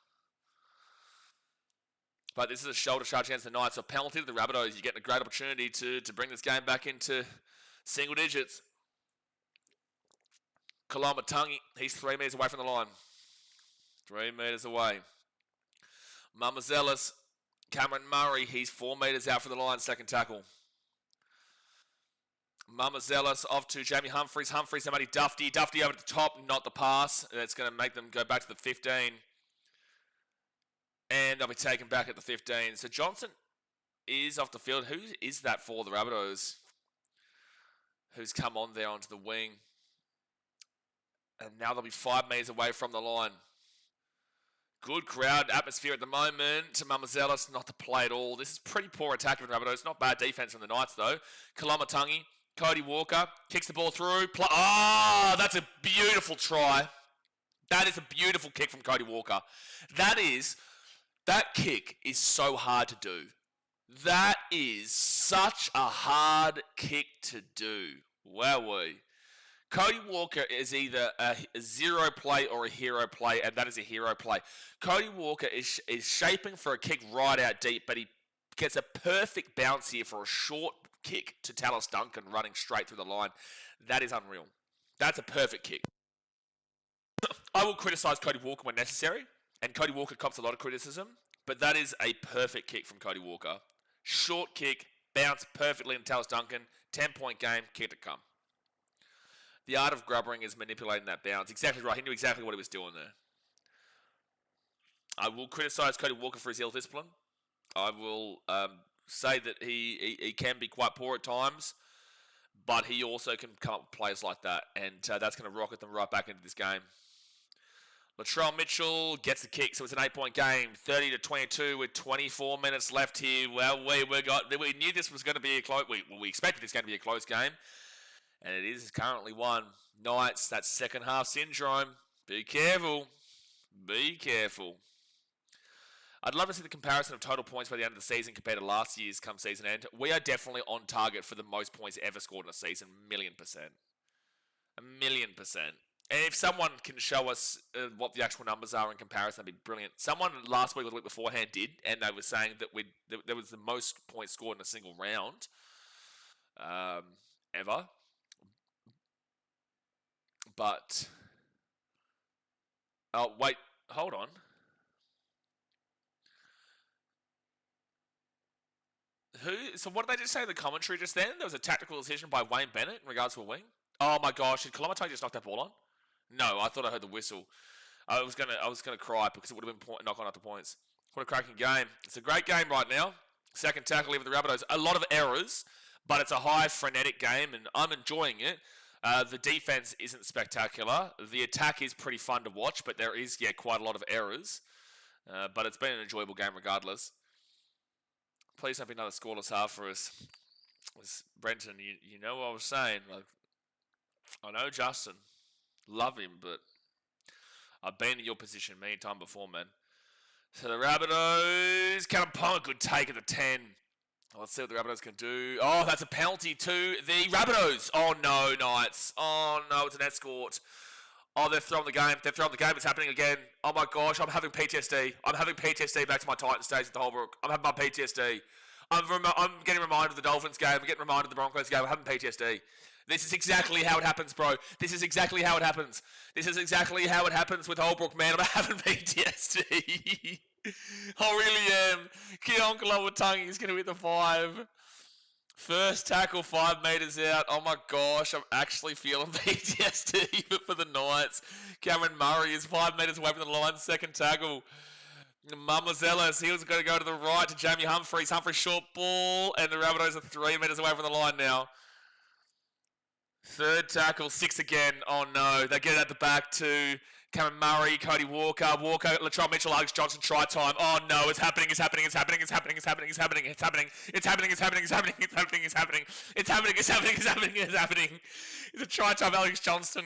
But this is a shoulder charge against the Knights. So penalty to the Rabbitohs. You're getting a great opportunity to bring this game back into single digits. Kalamatangi, he's 3 metres away from the line. 3 metres away. Mamazelis, Cameron Murray, he's 4 metres out for the line, second tackle. Mamazelis off to Jamie Humphries. Humphries, somebody Dufty. Dufty over the top, not the pass. That's going to make them go back to the 15. And they'll be taken back at the 15. So Johnson is off the field. Who is that for the Rabbitohs? Who's come on there onto the wing. And now they'll be 5 metres away from the line. Good crowd atmosphere at the moment. To Mamazelis, not the play at all. This is pretty poor attack from the Rabbitohs. Not bad defence from the Knights, though. Kalamatangi, Cody Walker, kicks the ball through. That's a beautiful try. That is a beautiful kick from Cody Walker. That kick is so hard to do. That is such a hard kick to do. Wowee. Cody Walker is either a zero play or a hero play, and that is a hero play. Cody Walker is shaping for a kick right out deep, but he gets a perfect bounce here for a short kick to Tallis Duncan running straight through the line. That is unreal. That's a perfect kick. I will criticise Cody Walker when necessary. And Cody Walker cops a lot of criticism, but that is a perfect kick from Cody Walker. Short kick, bounce perfectly into Tallis Duncan, 10-point game, kick to come. The art of grubbering is manipulating that bounce. Exactly right. He knew exactly what he was doing there. I will criticise Cody Walker for his ill discipline. I will say that he can be quite poor at times, but he also can come up with plays like that, and that's going to rocket them right back into this game. Latrell Mitchell gets the kick, so it's an 8-point game, 30-22 with 24 minutes left here. Well, we knew this was going to be a close. We expected this going to be a close game, and it is currently won. Knights, that second half syndrome. Be careful. Be careful. I'd love to see the comparison of total points by the end of the season compared to last year's come season end. We are definitely on target for the most points ever scored in a season. 1,000,000%. 1,000,000%. And if someone can show us what the actual numbers are in comparison, that'd be brilliant. Someone last week or the week beforehand did, and they were saying that there was the most points scored in a single round ever. But, oh, wait, hold on. So what did they just say in the commentary just then? There was a tactical decision by Wayne Bennett in regards to a wing. Oh my gosh, did Kolomotai just knock that ball on? No, I thought I heard the whistle. I was gonna cry because it would have been knock on after points. What a cracking game! It's a great game right now. Second tackle here for the Rabbitohs. A lot of errors, but it's a high frenetic game, and I'm enjoying it. The defense isn't spectacular. The attack is pretty fun to watch, but there is quite a lot of errors. But it's been an enjoyable game regardless. Please don't be another scoreless half for us. Brenton, you know what I was saying. Like, I know Justin. Love him, but I've been in your position many times before, man. So the Rabbitohs, Kanaponga, good take at the 10. Let's see what the Rabbitohs can do. Oh, that's a penalty to the Rabbitohs. Oh, no, Knights. Oh, no, it's an escort. Oh, they're throwing the game. They're throwing the game. It's happening again. Oh, my gosh. I'm having PTSD. I'm having PTSD back to my Titans days at the Holbrook. I'm having my PTSD. I'm getting reminded of the Dolphins game. I'm getting reminded of the Broncos game. I'm having PTSD. This is exactly how it happens, bro. This is exactly how it happens. This is exactly how it happens with Holbrook, man. I'm having PTSD. I really am. Keonkala Watangi is going to hit the 5. First tackle, 5 metres out. Oh my gosh, I'm actually feeling PTSD for the Knights. Cameron Murray is 5 metres away from the line. Second tackle. Mamazellas, he was going to go to the right to Jamie Humphries. Humphries short ball, and the Rabbitohs are 3 metres away from the line now. Third tackle, 6 again. Oh no, they get it at the back to Cameron Murray, Cody Walker, Latrell Mitchell, Alex Johnson, try time. Oh no, it's happening, it's happening, it's happening, it's happening, it's happening, it's happening, it's happening, it's happening, it's happening, it's happening, it's happening, it's happening, it's happening, it's happening, it's happening, it's happening. It's a try time, Alex Johnston.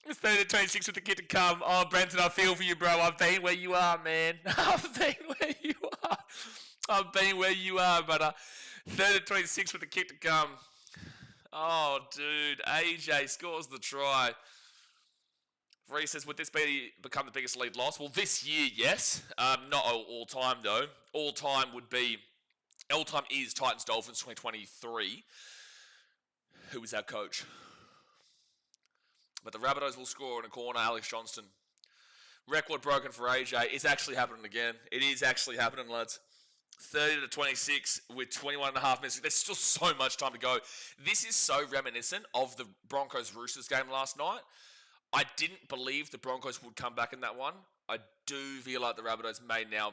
It's 30-26 with the kid to come. Oh, Brenton, I feel for you, bro. I've been where you are, man. I've been where you are. I've been where you are, brother. 30-26 with the kick to come. Oh, dude. AJ scores the try. Reese says, would this become the biggest lead loss? Well, this year, yes. Not all time, though. All time is Titans Dolphins 2023. Who is our coach? But the Rabbitohs will score in a corner, Alex Johnston. Record broken for AJ. It's actually happening again. It is actually happening, lads. 30-26 with 21 and a half minutes. There's still so much time to go. This is so reminiscent of the Broncos-Roosters game last night. I didn't believe the Broncos would come back in that one. I do feel like the Rabbitohs may now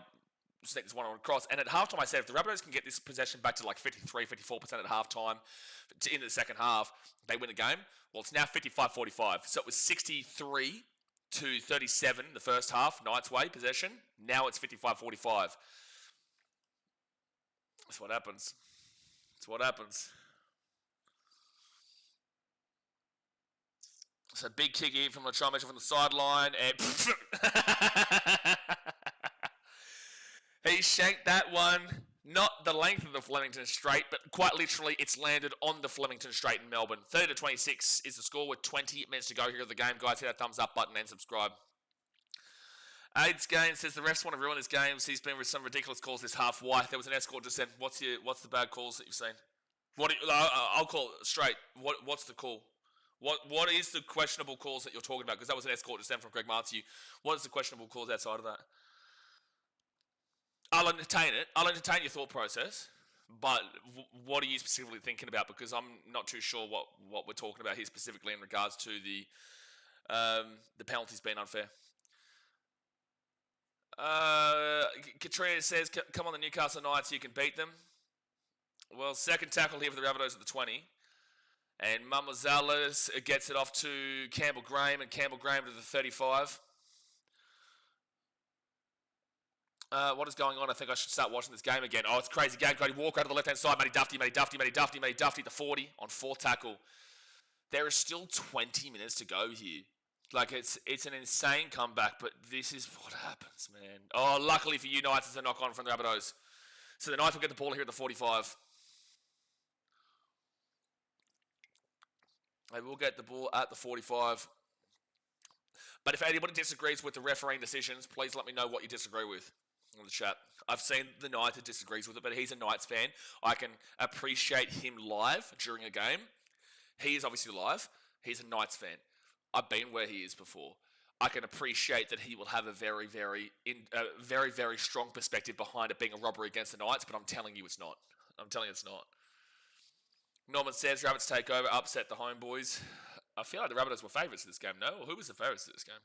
sneak this one on across. And at halftime, I said if the Rabbitohs can get this possession back to like 53, 54% at halftime in the second half, they win the game. Well, it's now 55-45. So it was 63-37 the first half, Knights way possession. Now it's 55-45. That's what happens. That's what happens. So big kick here from Latrell Mitchell from the sideline, and he shanked that one. Not the length of the Flemington Straight, but quite literally, it's landed on the Flemington Straight in Melbourne. 30-26 is the score with 20 minutes to go here of the game. Guys, hit that thumbs up button and subscribe. AIDS Game says the refs want to ruin this game. He's been with some ridiculous calls this half. Why? There was an escort just said, what's the bad calls that you've seen? I'll call it straight. What's the call? What is the questionable calls that you're talking about? Because that was an escort just then from Greg Martiu. What is the questionable calls outside of that? I'll entertain it. I'll entertain your thought process. But what are you specifically thinking about? Because I'm not too sure what we're talking about here specifically in regards to the penalties being unfair. Katrina says, come on the Newcastle Knights, you can beat them. Well, second tackle here for the Rabbitohs at the 20. And Mamazalas gets it off to Campbell Graham, and Campbell Graham to the 35. What is going on? I think I should start watching this game again. Oh, it's a crazy game. Cody Walker out of the left-hand side. Matty Duffy, the 40 on fourth tackle. There is still 20 minutes to go here. Like, it's an insane comeback, but this is what happens, man. Oh, luckily for you, Knights, it's a knock-on from the Rabbitohs. So the Knights will get the ball here at the 45. They will get the ball at the 45. But if anybody disagrees with the refereeing decisions, please let me know what you disagree with in the chat. I've seen the Knights that disagrees with it, but he's a Knights fan. I can appreciate him live during a game. He is obviously live. He's a Knights fan. I've been where he is before. I can appreciate that he will have a very, very strong perspective behind it being a robbery against the Knights, but I'm telling you it's not. I'm telling you it's not. Norman says, Rabbits take over, upset the homeboys. I feel like the Rabbitohs were favourites in this game, no? Or who was the favourites in this game?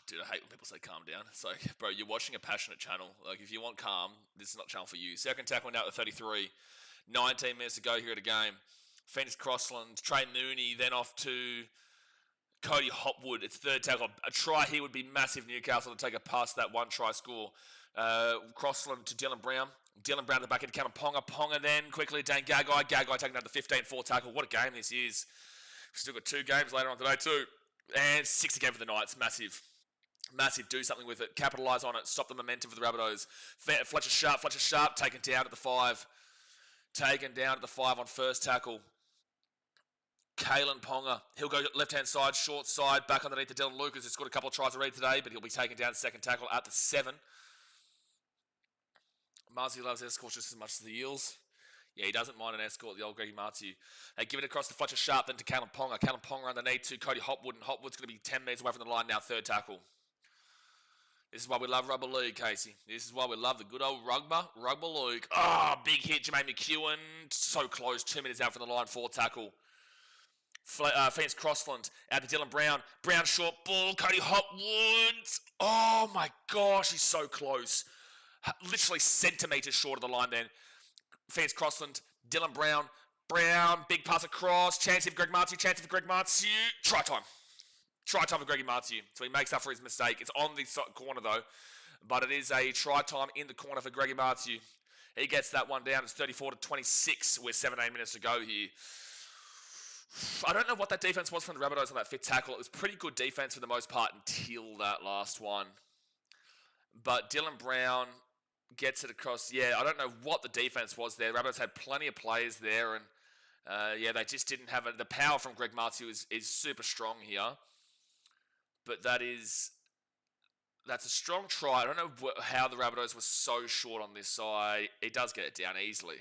Dude, I hate when people say calm down. It's like, bro, you're watching a passionate channel. Like, if you want calm, this is not channel for you. Second tackle now at the 33. 19 minutes to go here at a game. Phoenix Crossland, Trey Mooney, then off to Cody Hopwood. It's third tackle. A try here would be massive Newcastle to take a past that one try score. Crossland to Dylan Brown. Dylan Brown at the back end, Cameron Ponga. Ponga then quickly Dane Gagai. Gagai taking down the 15-4 tackle. What a game this is. We've still got 2 games later on today too. And 6 again for the Knights. Massive. Massive. Do something with it. Capitalise on it. Stop the momentum for the Rabbitohs. Fletcher Sharp taken down at the 5. Taken down at the 5 on first tackle. Kalen Ponga. He'll go left-hand side, short side, back underneath to Dylan Lucas, who's scored a couple of tries already today, but he'll be taken down second tackle at the 7. Marzi loves escorts just as much as the Eels. Yeah, he doesn't mind an escort, the old Greggy Martiu. They give it across to Fletcher Sharp, then to Kalen Ponga. Kalen Ponga underneath to Cody Hopwood, and Hopwood's going to be 10 metres away from the line now, third tackle. This is why we love Rugby League, Casey. This is why we love the good old Rugby League. Oh, big hit, Jermaine McEwen. So close, 2 minutes out from the line, fourth tackle. Phoenix Crossland out to Dylan Brown. Brown short ball, Cody Hopwood. Oh my gosh, he's so close. Literally centimetres short of the line then. Phoenix Crossland, Dylan Brown. Brown, big pass across. Chance for Greg Martiu. Try time. Try time for Greggy Martiu. So he makes up for his mistake. It's on the corner though. But it is a try time in the corner for Greggy Martiu. He gets that one down. It's 34-26 with 17 minutes to go here. I don't know what that defense was from the Rabbitohs on that fifth tackle. It was pretty good defense for the most part until that last one. But Dylan Brown gets it across. Yeah, I don't know what the defense was there. Rabbitohs had plenty of players there, and yeah, they just didn't have it. The power from Greg Martiu is super strong here. But that's a strong try. I don't know how the Rabbitohs were so short on this side. He does get it down easily.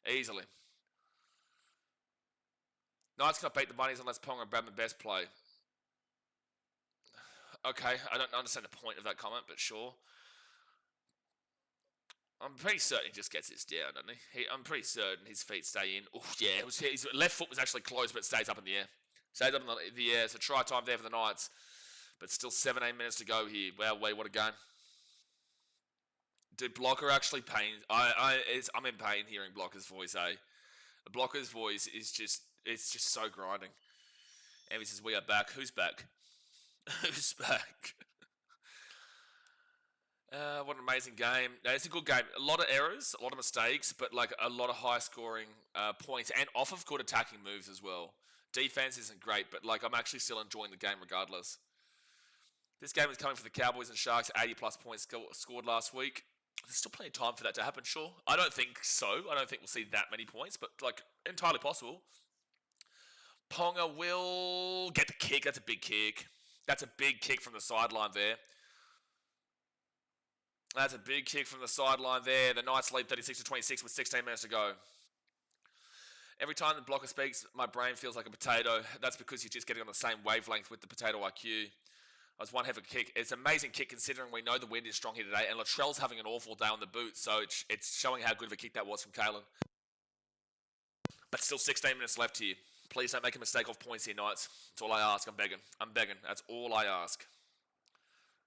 Easily. Knights cannot beat the Bunnies unless Ponga and Bradman best play. Okay, I don't understand the point of that comment, but sure. I'm pretty certain he just gets this down, doesn't he? I'm pretty certain his feet stay in. Oh, yeah, his left foot was actually closed, but it stays up in the air. Stays up in the air, so try time there for the Knights. But still 17 minutes to go here. Wow, wait, what a game. Dude, Blocker actually pains. I'm in pain hearing Blocker's voice, eh? Blocker's voice is just, it's just so grinding. And he says, we are back. Who's back? Who's back? What an amazing game. No, it's a good game. A lot of errors, a lot of mistakes, but like a lot of high-scoring points and off of good attacking moves as well. Defense isn't great, but like I'm actually still enjoying the game regardless. This game is coming for the Cowboys and Sharks. 80-plus points scored last week. There's still plenty of time for that to happen, sure. I don't think so. I don't think we'll see that many points, but like entirely possible. Ponga will get the kick. That's a big kick. That's a big kick from the sideline there. That's a big kick from the sideline there. The Knights lead 36-26 with 16 minutes to go. Every time the Blocker speaks, my brain feels like a potato. That's because he's just getting on the same wavelength with the potato IQ. That was one heck of a kick. It's an amazing kick considering we know the wind is strong here today, and Latrell's having an awful day on the boot, so it's showing how good of a kick that was from Kalen. But still 16 minutes left here. Please don't make a mistake off points here, Knights. That's all I ask. I'm begging. I'm begging. That's all I ask.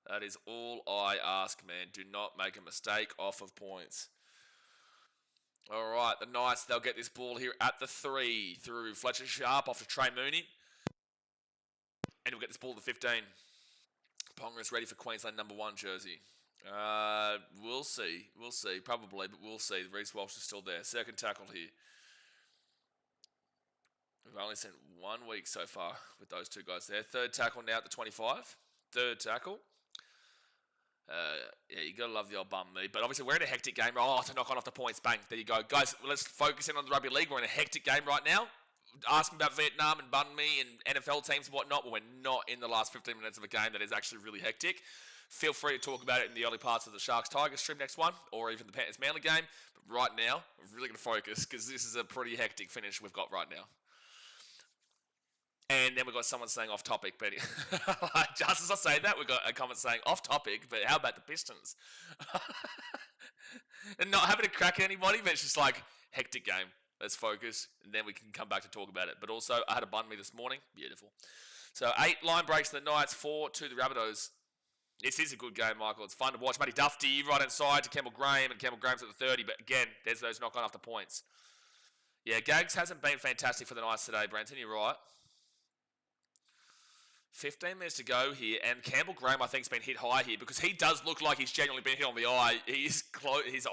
That is all I ask, man. Do not make a mistake off of points. All right, the Knights, they'll get this ball here at the 3 through Fletcher Sharp off to Trey Mooney. And he'll get this ball to the 15. Ponga is ready for Queensland #1 jersey. We'll see. We'll see. Probably, but we'll see. Reece Walsh is still there. Second tackle here. We've only seen 1 week so far with those two guys there. Third tackle now at the 25. Third tackle. Yeah, you gotta love the old bum me. But obviously, we're in a hectic game. Oh, to knock on off the points. Bang. There you go. Guys, let's focus in on the rugby league. We're in a hectic game right now. Ask me about Vietnam and bun me and NFL teams and whatnot. But we're not in the last 15 minutes of a game that is actually really hectic. Feel free to talk about it in the early parts of the Sharks-Tigers stream next one, or even the Panthers-Manly game. But right now, we're really going to focus because this is a pretty hectic finish we've got right now. And then we've got someone saying off topic, but just as I say that, we've got a comment saying off topic, but how about the Pistons? And not having to crack at anybody, but it's just like, hectic game. Let's focus, and then we can come back to talk about it. But also, I had a bun me this morning. Beautiful. So 8 line breaks to the Knights, 4 to the Rabbitohs. This is a good game, Michael. It's fun to watch. Matty Duffy right inside to Campbell Graham, and Campbell Graham's at the 30. But again, there's those knock-on after points. Yeah, Gags hasn't been fantastic for the Knights today, Brenton. You're right. 15 minutes to go here, and Campbell Graham, I think, has been hit high here because he does look like he's genuinely been hit on the eye. His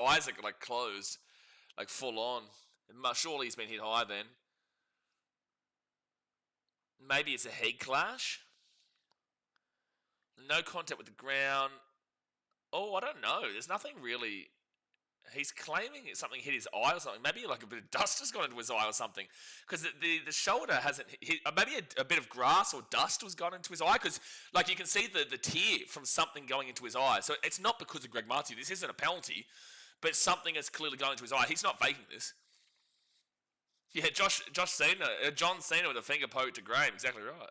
eyes are like closed, like full on. Surely he's been hit high then. Maybe it's a head clash. No contact with the ground. Oh, I don't know. There's nothing really. He's claiming something hit his eye or something. Maybe like a bit of dust has gone into his eye or something. Because the shoulder hasn't hit. Maybe a bit of grass or dust was gone into his eye. Because like you can see the tear from something going into his eye. So it's not because of Greg Marty. This isn't a penalty. But something has clearly gone into his eye. He's not faking this. Yeah, John Cena with a finger poke to Graham. Exactly right.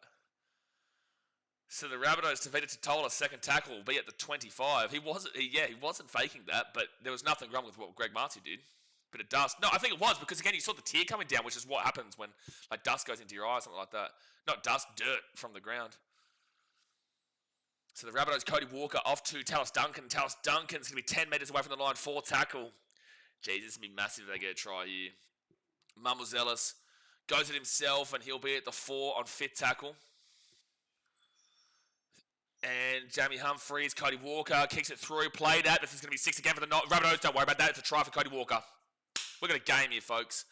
So the Rabbitohs defeated Totola's second tackle will be at the 25. He wasn't faking that, but there was nothing wrong with what Greg Marty did. Bit of dust. No, I think it was because again you saw the tear coming down, which is what happens when like dust goes into your eye or something like that. Not dust, dirt from the ground. So the Rabbitohs, Cody Walker off to Tallis Duncan. Tallis Duncan's going to be 10 metres away from the line, 4 tackle. Jeez, this is going to be massive if they get a try here. Mumbles Ellis goes at himself and he'll be at the 4 on 5th tackle. And Jamie Humphries, Cody Walker kicks it through, played that. This is going to be 6 again for the Rabbitohs. Don't worry about that. It's a try for Cody Walker. We've got a game here, folks.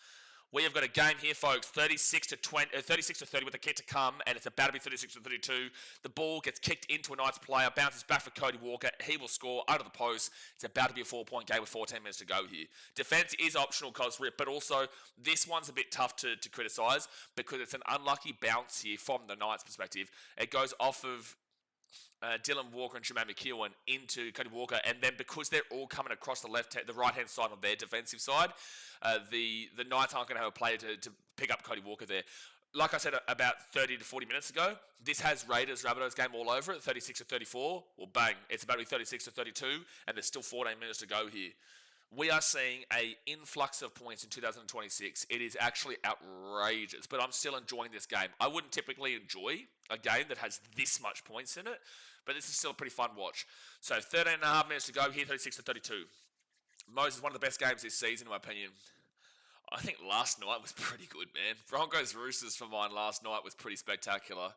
We have got a game here, folks. 36 to 30 with a kick to come, and it's about to be 36 to 32. The ball gets kicked into a Knights player, bounces back for Cody Walker. He will score under the post. It's about to be a 4-point game with 14 minutes to go here. Defense is optional, Cosrip, but also this one's a bit tough to criticise because it's an unlucky bounce here from the Knights' perspective. It goes off of Dylan Walker and Jermaine McKeown into Cody Walker, and then because they're all coming across the right-hand side on their defensive side, the Knights aren't going to have a player to pick up Cody Walker there. Like I said about 30 to 40 minutes ago, this has Raiders-Rabbitohs game all over it, 36 to 34. Well, bang, it's about to be 36 to 32, and there's still 14 minutes to go here. We are seeing an influx of points in 2026. It is actually outrageous, but I'm still enjoying this game. I wouldn't typically enjoy a game that has this much points in it, but this is still a pretty fun watch. So 13 and a half minutes to go here, 36 to 32. Moses, one of the best games this season, in my opinion. I think last night was pretty good, man. Broncos Roosters for mine last night was pretty spectacular.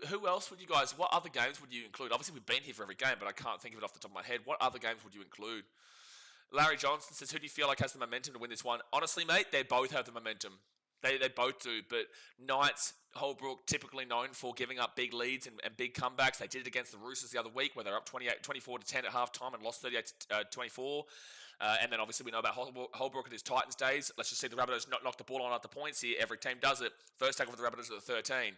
Who else would you guys, what other games would you include? Obviously, we've been here for every game, but I can't think of it off the top of my head. What other games would you include? Larry Johnson says, who do you feel like has the momentum to win this one? Honestly, mate, they both have the momentum. They both do, but Knights, Holbrook, typically known for giving up big leads and big comebacks. They did it against the Roosters the other week where they're up 24 to 10 at halftime and lost 38 to 24. And then obviously we know about Holbrook and his Titans days. Let's just see the Rabbitohs not knock the ball on at the points here. Every team does it. First tackle for the Rabbitohs at the 13.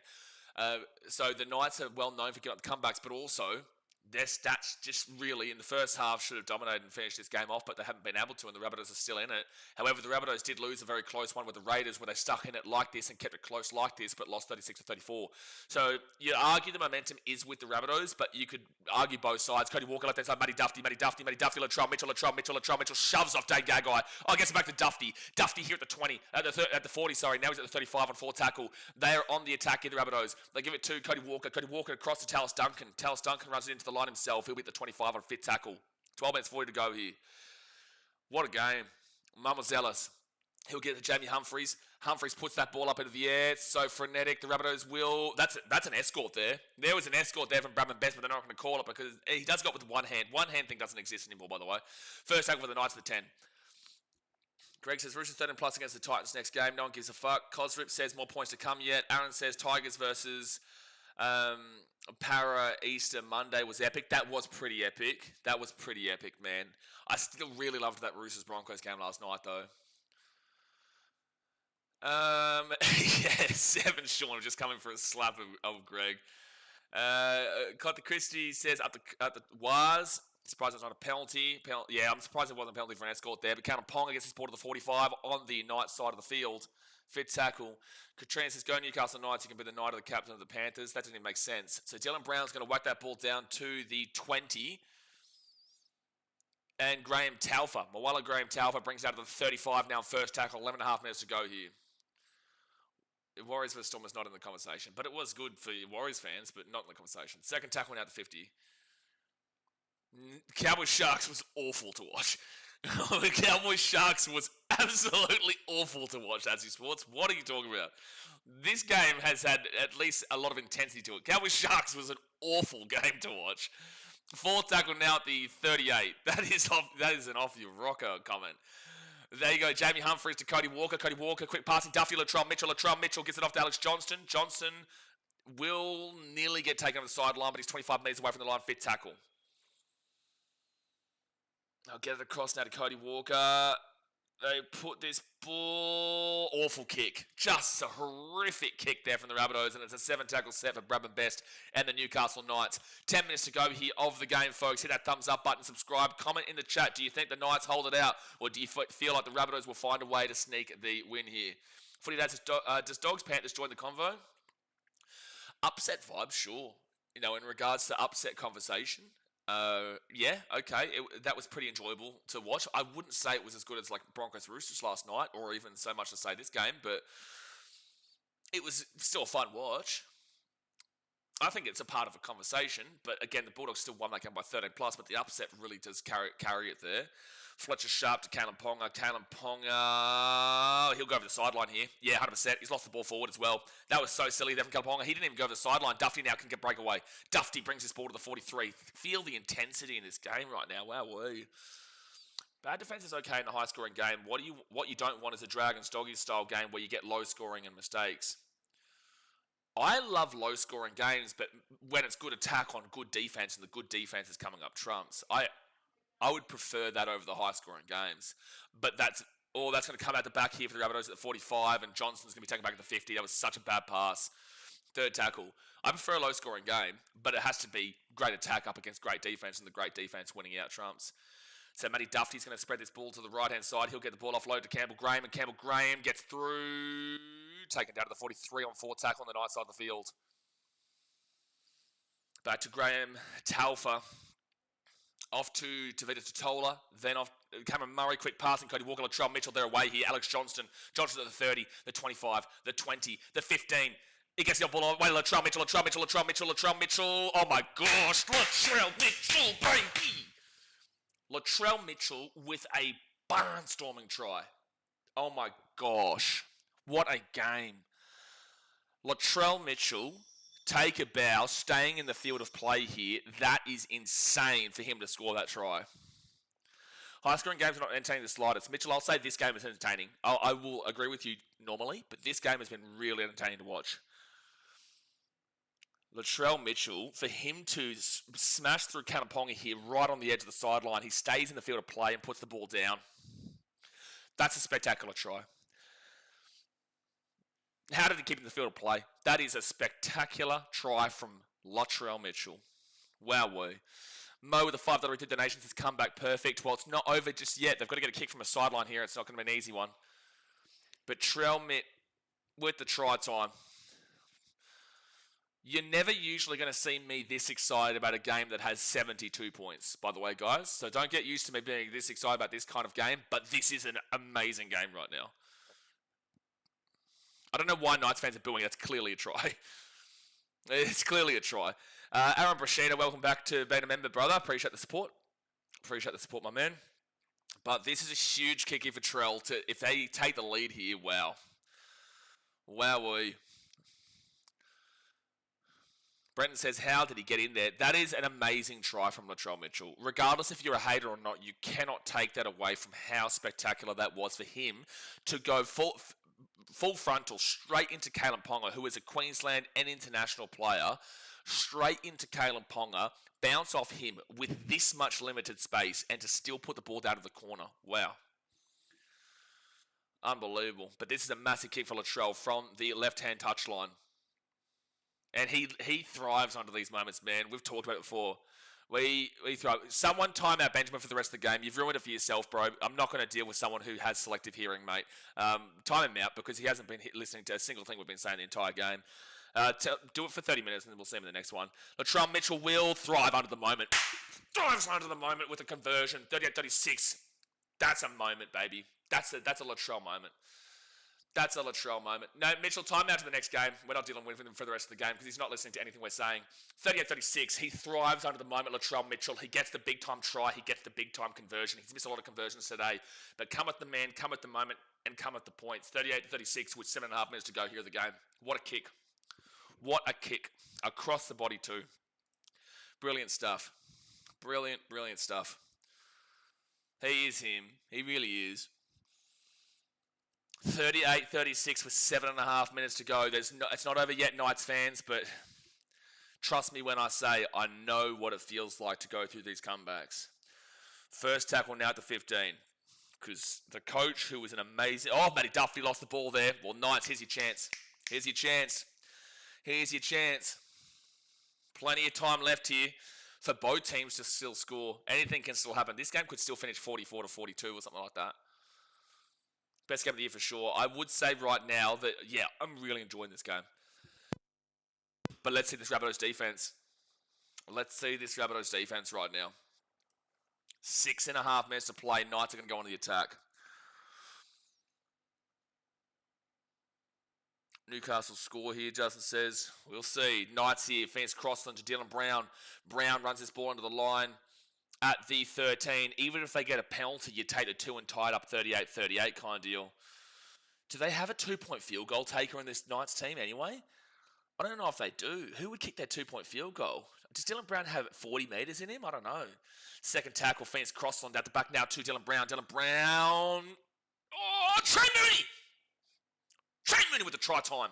So the Knights are well known for giving up the comebacks, but also their stats just really in the first half should have dominated and finished this game off, but they haven't been able to, and the Rabbitohs are still in it. However, the Rabbitohs did lose a very close one with the Raiders where they stuck in it like this and kept it close like this, but lost 36 to 34. So you argue the momentum is with the Rabbitohs, but you could argue both sides. Cody Walker left hand side, Matty Duffy, Latrell, Mitchell shoves off Dane Gagai. Oh, gets it back to Duffy. Duffy here at the 20, at the 40, sorry. Now he's at the 35 on 4 tackle. They are on the attack here, the Rabbitohs. They give it to Cody Walker. Cody Walker across to Tallis Duncan. Tallis Duncan runs it into the line himself. He'll be at the 25 on 5th tackle. 12 minutes 40 to go here. What a game. Mumbles Ellis. He'll get to Jamie Humphries. Humphries puts that ball up into the air. It's so frenetic. The Rabbitohs will... That's an escort there. There was an escort there from Bradman Best, but they're not going to call it because he does go with one hand. One hand thing doesn't exist anymore, by the way. First tackle for the Knights at the 10. Greg says Roosters 13 plus against the Titans next game. No one gives a fuck. Cosrip says more points to come yet. Aaron says Tigers versus Para Easter Monday was epic. That was pretty epic. Man. I still really loved that Roosters Broncos game last night, though. Yeah, 7 Sean just coming for a slap of Greg. Cotta Christie says up the was. Surprised it's not a penalty. Yeah, I'm surprised it wasn't a penalty for an escort there. But Kanaponga gets his ball to the 45 on the Knights side of the field. Fit tackle. Katrina says, go Newcastle Knights. You can be the Knight of the captain of the Panthers. That doesn't even make sense. So Dylan Brown's going to whack that ball down to the 20. And Graham Talfa. Moala Graham Talfa brings out to the 35 now. First tackle. 11.5 minutes to go here. Warriors vs Stormers not in the conversation. But it was good for Warriors fans, but not in the conversation. Second tackle now to 50. Cowboys Sharks was awful to watch. The Cowboys Sharks was absolutely awful to watch, Azzy Sports. What are you talking about? This game has had at least a lot of intensity to it. Cowboys Sharks was an awful game to watch. Fourth tackle now at the 38. That is an off your rocker comment. There you go. Jamie Humphries to Cody Walker. Cody Walker, quick passing. Duffy, Latrell Mitchell. Latrell Mitchell gets it off to Alex Johnston. Johnston will nearly get taken over the sideline, but he's 25 metres away from the line. Fit tackle. I'll get it across now to Cody Walker. They put this ball... Awful kick. Just a horrific kick there from the Rabbitohs, and it's a 7-tackle set for Bradman Best and the Newcastle Knights. 10 minutes to go here of the game, folks. Hit that thumbs up button, subscribe, comment in the chat. Do you think the Knights hold it out, or do you feel like the Rabbitohs will find a way to sneak the win here? Footy Dad says, does Dogs Panthers join the convo? Upset vibes, sure. You know, in regards to upset conversation... yeah, okay. That was pretty enjoyable to watch. I wouldn't say it was as good as like Broncos Roosters last night, or even so much to say this game, but it was still a fun watch. I think it's a part of a conversation, but again, the Bulldogs still won that game by 13 plus, but the upset really does carry it there. Fletcher Sharp to Callum Ponga. Callum Ponga, he'll go over the sideline here. Yeah, 100%. He's lost the ball forward as well. That was so silly there from Callum Ponga. He didn't even go over the sideline. Dufty now can get breakaway. Dufty brings his ball to the 43. Feel the intensity in this game right now. Wow-wee. Bad defense is okay in a high-scoring game. What you don't want is a Dragons Doggies style game where you get low scoring and mistakes. I love low-scoring games, but when it's good attack on good defense and the good defense is coming up trumps, I would prefer that over the high-scoring games. But that's going to come out the back here for the Rabbitohs at the 45, and Johnson's going to be taken back at the 50. That was such a bad pass. Third tackle. I prefer a low-scoring game, but it has to be great attack up against great defense, and the great defense winning out trumps. So Matty Duffy's going to spread this ball to the right-hand side. He'll get the ball offload to Campbell Graham, and Campbell Graham gets through, taken down to the 43 on 4 tackle on the night side of the field. Back to Graham Talfa. Off to Tavita Totola, then off Cameron Murray, quick passing, Cody Walker, Latrell Mitchell, they're away here, Alex Johnston to the 30, the 25, the 20, the 15, he gets the ball away, Latrell Mitchell, oh my gosh, Latrell Mitchell, baby! Latrell Mitchell with a barnstorming try. Oh my gosh, what a game. Latrell Mitchell... Take a bow, staying in the field of play here. That is insane for him to score that try. High-scoring games are not entertaining the slightest. Mitchell, I'll say this game is entertaining. I will agree with you normally, but this game has been really entertaining to watch. Latrell Mitchell, for him to smash through Kanaponga here right on the edge of the sideline, he stays in the field of play and puts the ball down. That's a spectacular try. How did he keep in the field of play? That is a spectacular try from Latrell Mitchell. Wowee. Mo with the 5 that did donations has come back perfect. Well, it's not over just yet. They've got to get a kick from a sideline here. It's not going to be an easy one. But Trell Mitt with the try time. You're never usually going to see me this excited about a game that has 72 points, by the way, guys. So don't get used to me being this excited about this kind of game. But this is an amazing game right now. I don't know why Knights fans are booing. That's clearly a try. It's clearly a try. Aaron Brashida, welcome back to being a member, brother. Appreciate the support. Appreciate the support, my man. But this is a huge kick for Trell. If they take the lead here, wow. Wowee. Brenton says, how did he get in there? That is an amazing try from Latrell Mitchell. Regardless if you're a hater or not, you cannot take that away from how spectacular that was for him to go full frontal straight into Kalen Ponga, who is a Queensland and international player, straight into Kalen Ponga, bounce off him with this much limited space and to still put the ball down to the corner. Wow. Unbelievable. But this is a massive kick for Latrell from the left-hand touchline. And he thrives under these moments, man. We've talked about it before. We thrive. Someone time out Benjamin for the rest of the game. You've ruined it for yourself, bro. I'm not going to deal with someone who has selective hearing, mate. Time him out because he hasn't been listening to a single thing we've been saying the entire game. Do it for 30 minutes and then we'll see him in the next one. Latrell Mitchell will thrive under the moment. Thrives under the moment with a conversion. 38-36. That's a moment, baby. That's a Latrell moment. That's a Latrell moment. No, Mitchell, time out to the next game. We're not dealing with him for the rest of the game because he's not listening to anything we're saying. 38-36. He thrives under the moment, Latrell Mitchell. He gets the big-time try. He gets the big-time conversion. He's missed a lot of conversions today. But come at the man, come at the moment, and come at the points. 38-36 with 7.5 minutes to go here of the game. What a kick. What a kick. Across the body, too. Brilliant stuff. Brilliant, brilliant stuff. He is him. He really is. 38-36 with 7.5 minutes to go. It's not over yet, Knights fans, but trust me when I say I know what it feels like to go through these comebacks. First tackle now at the 15. Because the coach, who was an amazing... Oh, Matty Duffy lost the ball there. Well, Knights, here's your chance. Here's your chance. Here's your chance. Plenty of time left here for both teams to still score. Anything can still happen. This game could still finish 44-42 or something like that. Best game of the year for sure. I would say right now that, yeah, I'm really enjoying this game. But let's see this Rabbitohs defense. Let's see this Rabbitohs defense right now. 6.5 minutes to play. Knights are going to go on the attack. Newcastle score here, Justin says. We'll see. Knights here. Fence Crossland to Dylan Brown. Brown runs this ball into the line at the 13. Even if they get a penalty, you take the 2 and tie it up 38-38 kind of deal. Do they have a 2-point field goal taker in this Knights team anyway? I don't know if they do. Who would kick that 2-point field goal? Does Dylan Brown have 40 metres in him? I don't know. Second tackle, Fence Crossland at the back now to Dylan Brown. Dylan Brown. Oh, Trey Mooney! Trey Mooney with the try time.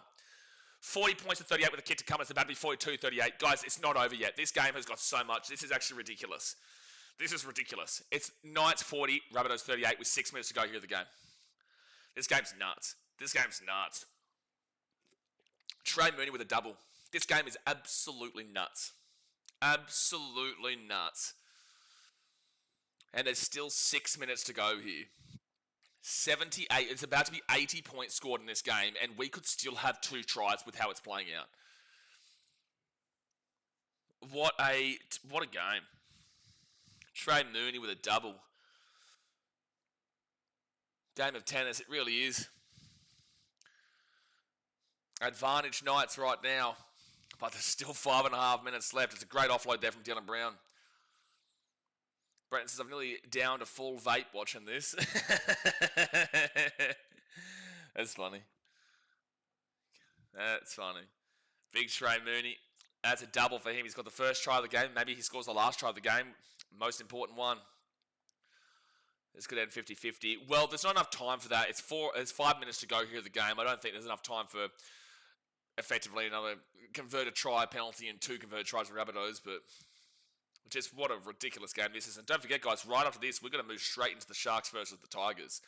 40 points to 38 with a kick to come. It's about to be 42-38. Guys, it's not over yet. This game has got so much. This is actually ridiculous. This is ridiculous. It's Knights 40, Rabbitohs 38 with 6 minutes to go here of the game. This game's nuts. This game's nuts. Trey Mooney with a double. This game is absolutely nuts. Absolutely nuts. And there's still 6 minutes to go here. 78. It's about to be 80 points scored in this game, and we could still have 2 tries with how it's playing out. What a game. Trey Mooney with a double. Game of tennis, it really is. Advantage Knights right now, but there's still 5.5 minutes left. It's a great offload there from Dylan Brown. Brenton says, I'm nearly down to full vape watching this. That's funny. That's funny. Big Trey Mooney. That's a double for him. He's got the first try of the game. Maybe he scores the last try of the game. Most important one. This could end 50-50. Well, there's not enough time for that. It's 5 minutes to go here of the game. I don't think there's enough time for effectively another converted try, penalty, and 2 converted tries for Rabbitohs, but just what a ridiculous game this is. And don't forget, guys, right after this, we're going to move straight into the Sharks versus the Tigers.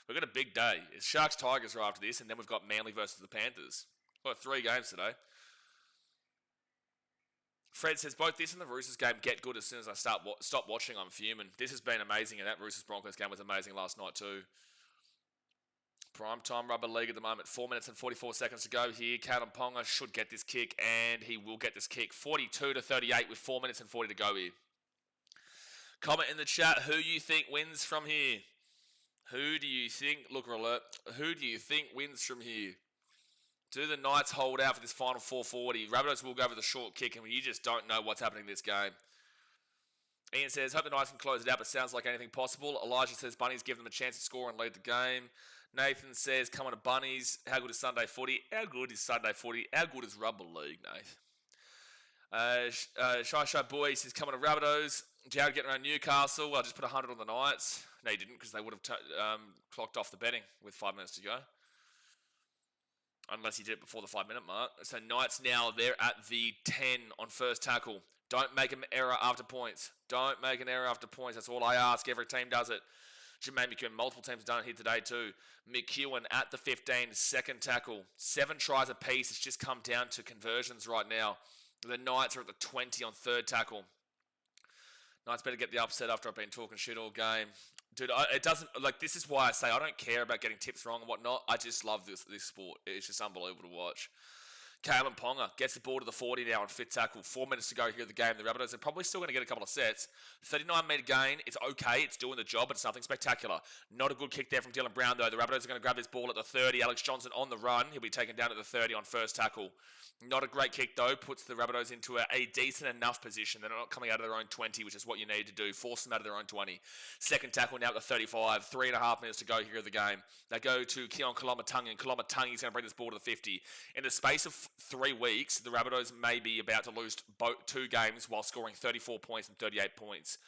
We've got a big day. It's Sharks-Tigers right after this, and then we've got Manly versus the Panthers. We've got 3 games today. Fred says, both this and the Roosters game get good as soon as I stop watching. I'm fuming. This has been amazing, and that Roosters-Broncos game was amazing last night too. Prime time rubber league at the moment. 4 minutes and 44 seconds to go here. Kalen Ponga should get this kick, and he will get this kick. 42-38 with 4 minutes and 40 to go here. Comment in the chat who you think wins from here. Who do you think, looker alert, who do you think wins from here? Do the Knights hold out for this final 440? Rabbitohs will go for the short kick, and you just don't know what's happening in this game. Ian says, hope the Knights can close it out, but sounds like anything possible. Elijah says, Bunnies give them a chance to score and lead the game. Nathan says, come on to Bunnies. How good is Sunday footy? How good is Sunday footy? How good is Rugby League, Nath? Shy Boys is coming to Rabbitohs. Jared getting around Newcastle. I just put 100 on the Knights. No, he didn't, because they would have clocked off the betting with 5 minutes to go. Unless he did it before the 5 minute mark. So Knights now, they're at the 10 on first tackle. Don't make an error after points. Don't make an error after points. That's all I ask. Every team does it. Jermaine McEwen, multiple teams have done it here today too. McEwen at the 15, second tackle. 7 tries apiece. It's just come down to conversions right now. The Knights are at the 20 on third tackle. Knights better get the upset after I've been talking shit all game. Dude, it doesn't, like, this is why I say I don't care about getting tips wrong and whatnot. I just love this sport. It's just unbelievable to watch. Kalen Ponga gets the ball to the 40 now on fifth tackle. 4 minutes to go here in the game. The Rabbitohs are probably still going to get a couple of sets. 39-metre gain. It's okay. It's doing the job, but it's nothing spectacular. Not a good kick there from Dylan Brown, though. The Rabbitohs are going to grab this ball at the 30. Alex Johnson on the run. He'll be taken down at the 30 on first tackle. Not a great kick, though. Puts the Rabbitohs into a decent enough position. They're not coming out of their own 20, which is what you need to do. Force them out of their own 20. Second tackle now at the 35. 3.5 minutes to go here in the game. They go to Keon Kolomatangi, and Kolomatangi's going to bring this ball to the 50. In the space of 3 weeks, the Rabbitohs may be about to lose 2 games while scoring 34 points and 38 points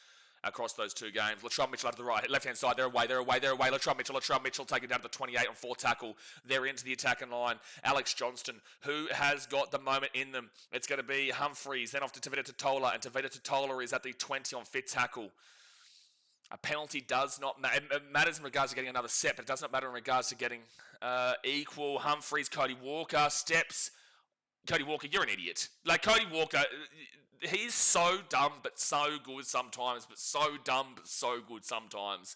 across those 2 games. Latrell Mitchell out to the right, left-hand side, they're away. Latrell Mitchell taking down to the 28 on 4th tackle. They're into the attacking line. Alex Johnston, who has got the moment in them. It's going to be Humphreys, then off to Tavita Totola, and Tavita Totola is at the 20 on 5th tackle. A penalty does not matter. It matters in regards to getting another set, but it does not matter in regards to getting equal. Humphreys, Cody Walker, steps. Cody Walker, you're an idiot. Like, Cody Walker, he's so dumb but so good sometimes, but so dumb but so good sometimes.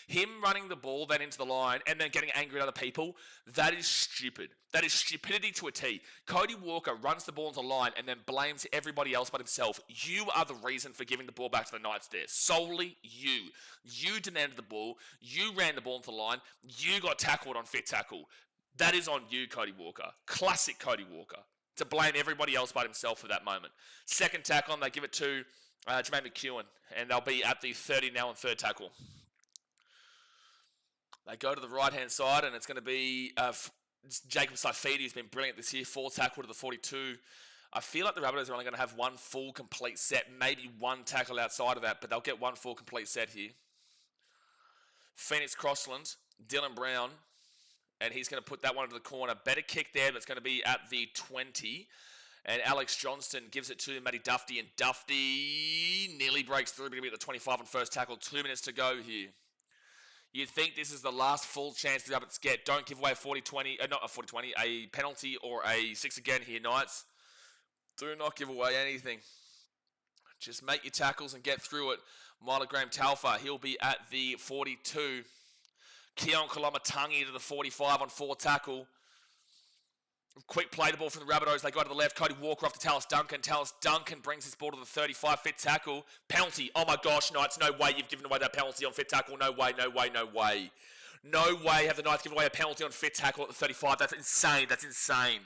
Him running the ball then into the line and then getting angry at other people, that is stupid. That is stupidity to a T. Cody Walker runs the ball into the line and then blames everybody else but himself. You are the reason for giving the ball back to the Knights there. Solely you. You demanded the ball. You ran the ball into the line. You got tackled on 5th tackle. That is on you, Cody Walker. Classic Cody Walker. To blame everybody else but himself for that moment. Second tackle, and they give it to Jermaine McEwen, and they'll be at the 30 now on third tackle. They go to the right-hand side, and it's going to be Jacob Saifidi, who's been brilliant this year. 4 tackle to the 42. I feel like the Rabbitohs are only going to have 1 full complete set, maybe 1 tackle outside of that, but they'll get 1 full complete set here. Phoenix Crossland, Dylan Brown, and he's going to put that one into the corner. Better kick there. That's going to be at the 20. And Alex Johnston gives it to Matty Duffy. And Duffy nearly breaks through. But he'll be at the 25 on first tackle. 2 minutes to go here. You'd think this is the last full chance the Rabbits get. Don't give away a 40-20. Not a 40-20. A penalty or a 6 again here, Knights. Do not give away anything. Just make your tackles and get through it. Milo Graham Talfa. He'll be at the 42. Keon Kolomatangi to the 45 on 4 tackle. Quick play the ball from the Rabbitohs. They go to the left. Cody Walker off to Tallis Duncan. Tallis Duncan brings his ball to the 35. 5th tackle. Penalty. Oh my gosh, Knights. No way you've given away that penalty on 5th tackle. No way, no way, no way. No way have the Knights given away a penalty on 5th tackle at the 35. That's insane. That's insane.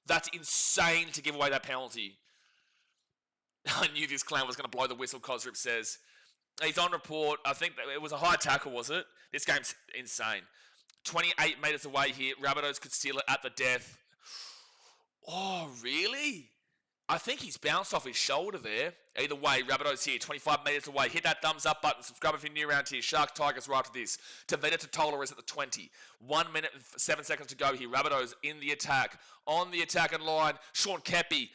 That's insane to give away that penalty. I knew this clown was going to blow the whistle, Cosrip says. He's on report. I think it was a high tackle, was it? This game's insane. 28 metres away here. Rabbitohs could steal it at the death. Oh, really? I think he's bounced off his shoulder there. Either way, Rabbitohs here, 25 metres away. Hit that thumbs up button. Subscribe if you're new around here. Shark Tigers right after this. Tavita Totola is at the 20. 1 minute and 7 seconds to go here. Rabbitohs in the attack. On the attacking line, Sean Kepi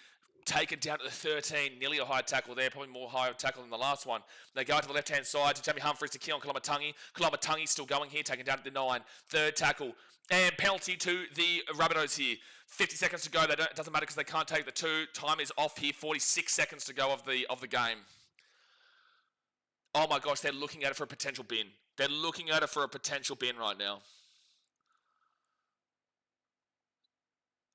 taken down to the 13, nearly a high tackle there, probably more high tackle than the last one. They go to the left-hand side to Jamie Humphreys to Keon Kolomatangi. Kolomatangi still going here, taken down to the 9. 3rd tackle, and penalty to the Rabbitohs here. 50 seconds to go. It doesn't matter because they can't take the 2. Time is off here. 46 seconds to go of the game. Oh my gosh, they're looking at it for a potential bin. They're looking at it for a potential bin right now.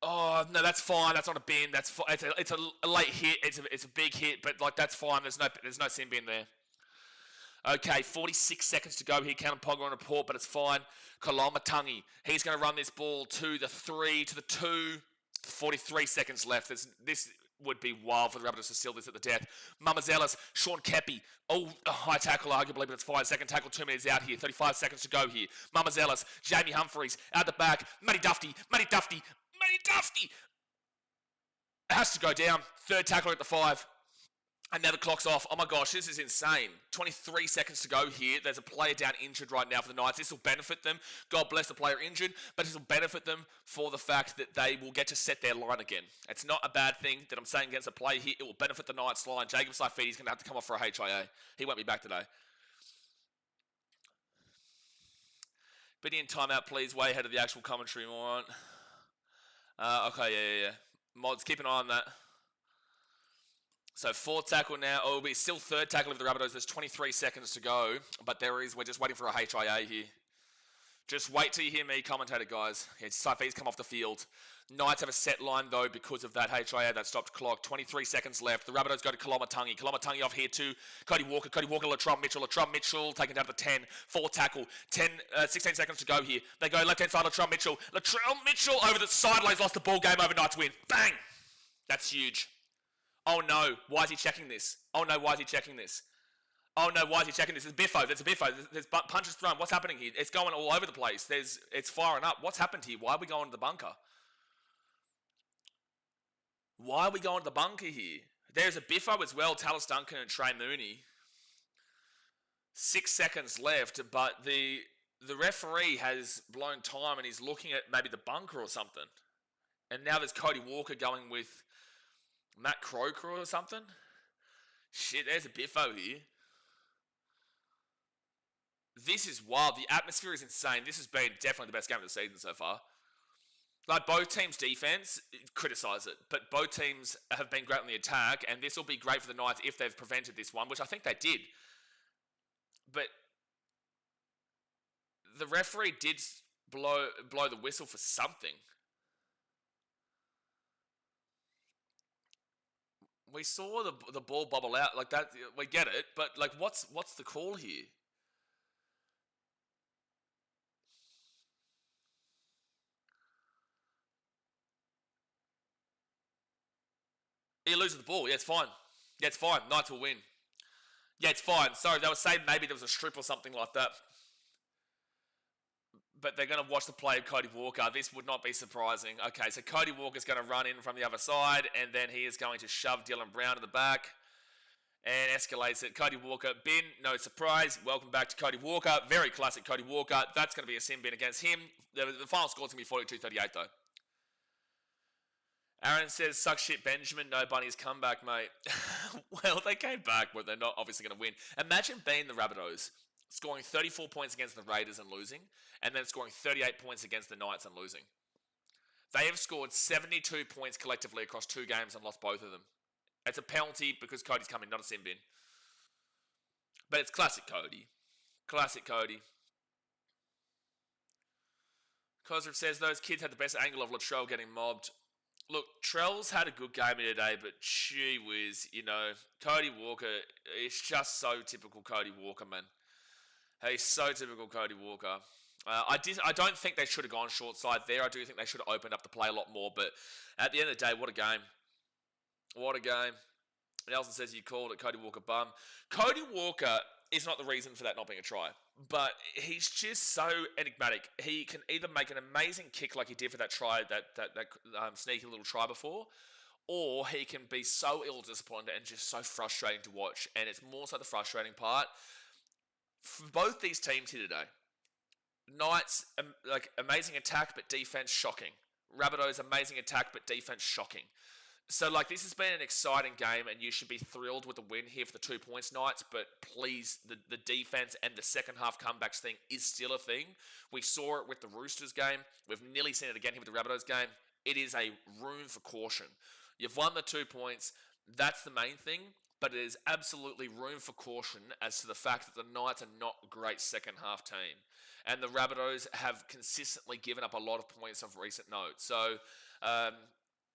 Oh, no, that's fine. That's not a bin. That's it's a late hit. It's a big hit, but like that's fine. There's no sin bin there. Okay, 46 seconds to go here. Callum Ponga on report, but it's fine. Kolomatangi, he's going to run this ball to the 3, to the 2. 43 seconds left. This would be wild for the Rabbitohs to steal this at the death. Mamazelas, Sean Kepi. Oh, a high tackle arguably, but it's fine. Second tackle, 2 minutes out here. 35 seconds to go here. Mamazelas, Jamie Humphreys out the back. Matty Duffy. It has to go down. Third tackle at the 5. And now the clock's off. Oh my gosh, this is insane. 23 seconds to go here. There's a player down injured right now for the Knights. This will benefit them. God bless the player injured, but this will benefit them for the fact that they will get to set their line again. It's not a bad thing that I'm saying against a play here. It will benefit the Knights line. Jacob Saifiti's going to have to come off for a HIA. He won't be back today. Biddy in timeout, please. Way ahead of the actual commentary, moron. Okay, yeah. Mods, keep an eye on that. So fourth tackle now. Oh, it'll be still third tackle of the Rabbitohs. There's 23 seconds to go, but we're just waiting for a HIA here. Just wait till you hear me commentate it, guys. Yeah, Saifiti's come off the field. Knights have a set line, though, because of that HIA that stopped clock. 23 seconds left. The Rabbitohs go to Koloamatangi. Koloamatangi off here to Cody Walker. Latrell Mitchell taken down to the 10. Fourth tackle. 16 seconds to go here. They go left-hand side, Latrell Mitchell over the sidelines. Lost the ball. Game over. Knights win. Bang! That's huge. Oh no, why is he checking this? Oh no, why is he checking this? Oh no, why is he checking this? There's a biffo. There's punches thrown. What's happening here? It's going all over the place. It's firing up. What's happened here? Why are we going to the bunker? Why are we going to the bunker here? There's a biffo as well, Tallis Duncan and Trey Mooney. 6 seconds left, but the referee has blown time and he's looking at maybe the bunker or something. And now there's Cody Walker going with Matt Croker or something. Shit, there's a biffo here. This is wild. The atmosphere is insane. This has been definitely the best game of the season so far. Like, both teams' defense, criticise it, but both teams have been great on the attack, and this will be great for the Knights if they've prevented this one, which I think they did. But the referee did blow the whistle for something. We saw the ball bubble out like that. We get it, but like, what's the call here? He loses the ball. Yeah, it's fine. Yeah, it's fine. Knights will win. Yeah, it's fine. Sorry, they were saying maybe there was a strip or something like that. But they're going to watch the play of Cody Walker. This would not be surprising. Okay, so Cody Walker's going to run in from the other side, and then he is going to shove Dylan Brown in the back and escalates it. Cody Walker, bin, no surprise. Welcome back to Cody Walker. Very classic Cody Walker. That's going to be a sin bin against him. The final score's going to be 42-38, though. Aaron says, suck shit, Benjamin. No bunnies comeback, mate. Well, they came back, but they're not obviously going to win. Imagine being the Rabbitohs, scoring 34 points against the Raiders and losing, and then scoring 38 points against the Knights and losing. They have scored 72 points collectively across 2 games and lost both of them. It's a penalty because Cody's coming, not a sin bin. But it's classic Cody. Classic Cody. Kozriff says, those kids had the best angle of Latrell getting mobbed. Look, Trell's had a good game here today, but gee whiz, Cody Walker, it's just so typical Cody Walker, man. He's so typical Cody Walker. I don't think they should have gone short side there. I do think they should have opened up the play a lot more, but at the end of the day, what a game. What a game. Nelson says you called it, Cody Walker bum. Cody Walker is not the reason for that not being a try, but he's just so enigmatic. He can either make an amazing kick like he did for that try, that sneaky little try before, or he can be so ill-disciplined and just so frustrating to watch, and it's more so the frustrating part. For both these teams here today, Knights, amazing attack, but defense shocking. Rabbitohs, amazing attack, but defense shocking. So, this has been an exciting game, and you should be thrilled with the win here for the 2 points, Knights, but please, the defense and the second half comebacks thing is still a thing. We saw it with the Roosters game. We've nearly seen it again here with the Rabbitohs game. It is a room for caution. You've won the 2 points. That's the main thing, but it is absolutely room for caution as to the fact that the Knights are not a great second half team. And the Rabbitohs have consistently given up a lot of points of recent note. So,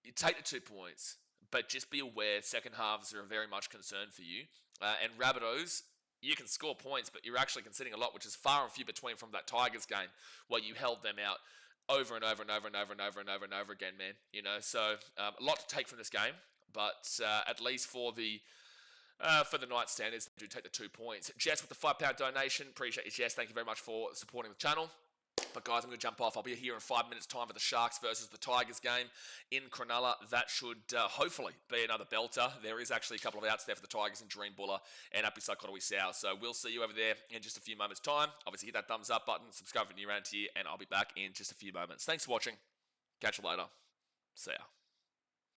you take the 2 points, but just be aware second halves are very much concerned for you. And Rabbitohs, you can score points, but you're actually conceding a lot, which is far and few between from that Tigers game where you held them out over and over and over and over and over and over and over again, man. So a lot to take from this game, but at least for the Knights standards, they do take the 2 points. Jess with the £5 donation. Appreciate you, Jess. Thank you very much for supporting the channel. But guys, I'm going to jump off. I'll be here in 5 minutes' time for the Sharks versus the Tigers game in Cronulla. That should hopefully be another belter. There is actually a couple of outs there for the Tigers in Dream Buller and Api Kotawi South. So we'll see you over there in just a few moments' time. Obviously, hit that thumbs up button, subscribe if you're new around here, and I'll be back in just a few moments. Thanks for watching. Catch you later. See ya.